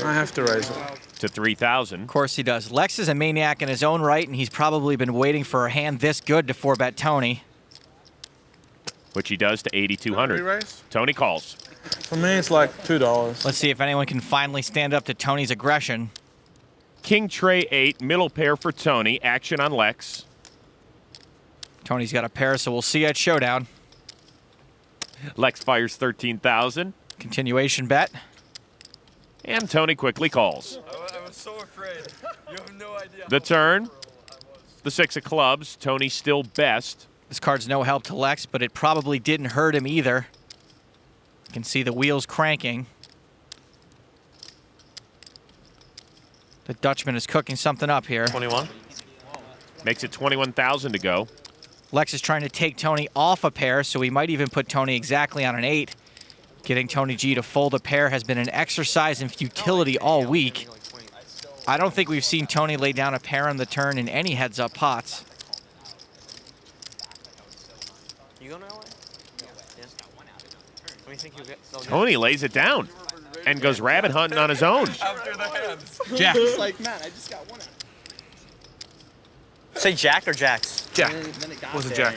I have to raise it. To 3,000. Of course he does. Lex is a maniac in his own right, and he's probably been waiting for a hand this good to 4-bet Tony. Which he does to 8,200. Re-raise? Tony calls. For me, it's like $2. Let's see if anyone can finally stand up to Tony's aggression. King tray 8, middle pair for Tony. Action on Lex. Tony's got a pair, so we'll see at showdown. Lex fires 13,000. Continuation bet. And Tony quickly calls. I was so afraid. You have no idea. The turn. The 6 of clubs. Tony still best. This card's no help to Lex, but it probably didn't hurt him either. You can see the wheels cranking. The Dutchman is cooking something up here. 21. Makes it 21,000 to go. Lex is trying to take Tony off a pair, so he might even put Tony exactly on an 8. Getting Tony G to fold a pair has been an exercise in futility all week. I don't think we've seen Tony lay down a pair on the turn in any heads-up pots. Tony lays it down and goes rabbit hunting on his own. After the hands. Jack. It's like, man, I just got one out. Say Jack or Jacks? Jack. What's a Jack?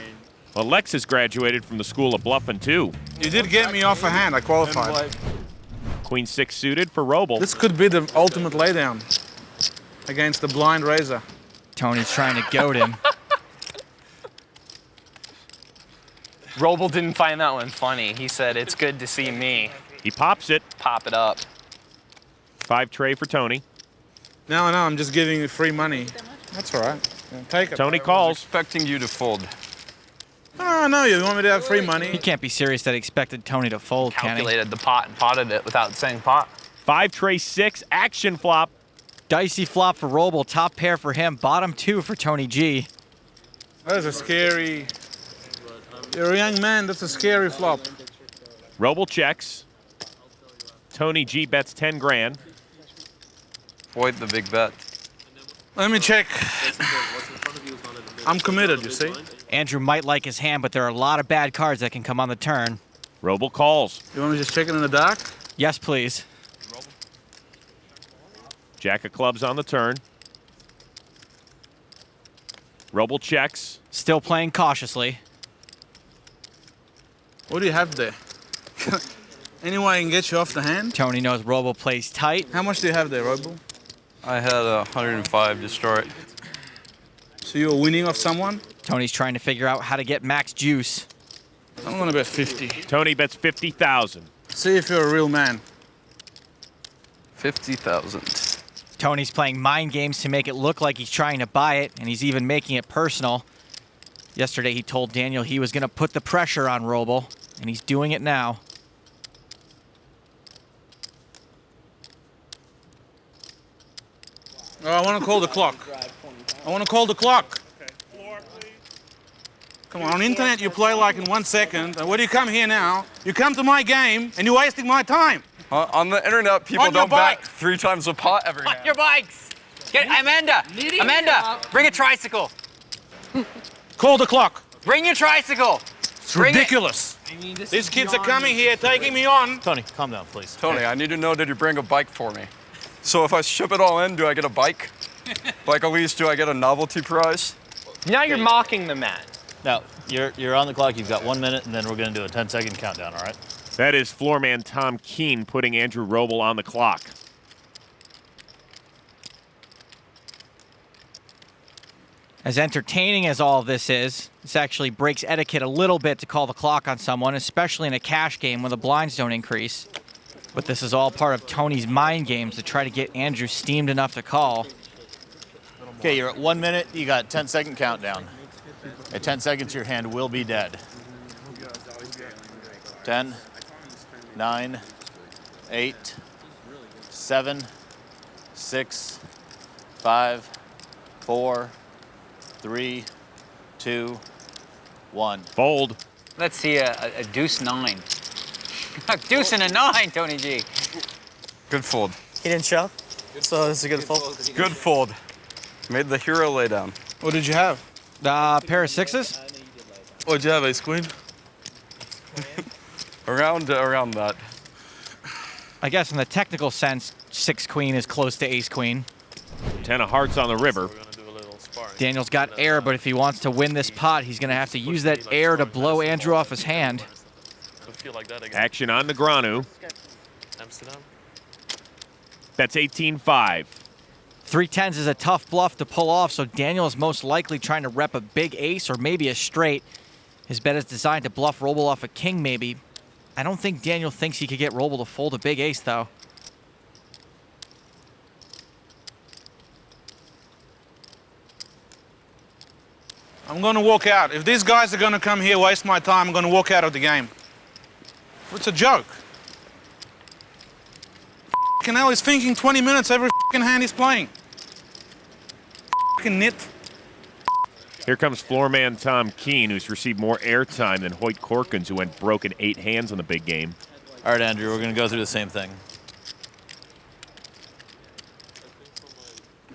Well, Lex has graduated from the school of bluffing too. You did get me off a hand. I qualified. Queen 6 suited for Rebl. This could be the ultimate laydown against the blind raiser. Tony's trying to goad him. Rebl didn't find that one funny. He said, it's good to see me. He pops it. Pop it up. 5 tray for Tony. No, I'm just giving you free money. That's all right. Yeah, take it. Tony calls. Expecting you to fold. Oh, no, you want me to have free money? He can't be serious that he expected Tony to fold, can he? Calculated the pot and potted it without saying pot. 5 tray 6, action flop. Dicey flop for Rebl, top pair for him, bottom 2 for Tony G. That is a scary... You're a young man, that's a scary flop. Rebl checks. Tony G bets 10 grand. Void the big bet. Let me check. I'm committed, you see? Andrew might like his hand, but there are a lot of bad cards that can come on the turn. Rebl calls. You want me to just check it in the dark? Yes, please. Jack of clubs on the turn. Rebl checks. Still playing cautiously. What do you have there? Any way I can get you off the hand? Tony knows Rebl plays tight. How much do you have there, Rebl? I had 105 to start. So you're winning off someone? Tony's trying to figure out how to get max juice. I'm gonna bet 50. Tony bets 50,000. See if you're a real man. 50,000. Tony's playing mind games to make it look like he's trying to buy it, and he's even making it personal. Yesterday he told Daniel he was gonna put the pressure on Rebl, and he's doing it now. Oh, I want to call the clock. I want to call the clock. Come on internet you play like in 1 second. And when you come here now, you come to my game and you're wasting my time. On the internet, people don't bike. bet 3 times a pot every On hand. your bikes. Get Amanda. Amanda, bring a tricycle. Call the clock. Bring your tricycle. It's ridiculous. These kids are coming here, taking me on. Tony, calm down, please. Tony, I need to know, did you bring a bike for me? So if I ship it all in, do I get a bike? Like at least, do I get a novelty prize? Now you're mocking the man. Now, you're on the clock. You've got 1 minute, and then we're going to do a 10-second countdown, all right? That is floorman Tom Keene putting Andrew Rebl on the clock. As entertaining as all of this is, this actually breaks etiquette a little bit to call the clock on someone, especially in a cash game when the blinds don't increase. But this is all part of Tony's mind games to try to get Andrew steamed enough to call. Okay, you're at 1 minute. You got 10-second countdown. At 10 seconds, your hand will be dead. 10, 9, 8, 7, 6, 5, 4, 3, 2, 1. Fold. Let's see a deuce 9. A deuce and a 9, Tony G. Good fold. He didn't shove, so it's a good fold. Good fold. Made the hero lay down. What did you have? Pair of sixes? What did you have, ace queen? around that. I guess in the technical sense, 6 queen is close to ace queen. 10 of hearts on the river. Daniel's got air, but if he wants to win this pot, he's going to have to use that air to blow Andrew off his hand. Action on Negreanu. That's 18-5. 3 10s is a tough bluff to pull off, so Daniel is most likely trying to rep a big ace or maybe a straight. His bet is designed to bluff Rebl off a king, maybe. I don't think Daniel thinks he could get Rebl to fold a big ace, though. I'm going to walk out. If these guys are going to come here, waste my time, I'm going to walk out of the game. It's a joke. F***ing hell, he's thinking 20 minutes every f***ing hand he's playing. F***ing nit. Here comes floorman Tom Keene, who's received more airtime than Hoyt Corkins, who went broken 8 hands on the big game. All right, Andrew, we're going to go through the same thing.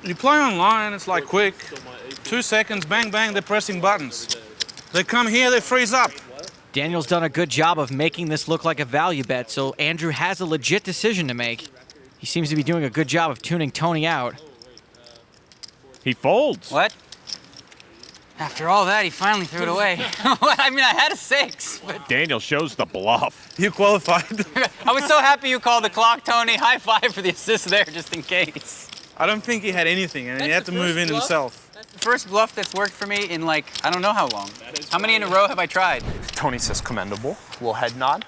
You play online, it's like quick. 2 seconds, bang, bang, they're pressing buttons. They come here, they freeze up. Daniel's done a good job of making this look like a value bet, so Andrew has a legit decision to make. He seems to be doing a good job of tuning Tony out. He folds. What? After all that, he finally threw it away. I mean, I had a 6. But Daniel shows the bluff. You qualified. I was so happy you called the clock, Tony. High five for the assist there, just in case. I don't think he had anything, and he had to move in himself. That's the first bluff that's worked for me in, like, I don't know how long. How many in a row have I tried? Tony says commendable. Little head nod.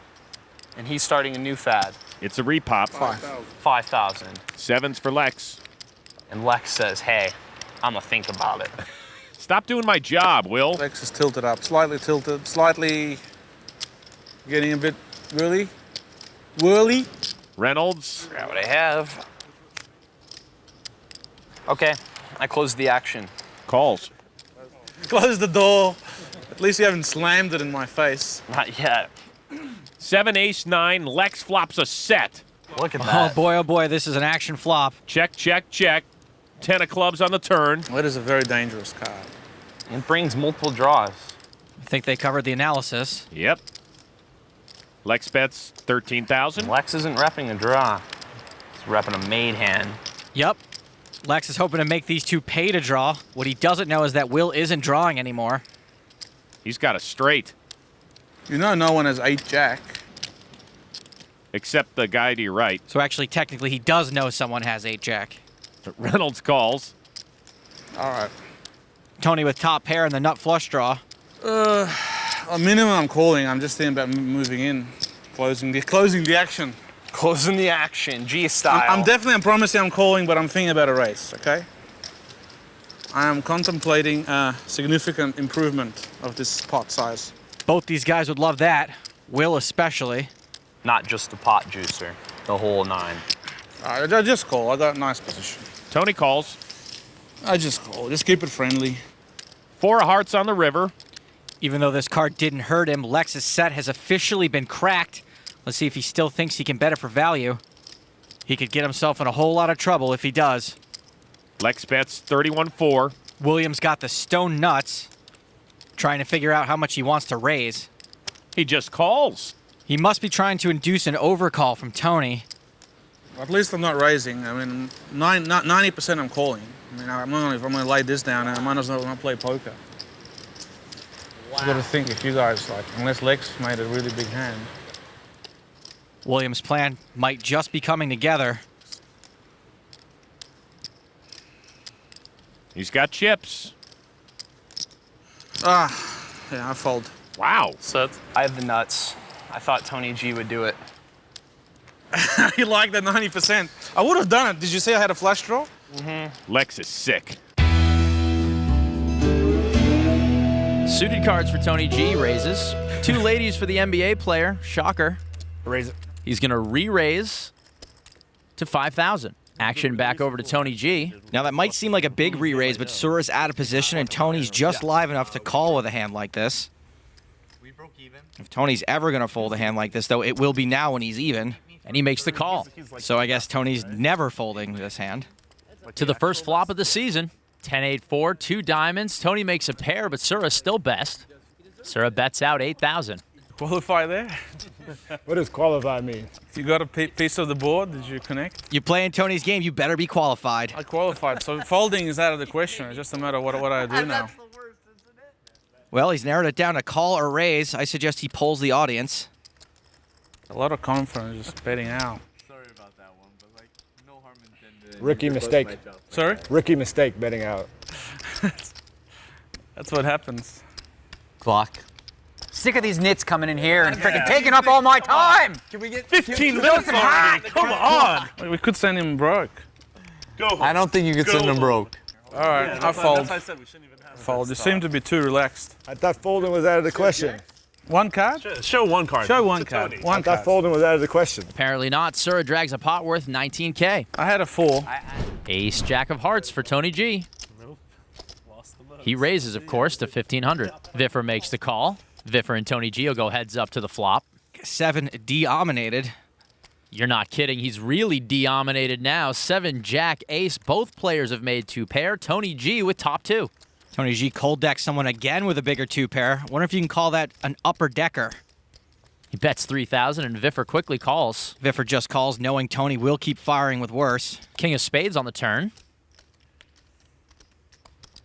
And he's starting a new fad. It's a repop. 5,000. 7s for Lex. And Lex says, hey, I'm going to think about it. Stop doing my job, Will. Lex is tilted up, slightly tilted, slightly getting a bit whirly. Reynolds. Grab what I have. Okay, I closed the action. Calls. Close the door. At least you haven't slammed it in my face. Not yet. 7 ace 9. Lex flops a set. Look at that. Oh boy, this is an action flop. Check, check, check. 10 of clubs on the turn. That is a very dangerous card. It brings multiple draws. I think they covered the analysis. Yep. Lex bets 13,000. Lex isn't repping a draw. He's repping a made hand. Yep. Lex is hoping to make these two pay to draw. What he doesn't know is that Will isn't drawing anymore. He's got a straight. You know no one has 8-jack. Except the guy to your right. So actually, technically, he does know someone has 8-jack. Reynolds calls. All right. Tony with top pair and the nut flush draw. A minimum I'm calling. I'm just thinking about moving in. Closing the action. Closing the action, G style. I'm promising I'm calling, but I'm thinking about a race, okay? I am contemplating a significant improvement of this pot size. Both these guys would love that. Will especially. Not just the pot juicer, the whole 9. I just call. I got a nice position. Tony calls. I just call. Just keep it friendly. 4 of hearts on the river. Even though this card didn't hurt him, Lex's set has officially been cracked. Let's see if he still thinks he can bet it for value. He could get himself in a whole lot of trouble if he does. Lex bets 31-4. Williams got the stone nuts, trying to figure out how much he wants to raise. He just calls. He must be trying to induce an overcall from Tony. At least I'm not raising. I mean, 90% I'm calling. I mean, if I'm going to lay this down, I might as well not play poker. Just got to think if you guys, like, unless Lex made a really big hand. Williams' plan might just be coming together. He's got chips. Yeah, I fold. Wow. Set. I have the nuts. I thought Tony G would do it. You like that 90%. I would have done it. Did you see I had a flush draw? Lex is sick. Suited cards for Tony G, raises. 2 ladies for the NBA player, shocker. Raise it. He's gonna re-raise to 5,000. Action back over to Tony G. Now that might seem like a big re-raise, but Sura's out of position and Tony's just live enough to call with a hand like this. If Tony's ever gonna fold a hand like this, though, it will be now when he's even. And he makes the call. So I guess Tony's never folding this hand. To the first flop of the season. 10-8-4, 2 diamonds. Tony makes a pair, but Sura's still best. Sura bets out 8,000. Qualify there? What does qualify mean? If you got a piece of the board, did you connect? You play in Tony's game, you better be qualified. I qualified, so folding is out of the question. It's just a matter of what I do now. Well, he's narrowed it down to call or raise. I suggest he polls the audience. A lot of confidence just betting out. Sorry about that one, but like, no harm intended. Rookie mistake. Sorry? Rookie mistake betting out. That's what happens. Clock. Sick of these nits coming in here and freaking taking up all my time. Can we get 15 minutes already? Come on! We could send him broke. Go. I don't think you could send him broke. All right, I fold. Fold. You seem to be too relaxed. I thought folding was out of the question. One card? Show one card. Show one card. I thought folding was out of the question. Apparently not. Sura drags a pot worth 19K. I had a 4. Ace, jack of hearts for Tony G. He raises, of course, to 1,500. Viffer makes the call. Viffer and Tony G will go heads up to the flop. 7 de-ominated. You're not kidding. He's really de-ominated now. 7, jack, ace. Both players have made 2 pair. Tony G with top 2. Tony G cold decks someone again with a bigger 2 pair. Wonder if you can call that an upper decker. He bets 3,000 and Viffer quickly calls. Viffer just calls knowing Tony will keep firing with worse. King of spades on the turn.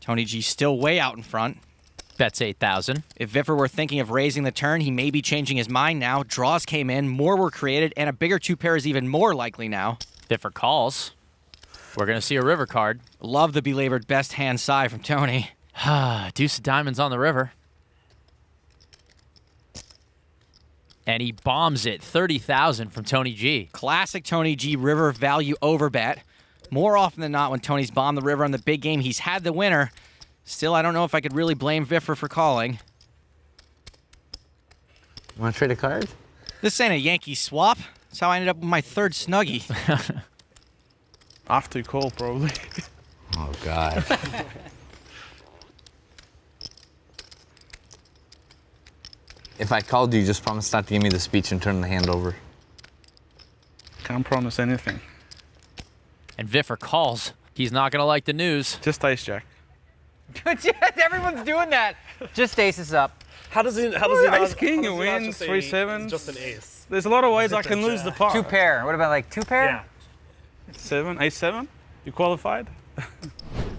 Tony G still way out in front. Bets 8,000. If Viffer were thinking of raising the turn, he may be changing his mind now. Draws came in, more were created, and a bigger 2 pair is even more likely now. Viffer calls. We're going to see a river card. Love the belabored best hand side from Tony. Deuce of diamonds on the river. And he bombs it. 30,000 from Tony G. Classic Tony G river value over bet. More often than not, when Tony's bombed the river on the big game, he's had the winner. Still, I don't know if I could really blame Viffer for calling. Want to trade a card? This ain't a Yankee swap. That's how I ended up with my 3rd snuggie. After you call, probably. Oh, God. If I called you, just promise not to give me the speech and turn the hand over. Can't promise anything. And Viffer calls. He's not going to like the news. Just ace jack. Everyone's doing that. Just aces up. How does he Ace not? king, how he does he not wins, just 3 say 7s. Just an ace. There's a lot of ways I can lose the pot. 2 pair. What about like 2 pair? Yeah. 7, ace 7. You qualified?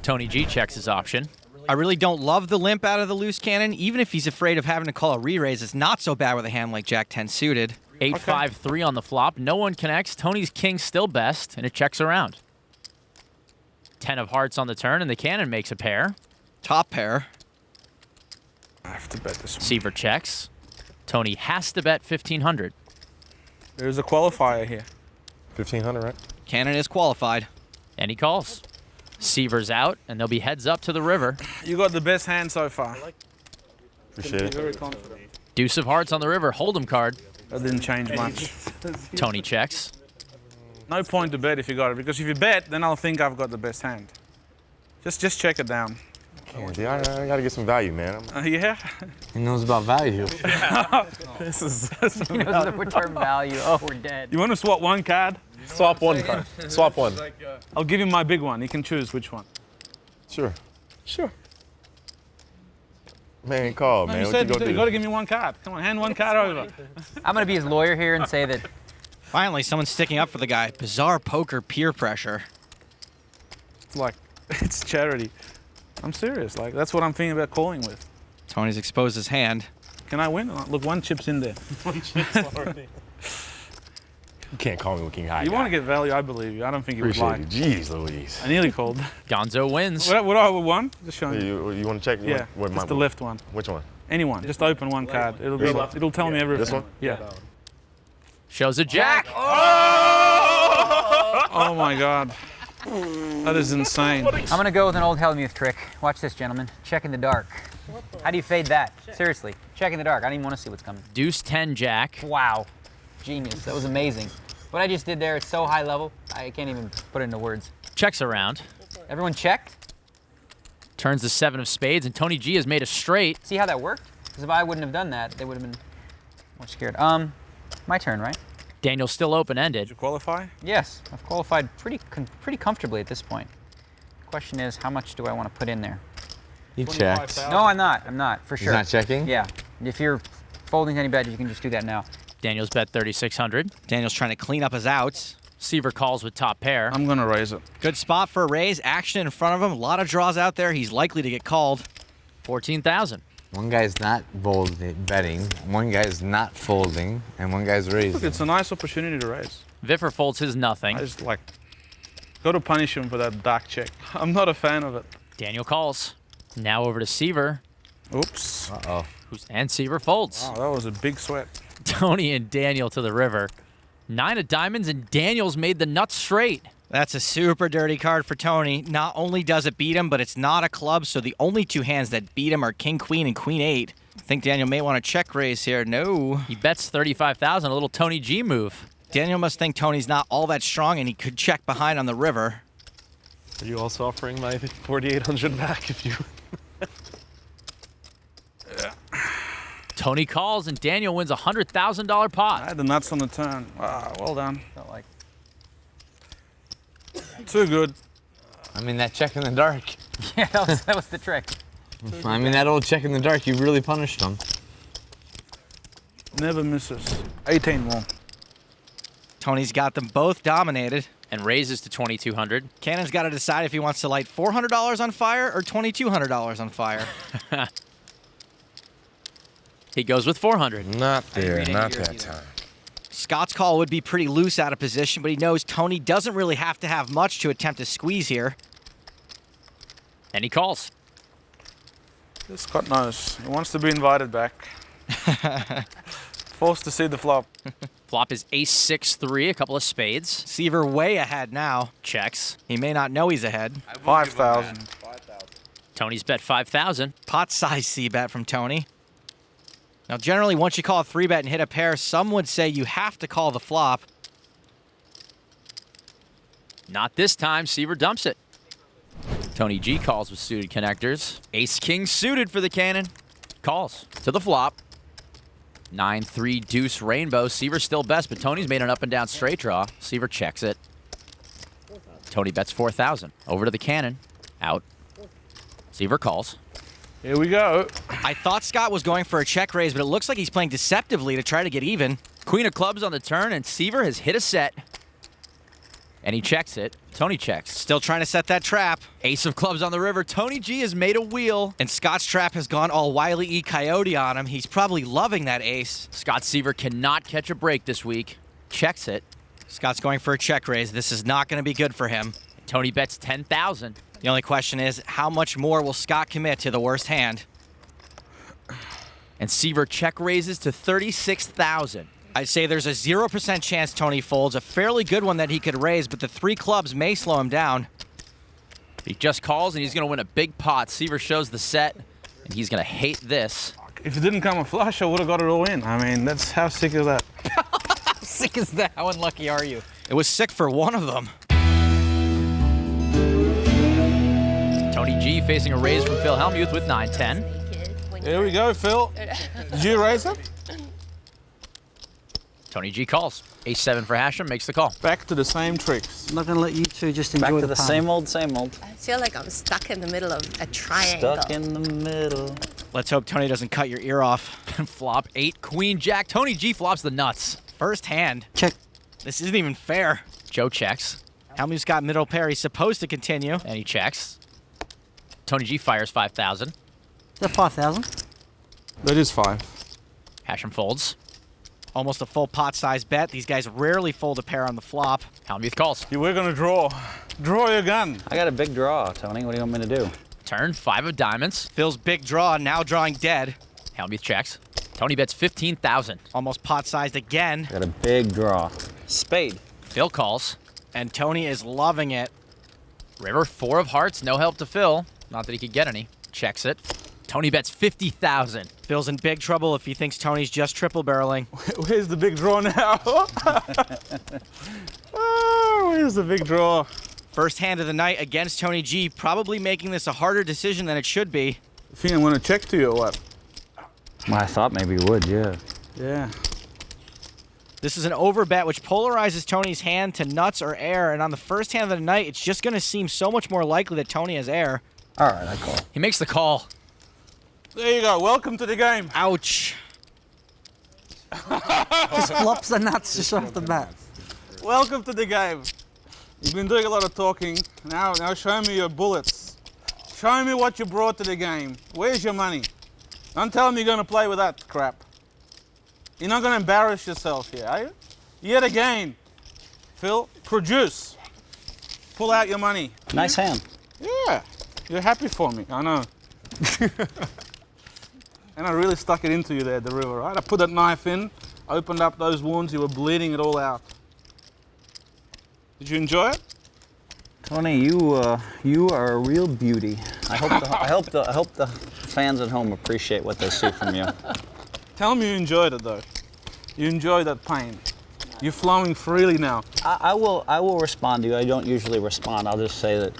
Tony G checks his option. I really don't love the limp out of the loose cannon. Even if he's afraid of having to call a re-raise, it's not so bad with a hand like Jack 10 suited. 8-5-3 on the flop. No one connects. Tony's king still best, and it checks around. 10 of hearts on the turn, and the cannon makes a pair. Top pair. I have to bet this one. Seiver checks. Tony has to bet 1,500. There's a qualifier here. 1,500, right? Cannon is qualified. And he calls. Seiver's out, and they'll be heads up to the river. You got the best hand so far. Appreciate it. Very confident. Deuce of hearts on the river. Hold'em card. That didn't change much. Tony checks. No point to bet if you got it, because if you bet, then I'll think I've got the best hand. Just check it down. I gotta get some value, man. Yeah. He knows about value. This is. He knows the return value. Oh, we're dead. You want to swap one card? Swap one card. Swap one. I'll give him my big one. He can choose which one. Sure. Sure. Man, call, man. You What said you you got to give me one card. Come on, hand one card over. I'm going to be his lawyer here and say that. Finally, someone's sticking up for the guy. Bizarre poker peer pressure. It's like, it's charity. I'm serious. Like, that's what I'm thinking about calling with. Tony's exposed his hand. Can I win? Look, one chip's in there. One chip's already. You can't call me looking high. You want to get value, I believe you. I don't think you would Appreciate like. it. Jeez Louise. I nearly called. Gonzo wins. What do I won? Just showing you. You want to check? Yeah, it's the left one. Which one? Anyone. Just open one card. It'll tell me everything. This one? Yeah. Shows a jack. Oh my God. That is insane. I'm gonna go with an old Hellmuth trick. Watch this, gentlemen. Check in the dark. How do you fade that? Seriously, check in the dark. I don't even want to see what's coming. Deuce 10 jack. Wow, genius. That was amazing. What I just did there, it's so high level, I can't even put it into words. Checks around. Everyone check. Turns the 7 of spades, and Tony G has made a straight. See how that worked? Because if I wouldn't have done that, they would have been more scared. My turn, right? Daniel's still open-ended. Did you qualify? Yes, I've qualified pretty comfortably at this point. The question is, how much do I want to put in there? You checked. No, I'm not, for sure. You're not checking? Yeah. If you're folding any bet, you can just do that now. Daniel's bet 3,600. Daniel's trying to clean up his outs. Seiver calls with top pair. I'm gonna raise it. Good spot for a raise. Action in front of him. A lot of draws out there. He's likely to get called. 14,000. One guy's not betting, one guy's not folding, and one guy's raising. Look, it's a nice opportunity to raise. Viffer folds his nothing. I just got to punish him for that dark check. I'm not a fan of it. Daniel calls. Now over to Seiver. Oops. Uh-oh. And Seiver folds. Wow, that was a big sweat. Tony and Daniel to the river. 9 of diamonds, and Daniel's made the nuts straight. That's a super dirty card for Tony. Not only does it beat him, but it's not a club, so the only two hands that beat him are King, Queen, and Queen 8. I think Daniel may want to check raise here. No. He bets 35,000, a little Tony G move. Daniel must think Tony's not all that strong, and he could check behind on the river. Are you also offering my 4,800 back if you... Tony calls, and Daniel wins a $100,000 pot. I had the nuts on the turn. Wow, well done. Felt like... Too good. I mean, that check in the dark. Yeah, that was the trick. I mean, that old check in the dark, you really punished him. Never misses. 18 more. Tony's got them both dominated. And raises to 2,200. Cannon's got to decide if he wants to light $400 on fire or $2,200 on fire. He goes with 400. Not there, not that time. Scott's call would be pretty loose out of position, but he knows Tony doesn't really have to have much to attempt to squeeze here. And he calls. Scott knows. He wants to be invited back. Forced to see the flop. Flop is ace-6-3, a couple of spades. Seiver way ahead now. Checks. He may not know he's ahead. 5,000. Tony's bet 5,000. Pot size C-bet from Tony. Now, generally, once you call a 3-bet and hit a pair, some would say you have to call the flop. Not this time. Seiver dumps it. Tony G calls with suited connectors. Ace-king suited for the cannon. Calls to the flop. 9-3 deuce rainbow. Seiver still best, but Tony's made an up and down straight draw. Seiver checks it. Tony bets 4,000. Over to the cannon. Out. Seiver calls. Here we go. I thought Scott was going for a check raise, but it looks like he's playing deceptively to try to get even. Queen of clubs on the turn, and Seiver has hit a set. And he checks it. Tony checks. Still trying to set that trap. Ace of clubs on the river. Tony G has made a wheel. And Scott's trap has gone all Wile E. Coyote on him. He's probably loving that ace. Scott Seiver cannot catch a break this week. Checks it. Scott's going for a check raise. This is not going to be good for him. Tony bets 10,000. The only question is, how much more will Scott commit to the worst hand? And Seiver check raises to 36,000. I'd say there's a 0% chance Tony folds, a fairly good one that he could raise, but the 3 clubs may slow him down. He just calls, and he's going to win a big pot. Seiver shows the set, and he's going to hate this. If it didn't come a flush, I would have got it all in. I mean, that's how sick is that? How sick is that? How unlucky are you? It was sick for one of them. Tony G facing a raise from Phil Hellmuth with 9-10. Here we go, Phil. Did you raise it? Tony G calls. Ace-7 for Hachem, makes the call. Back to the same tricks. I'm not going to let you two just enjoy Back to the the palm. same old, same old. I feel like I'm stuck in the middle of a triangle. Stuck in the middle. Let's hope Tony doesn't cut your ear off. Flop 8, Queen, Jack. Tony G flops the nuts. First hand. Check. This isn't even fair. Joe checks. Hellmuth's got middle pair. He's supposed to continue. And he checks. Tony G fires 5,000. Is that 5,000? That is 5. Hachem folds. Almost a full pot size bet. These guys rarely fold a pair on the flop. Hellmuth calls. You were gonna draw. Draw your gun. I got a big draw, Tony. What do you want me to do? Turn, 5 of diamonds. Phil's big draw, now drawing dead. Hellmuth checks. Tony bets 15,000. Almost pot sized again. I got a big draw. Spade. Phil calls. And Tony is loving it. River, 4 of hearts, no help to Phil. Not that he could get any. Checks it. Tony bets 50,000. Phil's in big trouble if he thinks Tony's just triple barreling. Where's the big draw now? Oh, where's the big draw? First hand of the night against Tony G, probably making this a harder decision than it should be. You think I'm gonna check to you or what? Well, I thought maybe you would, yeah. Yeah. This is an overbet which polarizes Tony's hand to nuts or air, and on the first hand of the night, it's just gonna seem so much more likely that Tony has air. All right, I call. He makes the call. There you go. Welcome to the game. Ouch. Just flops the nuts just off the bat. Welcome to the game. You've been doing a lot of talking. Now show me your bullets. Show me what you brought to the game. Where's your money? Don't tell me you're gonna play with that crap. You're not gonna embarrass yourself here, are you? Yet again. Phil, produce. Pull out your money. Nice hand. Yeah. You're happy for me, I know. And I really stuck it into you there, the river, right? I put that knife in, opened up those wounds, you were bleeding it all out. Did you enjoy it? Tony, you are a real beauty. I hope the fans at home appreciate what they see from you. Tell me you enjoyed it though. You enjoyed that pain. You're flowing freely now. I will respond to you. I don't usually respond. I'll just say that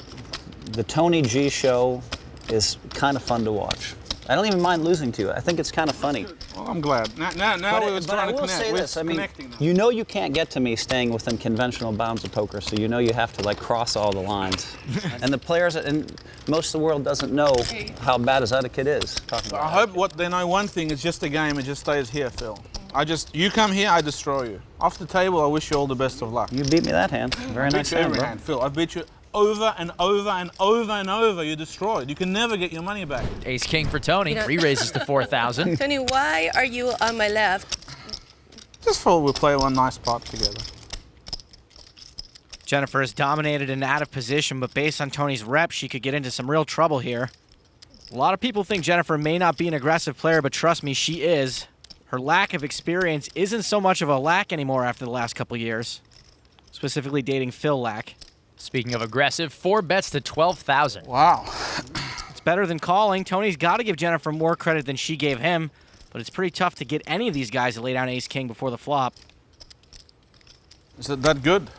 the Tony G show is kind of fun to watch. I don't even mind losing to you. I think it's kind of funny. Well, I'm glad. Now we're trying to connect. Say this. I mean, connecting now. you know you can't get to me staying within conventional bounds of poker, so you know you have to like cross all the lines. And the players, and most of the world doesn't know how bad his etiquette is. I hope what they know one thing is just a game. It just stays here, Phil. You come here, I destroy you. Off the table, I wish you all the best of luck. You beat me that hand. Very nice hand, bro. Phil. I've beat you over and over and over and over. You're destroyed. You can never get your money back. Ace king for Tony. Re-raises to 4,000. Tony, why are you on my left? Just thought we'll play one nice pot together. Jennifer is dominated and out of position, but based on Tony's rep, she could get into some real trouble here. A lot of people think Jennifer may not be an aggressive player, but trust me, she is. Her lack of experience isn't so much of a lack anymore after the last couple years. Specifically dating Phil Laak. Speaking of aggressive, 4 bets to 12,000. Wow. It's better than calling. Tony's got to give Jennifer more credit than she gave him, but it's pretty tough to get any of these guys to lay down ace-king before the flop. Is it that good?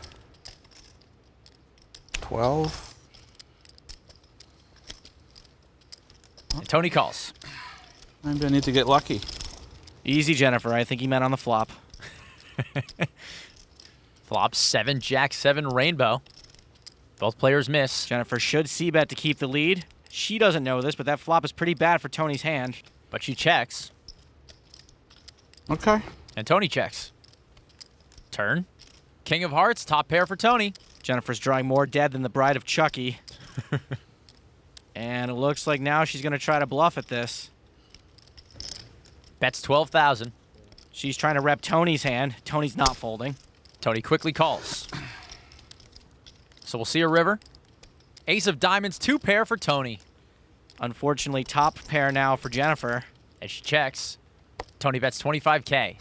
12. And Tony calls. Maybe I need to get lucky. Easy, Jennifer. I think he meant on the flop. Flop 7, Jack 7, rainbow. Both players miss. Jennifer should c-bet to keep the lead. She doesn't know this, but that flop is pretty bad for Tony's hand. But she checks. Okay. And Tony checks. Turn. King of hearts, top pair for Tony. Jennifer's drawing more dead than the bride of Chucky. And it looks like now she's going to try to bluff at this. Bets 12,000. She's trying to rep Tony's hand. Tony's not folding. Tony quickly calls. So we'll see a river. Ace of diamonds, 2 pair for Tony. Unfortunately, top pair now for Jennifer. As she checks, Tony bets 25K.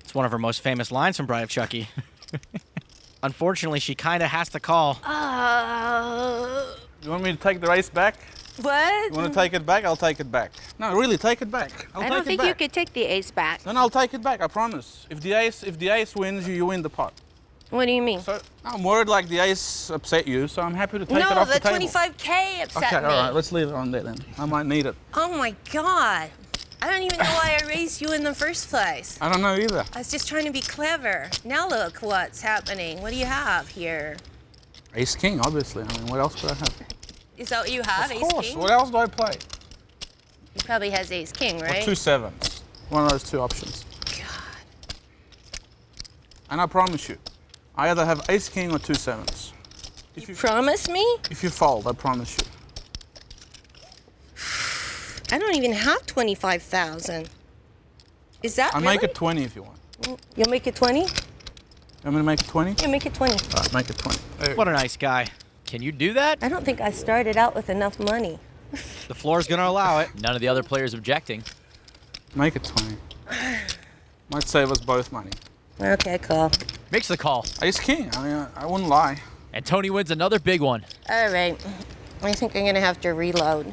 It's one of her most famous lines from Bride of Chucky. Unfortunately, she kind of has to call. You want me to take the race back? What? You want to take it back? I'll take it back. No, really, take it back. I don't think you could take the ace back. Then I'll take it back, I promise. If the ace wins, you win the pot. What do you mean? So I'm worried like the ace upset you, so I'm happy to take it off the table. No, the 25K upset me. Okay, all right, let's leave it on there then. I might need it. Oh my God. I don't even know why I raised you in the first place. I don't know either. I was just trying to be clever. Now look what's happening. What do you have here? Ace king, obviously. I mean, what else could I have? Is that what you have, Of ace course. king? What else do I play? He probably has ace king, right? Or 2 sevens. One of those 2 options. God. And I promise you, I either have ace king or 2 sevens. You promise me? If you fold, I promise you. I don't even have 25,000. Is that I'll really? make it 20 if you want. You'll make it 20? I'm gonna make it 20? Yeah, make it 20. All right, make it 20. What a nice guy. Can you do that? I don't think I started out with enough money. The floor's going to allow it. None of the other players objecting. Make it 20. Might save us both money. Okay, cool. Makes the call. Ace king. I mean, I wouldn't lie. And Tony wins another big one. All right. I think I'm going to have to reload.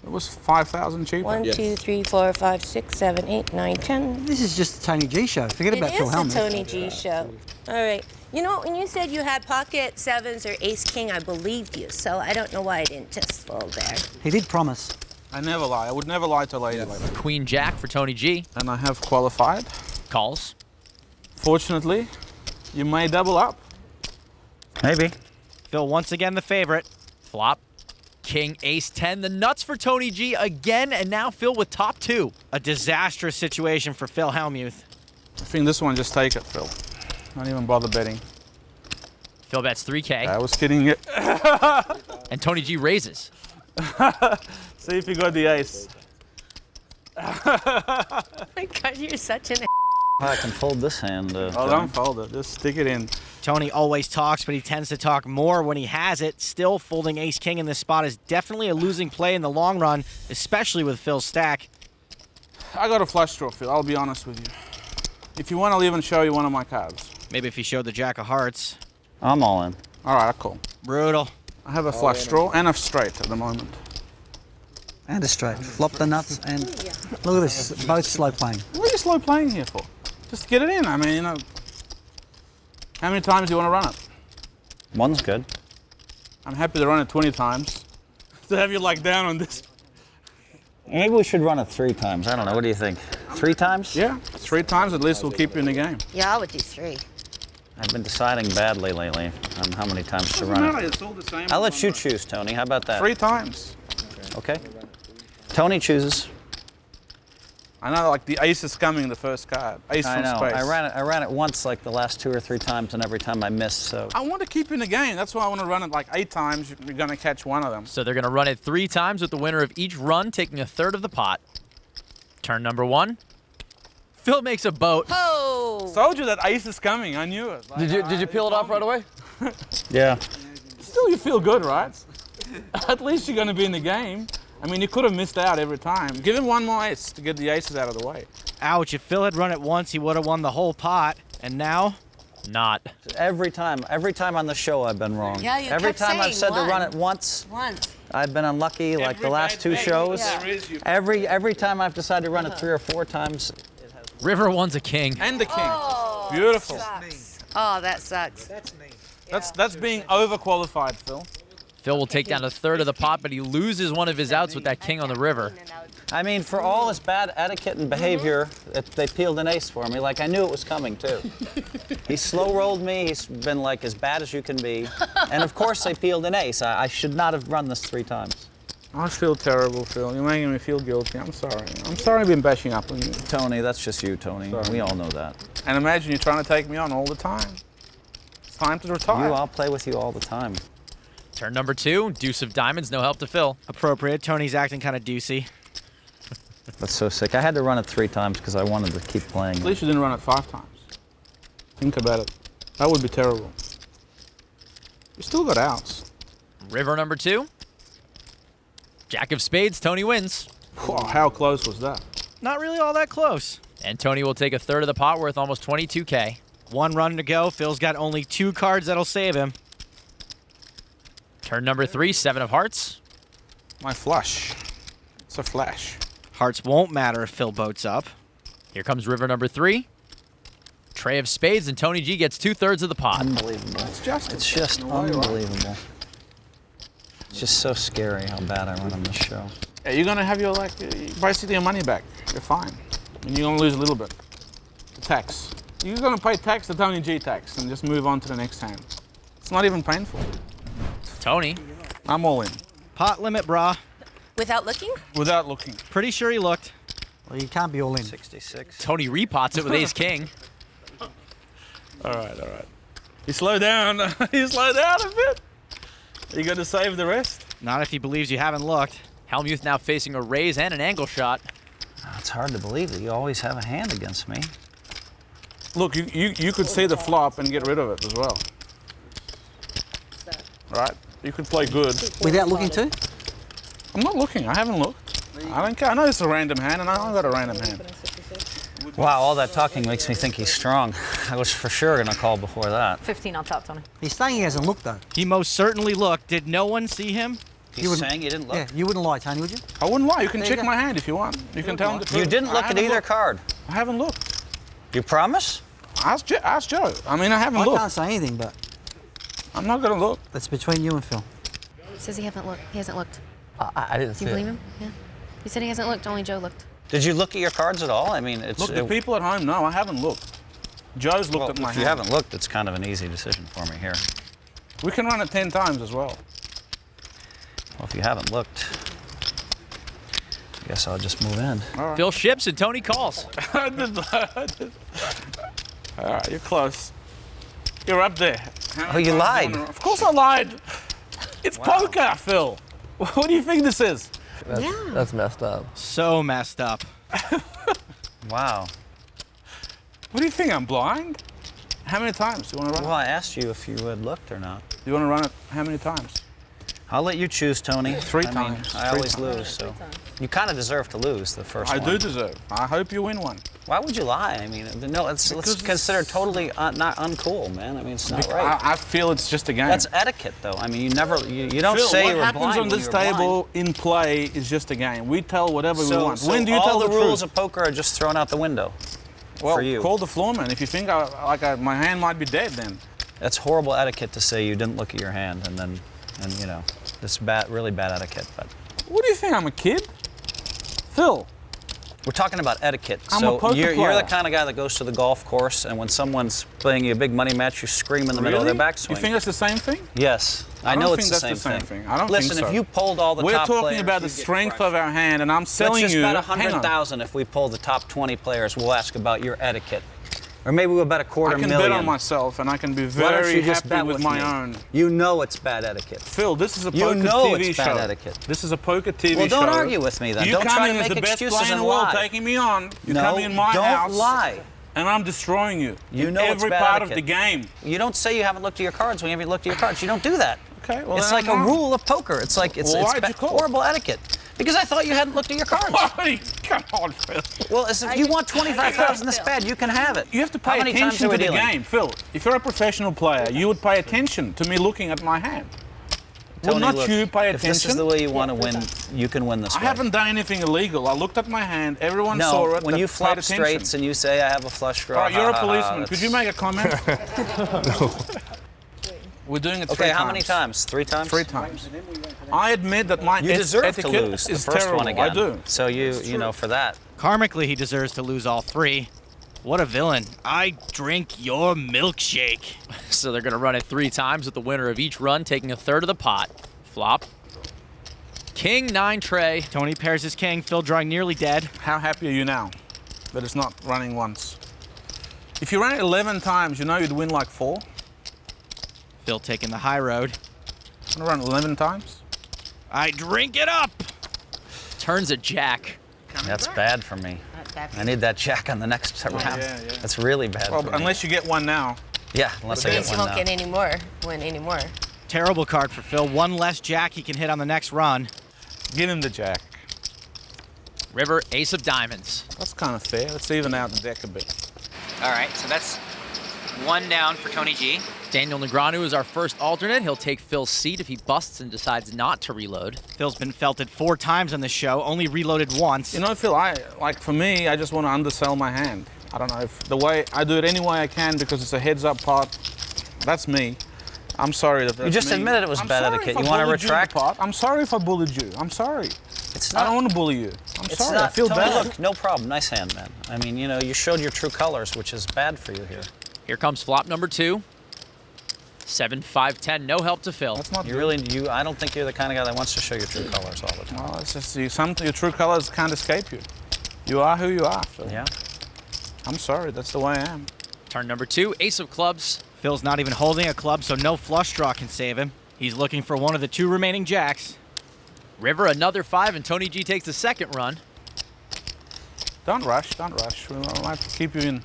It was 5,000 cheaper. 1, 2, 3, 4, 5, 6, 7, 8, 9, 10. This is just the Tony G show. Forget about Phil Hellmuth. It is the Tony G show. All right. You know, when you said you had pocket sevens or ace king, I believed you. So I don't know why I didn't just fold there. He did promise. I never lie. I would never lie to a lady like that. Queen Jack for Tony G. And I have qualified. Calls. Fortunately, you may double up. Maybe. Phil once again the favorite. Flop. King, ace 10. The nuts for Tony G again, and now Phil with top 2. A disastrous situation for Phil Hellmuth. I think this one, just take it, Phil. Not even bother betting. Phil bets 3K. I was kidding you. And Tony G raises. See if you got the ace. Oh my God, you're such an I can fold this hand. Oh, don't fold it. Just stick it in. Tony always talks, but he tends to talk more when he has it. Still, folding ace-king in this spot is definitely a losing play in the long run, especially with Phil's stack. I got a flush draw, Phil. I'll be honest with you. If you want, I'll even show you one of my cards. Maybe if he showed the jack of hearts. I'm all in. All right, cool. Brutal. I have a flush draw and a straight at the moment. And a straight. Flop the nuts and look at this. Both slow playing. What are you slow playing here for? Just get it in. I mean, you know. How many times do you want to run it? One's good. I'm happy to run it 20 times. To have you like down on this. Maybe we should run it 3 times. I don't know. What do you think? 3 times? Yeah, 3 times at least will keep you in the game. Yeah, I would do 3. I've been deciding badly lately on how many times to run it. It's all the same. I'll let you choose, Tony. How about that? 3 times. Okay. Tony chooses. I know, like the ace is coming, the first card. Ace I from know. space. I ran it once, like the last 2 or 3 times, and every time I missed. So I want to keep in the game. That's why I want to run it like 8 times. You're going to catch one of them. So they're going to run it 3 times with the winner of each run taking a third of the pot. Turn number 1. Phil makes a boat. Oh! Told you that ace is coming. I knew it. Like, Did you peel it off right away? yeah. Still, you feel good, right? At least you're going to be in the game. I mean, you could have missed out every time. Give him one more ace to get the aces out of the way. Ouch, if Phil had run it once, he would have won the whole pot. And now? Not. Every time on the show, I've been wrong. Yeah, you every kept time I've saying said to run it once, Once. I've been unlucky. Like the last 2 shows. Yeah. Every time I've decided to run it 3 or 4 times. River wants a king. And the king. Oh, Beautiful. Sucks. Oh, that sucks. That's being overqualified, Phil. Phil will take down a third of the pot, but he loses one of his outs with that king on the river. I mean, for all his bad etiquette and behavior, they peeled an ace for me. Like, I knew it was coming, too. He slow-rolled me. He's been, like, as bad as you can be. And, of course, they peeled an ace. I should not have run this 3 times. I feel terrible, Phil. You're making me feel guilty. I'm sorry. I'm sorry I've been bashing up on you. Tony, that's just you, Tony. Sorry. We all know that. And imagine you're trying to take me on all the time. It's time to retire. I'll play with you all the time. Turn number 2, deuce of diamonds, no help to Phil. Appropriate. Tony's acting kind of deucey. That's so sick. I had to run it 3 times because I wanted to keep playing. At least you didn't run it 5 times. Think about it. That would be terrible. You still got outs. River number 2. Jack of spades, Tony wins. Whoa, how close was that? Not really all that close. And Tony will take a third of the pot worth almost 22K. 1 run to go. Phil's got only 2 cards that'll save him. Turn number 3, 7 of hearts. My flush. It's a flash. Hearts won't matter if Phil boats up. Here comes river number 3. Tray of spades, and Tony G gets 2/3 of the pot. Unbelievable. It's just unbelievable. It's just so scary how bad I run on this show. Yeah, you're gonna have your basically your money back. You're fine. And you're gonna lose a little bit. The tax. You're gonna pay tax, the Tony G tax, and just move on to the next hand. It's not even painful. Tony. I'm all in. Pot limit, brah. Without looking? Without looking. Pretty sure he looked. Well, you can't be all in. 66. Tony repots it with ace king. All right. You slow down. You slow down a bit. You got to save the rest? Not if he believes you haven't looked. Hellmuth now facing a raise and an angle shot. It's hard to believe that you always have a hand against me. Look, you could see the flop and get rid of it as well. Right? You could play good. Without looking too? I'm not looking. I haven't looked. I don't care. I know it's a random hand, and I got a random hand. Wow, all that talking makes me think he's strong. I was for sure going to call before that. 15 on top, Tony. He's saying he hasn't looked, though. He most certainly looked. Did no one see him? He's saying you didn't look? Yeah, you wouldn't lie, Tony, would you? I wouldn't lie. You can There you check go. my hand if you want. You can tell him the truth. You didn't look at either card. I haven't looked. You promise? Ask Joe. I mean, I haven't I looked. can't say anything, but I'm not going to look. that's between you and Phil. He says he hasn't looked. He hasn't looked. I didn't Do see you it. believe him? Yeah. He said he hasn't looked. Only Joe looked. Did you look at your cards at all? I mean, it's... Look, the people at home, no, I haven't looked. Joe's looked at my If hand. you haven't looked, it's kind of an easy decision for me here. We can run it 10 times as well. Well, if you haven't looked, I guess I'll just move in. Phil ships and Tony calls. All right, you're close. You're up there. Oh, you lied. Of course I lied. It's poker, Phil. What do you think this is? That's messed up. So messed up. Wow. What do you think, I'm blind? How many times do you want to run Well, I asked you if you had looked or not. it? Do you want to run it how many times? I'll let you choose, Tony. Three I mean, times. I Three always times. lose, so. You kind of deserve to lose the first I one. do deserve. I hope you win one. Why would you lie? I mean, no, let's consider totally not uncool, man. I mean, it's not right. I feel it's just a game. That's etiquette, though. I mean, you don't Phil, say what you were happens blind on when this you were blind. table in play is just a game. We tell whatever we want. So When do you all tell the the rules truth? of poker are just thrown out the window Well, for you. call the floor man. If you think my hand might be dead, then. That's horrible etiquette to say you didn't look at your hand, and you know, this bad, really bad etiquette. But What do you think? I'm a kid, Phil. we're talking about etiquette. I'm so a poker you're player. the kind of guy that goes to the golf course, and when someone's playing you a big money match, you scream in the middle of their backswing. You think that's the same thing? Yes, I don't know think it's that's the same thing. I don't Listen, think so. if you pulled all the We're top talking players, about the you'd get strength crushed. of our hand, and I'm selling Let's just you. bet hang on. 100,000 if we pull the top 20 players. We'll ask about your etiquette. Or maybe we'll bet a quarter I can million. bet on myself, and I can be Why don't very you just happy bet with with my me? own. You know it's bad etiquette. Phil, this is a You poker know TV it's show. bad etiquette. This is a poker TV show. Well, don't argue with me then. You Don't come try in to as make the best excuses player in and the world, lie. taking me on. You No, come in my don't house. lie. And I'm destroying you. You in know it's every bad part etiquette. of the game. You don't say you haven't looked at your cards when you haven't looked at your cards. You don't do that. Okay, well it's then like I'm a wrong. rule of poker. It's like it's Well, why'd you call? horrible etiquette. Because I thought you hadn't looked at your cards. Come on, Phil. Well, as if you want 25,000 this bad, you can have it. You have to How pay many times attention are we to the dealing? game, Phil. If you're a professional player, you would pay attention to me looking at my hand. Would Tony, not look, you pay if this is attention? the way you want to win, you can win this I way. haven't done anything illegal. I looked at my hand. Everyone saw No, it. when that you paid flop attention. straights and you say, I have a flush draw. All right, you're a ha, ha, ha, policeman. Could you make a comment? No. We're doing it Okay, three how times. many times? 3 times? 3 times. I admit that my You deserve to etiquette lose the is first terrible. one again. I do. So you know, for that. Karmically, he deserves to lose all 3. What a villain. I drink your milkshake. So they're going to run it 3 times with the winner of each run taking a third of the pot. Flop. King 9 tray. Tony pairs his king. Phil drawing nearly dead. How happy are you now that it's not running once? If you ran it 11 times, you know you'd win like 4. Phil taking the high road. I'm gonna run 11 times. I drink it up. Turns a jack. That's bad for me. I need that jack on the next round. yeah. That's really bad Well, for me. unless you get one now. Yeah, unless I Means get you one won't now. get any more. Win any more. Terrible card for Phil. One less jack he can hit on the next run. Give him the jack. River, ace of diamonds. That's kind of fair. Let's even out the deck a bit. All right, so that's 1 down for Tony G. Daniel Negreanu is our first alternate. He'll take Phil's seat if he busts and decides not to reload. Phil's been felted 4 times on the show, only reloaded once. You know, Phil, for me, I just want to undersell my hand. I don't know if the way I do it any way I can because it's a heads-up pot. That's me. I'm sorry that that's You just me. admitted it was I'm bad sorry etiquette. if I You want to bullied you in the retract? pot. I'm sorry if I bullied you. I'm sorry. It's I not. don't want to bully you. I'm It's sorry. not. I feel Tony, bad. Look, no problem. Nice hand, man. I mean, you know, you showed your true colors, which is bad for you here. Here comes flop number 2. 7, 5, 10. No help to Phil. That's not You really, I don't think you're the kind of guy that wants to show your true colors all the time. Well, it's just your true colors can't escape you. You are who you are. Phil. Yeah. I'm sorry. That's the way I am. Turn number 2, ace of clubs. Phil's not even holding a club, so no flush draw can save him. He's looking for one of the 2 remaining jacks. River another 5, and Tony G takes the second run. Don't rush, don't rush. We might keep you in.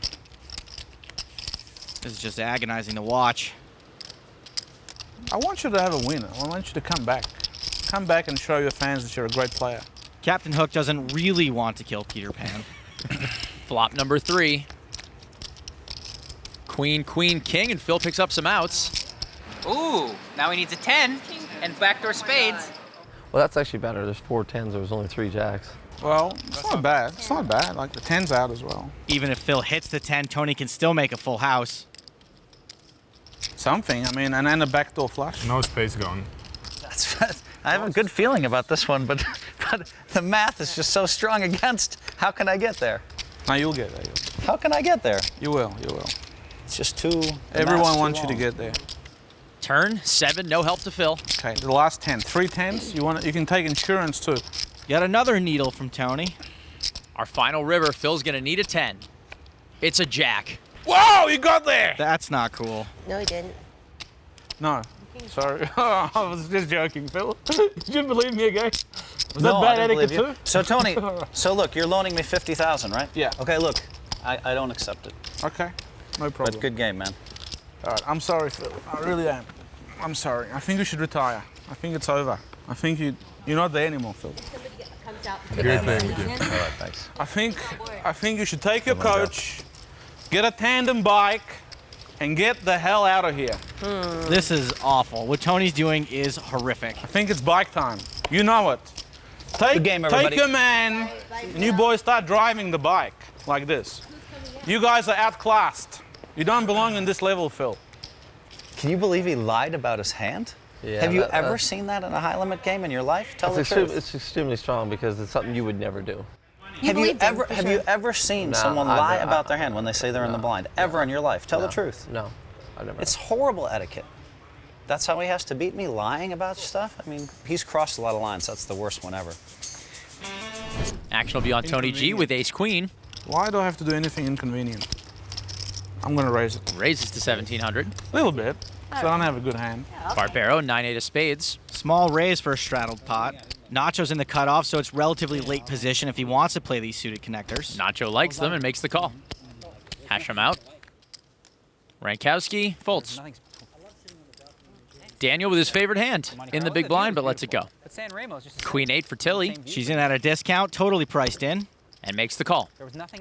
This is just agonizing to watch. I want you to have a win. I want you to come back. Come back and show your fans that you're a great player. Captain Hook doesn't really want to kill Peter Pan. Flop number 3. Queen, queen, king, and Phil picks up some outs. Ooh, now he needs a 10 and backdoor spades. Well, that's actually better. There's 4 10s. There was only 3 jacks. Well, it's not bad. It's not bad. Like, the 10's out as well. Even if Phil hits the 10, Tony can still make a full house. Something, I mean, and then a backdoor flush. No space gone. I have a good feeling about this one, but the math is just so strong against. How can I get there? Now you'll get there. How can I get there? You will, you will. It's just too. Everyone wants you to get there. Turn 7, no help to Phil. Okay, the last 10. 3 10s. You can take insurance too. Got another needle from Tony. Our final river, Phil's gonna need a 10. It's a jack. Whoa, you got there! That's not cool. No, he didn't. No, sorry. I was just joking, Phil. Did you believe me again? Was No, that bad I didn't etiquette believe you. too? So Tony, so look, you're loaning me 50,000, right? Yeah. Okay, look, I don't accept it. Okay, no problem. But good game, man. All right, I'm sorry, Phil. I really am. I'm sorry. I think you should retire. I think it's over. I think you're not there anymore, Phil. Great playing with you. All right, thanks. I think you should take your coach, get a tandem bike, and get the hell out of here. This is awful. What Tony's doing is horrific. I think it's bike time. You know it. Take your man, and you boys start driving the bike like this. You guys are outclassed. You don't belong in this level, Phil. Can you believe he lied about his hand? Yeah, Have you ever seen that in a high limit game in your life? Tell the truth. It's extremely strong because it's something you would never do. Have you ever seen someone lie about their hand when they say they're in the blind? Ever in your life? Tell the truth. No, I've never. It's horrible etiquette. That's how he has to beat me, lying about stuff? I mean, he's crossed a lot of lines. That's the worst one ever. Action will be on Tony G with ace-queen. Why do I have to do anything inconvenient? I'm going to raise it. Raises to 1,700. A little bit, so I don't have a good hand. Barbaro, 9-8 of spades. Small raise for a straddled pot. Nacho's in the cutoff, so it's relatively late position if he wants to play these suited connectors. Nacho likes them and makes the call. Hachem out. Hrankowski folds. Daniel with his favorite hand in the big blind, but lets it go. Queen 8 for Tilly. She's in at a discount, totally priced in. And makes the call.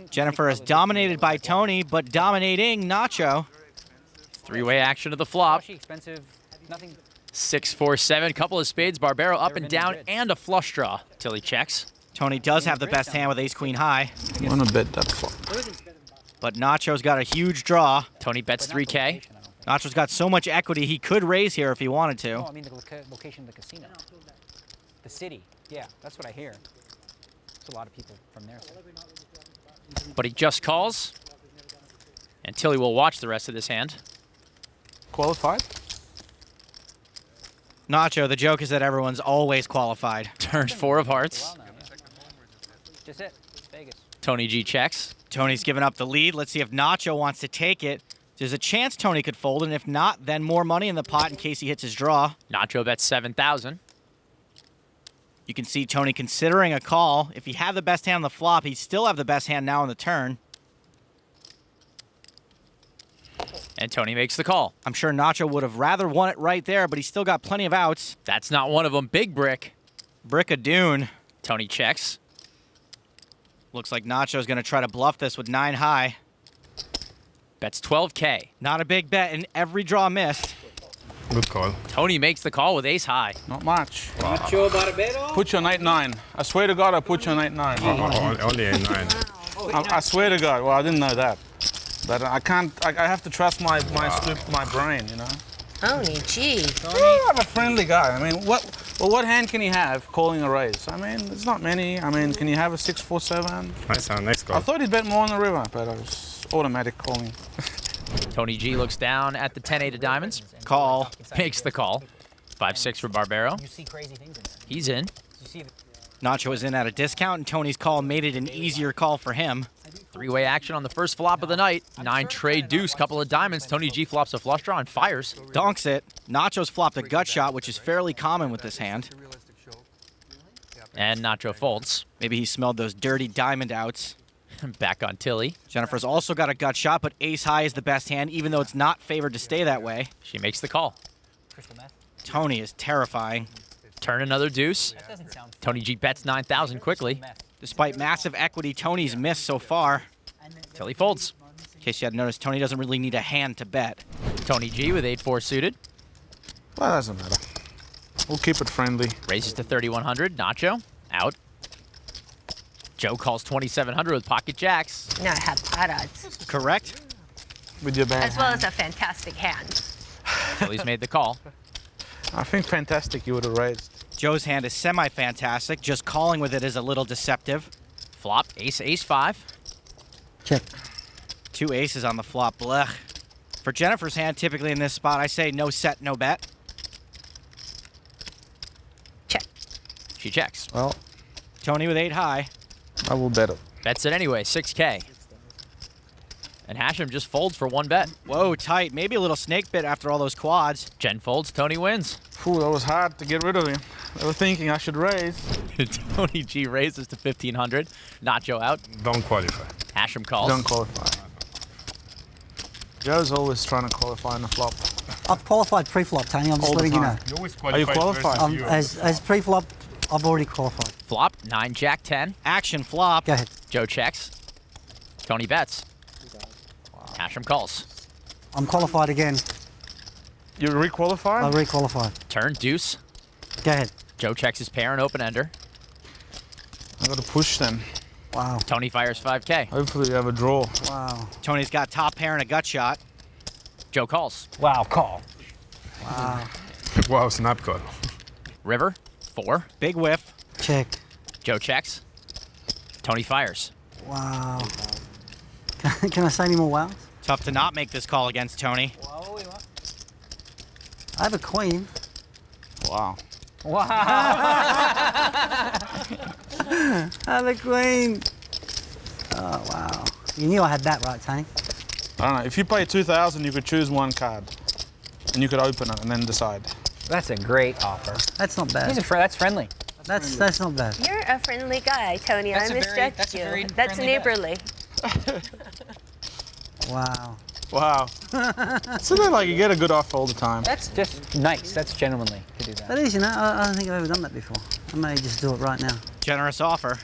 Jennifer is dominated by Tony, but dominating Nacho. 3-way action to the flop. 6-4-7, couple of spades. Barbaro up and down, and a flush draw. Tilly checks. Tony does have the best hand with ace-queen high. I want to bet that flop. But Nacho's got a huge draw. Tony bets 3K. Nacho's got so much equity, he could raise here if he wanted to. No, I mean the location of the casino. The city. Yeah, that's what I hear. There's a lot of people from there. But he just calls. And Tilly will watch the rest of this hand. Qualified? Nacho, the joke is that everyone's always qualified. Turn 4 of hearts. Just it. Vegas. Tony G checks. Tony's given up the lead. Let's see if Nacho wants to take it. There's a chance Tony could fold, and if not, then more money in the pot in case he hits his draw. Nacho bets 7,000. You can see Tony considering a call. If he had the best hand on the flop, he'd still have the best hand now on the turn. And Tony makes the call. I'm sure Nacho would have rather won it right there, but he's still got plenty of outs. That's not one of them. Big brick. Brick of Dune. Tony checks. Looks like Nacho's going to try to bluff this with 9 high. Bets 12K. Not a big bet, and every draw missed. Good call. Tony makes the call with ace high. Not much. Nacho Barbero? Put you on 8-9. I swear to God, I put you on 8-9. Only 8-9. I swear to God. Well, I didn't know that. But I can't, I have to trust my brain, you know? Tony G. I'm a friendly guy. I mean, what hand can he have calling a raise? I mean, there's not many. I mean, can you have a 6-4-7? Nice hand, nice call. I thought he'd bet more on the river, but I was automatic calling. Tony G looks down at the 10-8 of diamonds. Call. Makes the call. 5-6 for Barbaro. He's in. Nacho is in at a discount, and Tony's call made it an easier call for him. 3-way action on the first flop of the night. 9 trade deuce, couple of diamonds. Tony G flops a flush draw and fires. Donks it. Nacho's flopped a gut shot, which is fairly common with this hand. And Nacho folds. Maybe he smelled those dirty diamond outs. Back on Tilly. Jennifer's also got a gut shot, but ace high is the best hand, even though it's not favored to stay that way. She makes the call. Tony is terrifying. Turn another deuce. Tony G bets 9,000 quickly. Despite massive equity, Tony's missed so far. Tilly folds. In case you hadn't noticed, Tony doesn't really need a hand to bet. Tony G with 8-4 suited. Well, that doesn't matter. We'll keep it friendly. Raises to 3,100. Nacho out. Joe calls 2,700 with pocket jacks. Now I have pot odds. Correct. With your bad As well as a fantastic hand. Tilly's made the call. I think fantastic you would have raised. Joe's hand is semi-fantastic. Just calling with it is a little deceptive. Flop, ace, ace 5. Check. 2 aces on the flop. Blech. For Jennifer's hand, typically in this spot, I say no set, no bet. Check. She checks. Well, Tony with 8 high. I will bet it. Bets it anyway, 6K. And Hachem just folds for 1 bet. Whoa, tight. Maybe a little snake bit after all those quads. Jen folds, Tony wins. Phew, that was hard to get rid of him. I was thinking I should raise. Tony G raises to 1,500. Nacho out. Don't qualify. Hachem calls. Don't qualify. Joe's always trying to qualify in the flop. I've qualified pre-flop, Tony. I'm just All the letting you know. time. Are you qualified? As pre-flop, I've already qualified. Flop, 9, Jack, 10. Action flop. Go ahead. Joe checks. Tony bets. Hachem calls. I'm qualified again. You re-qualified? I re-qualified. Turn, deuce. Go ahead. Joe checks his pair and open ender. I got to push then. Wow. Tony fires 5K. Hopefully you have a draw. Wow. Tony's got top pair and a gut shot. Joe calls. Wow, call. Wow. Wow, snap call. River, 4. Big whiff. Check. Joe checks. Tony fires. Wow. Can I say any more wows? Tough to not make this call against Tony. I have a queen. Wow. Wow. I have a queen. Oh, wow. You knew I had that right, Tony. I don't know. If you play 2,000, you could choose 1 card. And you could open it and then decide. That's a great offer. That's not bad. That's friendly. That's not bad. You're a friendly guy, Tony. I misjudged you. That's neighborly. Wow. Wow. So they're like you get a good offer all the time. That's just nice. That's genuinely to do that. That is, you know, I don't think I've ever done that before. I may just do it right now. Generous offer.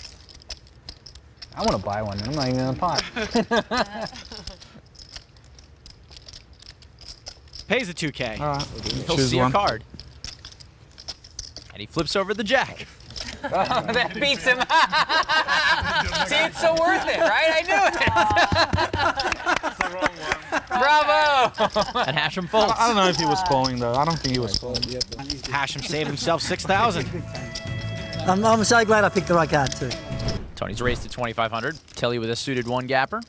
I want to buy one. I'm not even in the pot. Pays the 2K. All right. He'll see a card. And he flips over the jack. Oh, that beats him. See, it's so worth it, right? I knew it. Bravo. And Hachem folds. I don't know if he was calling though. I don't think he was calling. Hachem saved himself 6,000. I'm so glad I picked the right card too. Tony's raised to 2,500. Tilly with a suited 1 gapper.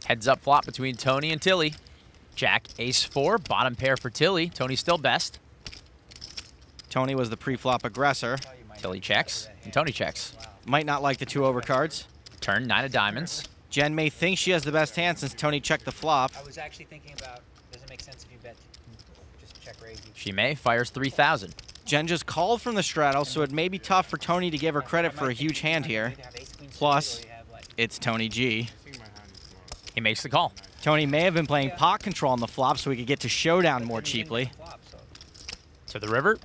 Heads up flop between Tony and Tilly. Jack, ace 4, bottom pair for Tilly. Tony's still best. Tony was the pre-flop aggressor. Tilly checks, and Tony checks. Might not like the 2 overcards. Turn, 9 of diamonds. Jen may think she has the best hand since Tony checked the flop. I was actually thinking about, does it make sense if you bet, just check raise? She may, fires 3,000. Jen just called from the straddle, so it may be tough for Tony to give her credit for a huge hand here. Plus, it's Tony G. He makes the call. Tony may have been playing pot control on the flop so he could get to showdown more cheaply. To the river.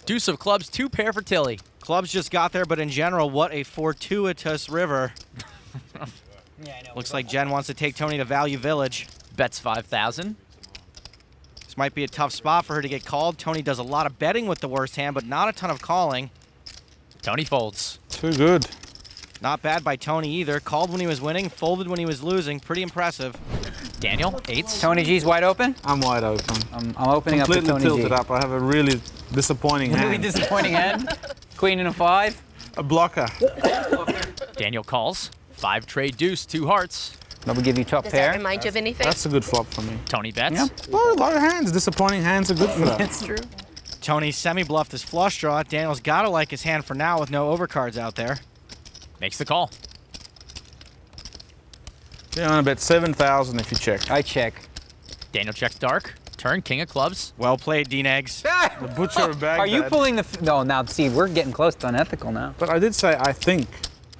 Deuce of clubs, 2 pair for Tilly. Clubs just got there, but in general, what a fortuitous river. Looks like Jen wants to take Tony to Value Village. Bets 5,000. This might be a tough spot for her to get called. Tony does a lot of betting with the worst hand, but not a ton of calling. Tony folds. Too good. Not bad by Tony either. Called when he was winning, folded when he was losing. Pretty impressive. Daniel, 8s. Tony G's wide open? I'm wide open. I'm opening up with Tony tilted G. up. I have a really disappointing hand. Really disappointing hand? Queen and a 5? A blocker. Daniel calls. 5 trade deuce, 2 hearts. That will give you top Does pair. that remind you of anything? That's a good flop for me. Tony bets. Yep. Well, low hands. Disappointing hands are good for that. That's true. Tony semi-bluffed his flush draw. Daniel's got to like his hand for now with no overcards out there. Makes the call. Yeah, I'm gonna bet 7,000 if you check. I check. Daniel checks dark. Turn, king of clubs. Well played, D-Negs. The butcher of Baghdad. Are you pulling the? No, now see, we're getting close to unethical now. But I did say I think.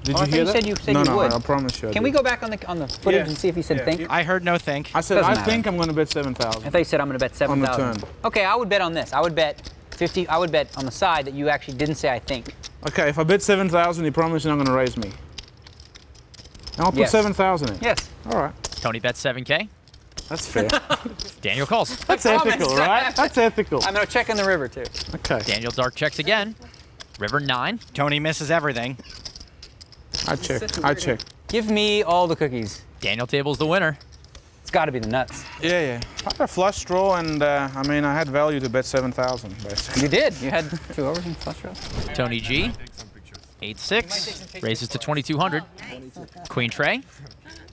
Did you hear that? You said no, you no, would. I promise you. Can we go back on the footage and see if he said think? I heard no think. I said I think I'm going to bet 7,000. I thought you said I'm going to bet 7,000. On the turn. Okay, I would bet on this. I would bet 50. I would bet on the side that you actually didn't say I think. Okay, if I bet 7,000, you promise you're not going to raise me. And I'll put 7,000 in. Yes. All right. Tony bets 7K. That's fair. Daniel calls. That's ethical, right? That's ethical. I'm going to check in the river too. Okay. Daniel dark checks again. River 9. Tony misses everything. I check. I check. Give me all the cookies. Daniel tables the winner. It's got to be the nuts. Yeah. I had a flush draw, and I mean, I had value to bet 7,000, basically. You did. You had 2 overs in flush draws. Tony G. 8-6. Raises to 2,200. Queen Trey.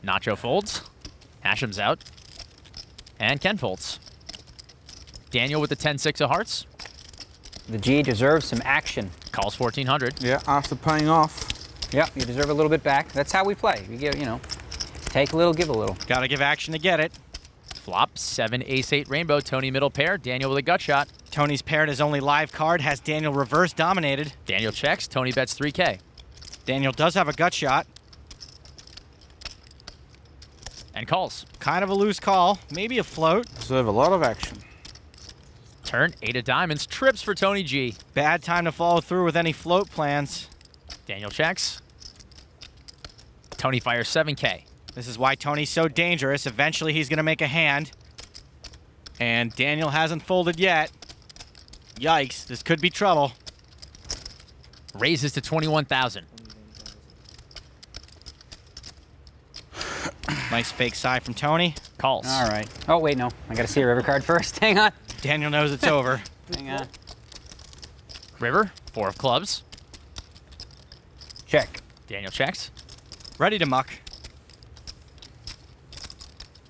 Nacho folds. Hashem's out. And Ken folds. Daniel with the 10-6 of hearts. The G deserves some action. Calls 1,400. Yeah, after paying off. Yeah, you deserve a little bit back. That's how we play. We give, take a little, give a little. Got to give action to get it. Flop 7 ace 8 rainbow. Tony middle pair. Daniel with a gut shot. Tony's paired his only live card, has Daniel reverse dominated. Daniel checks. Tony bets 3K. Daniel does have a gut shot. And calls. Kind of a loose call. Maybe a float. Deserve a lot of action. Turn 8 of diamonds. Trips for Tony G. Bad time to follow through with any float plans. Daniel checks. Tony fires 7K. This is why Tony's so dangerous. Eventually he's going to make a hand. And Daniel hasn't folded yet. Yikes, this could be trouble. Raises to 21,000. Nice fake side from Tony. Calls. All right. Oh, wait, no. I got to see a river card first. Hang on. Daniel knows it's over. Hang on. River, 4 of clubs. Check. Daniel checks. Ready to muck.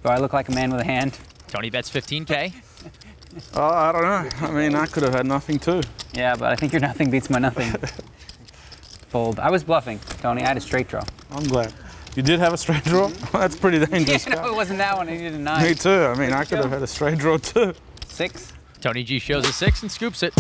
Do I look like a man with a hand? Tony bets 15K. Oh, I don't know. I mean, I could have had nothing too. Yeah, but I think your nothing beats my nothing. Fold. I was bluffing, Tony. I had a straight draw. I'm glad. You did have a straight draw? That's pretty dangerous. Yeah, no, it wasn't that one. I needed a 9. Me too. I mean, I could have had a straight draw too. 6. Tony G shows a 6 and scoops it.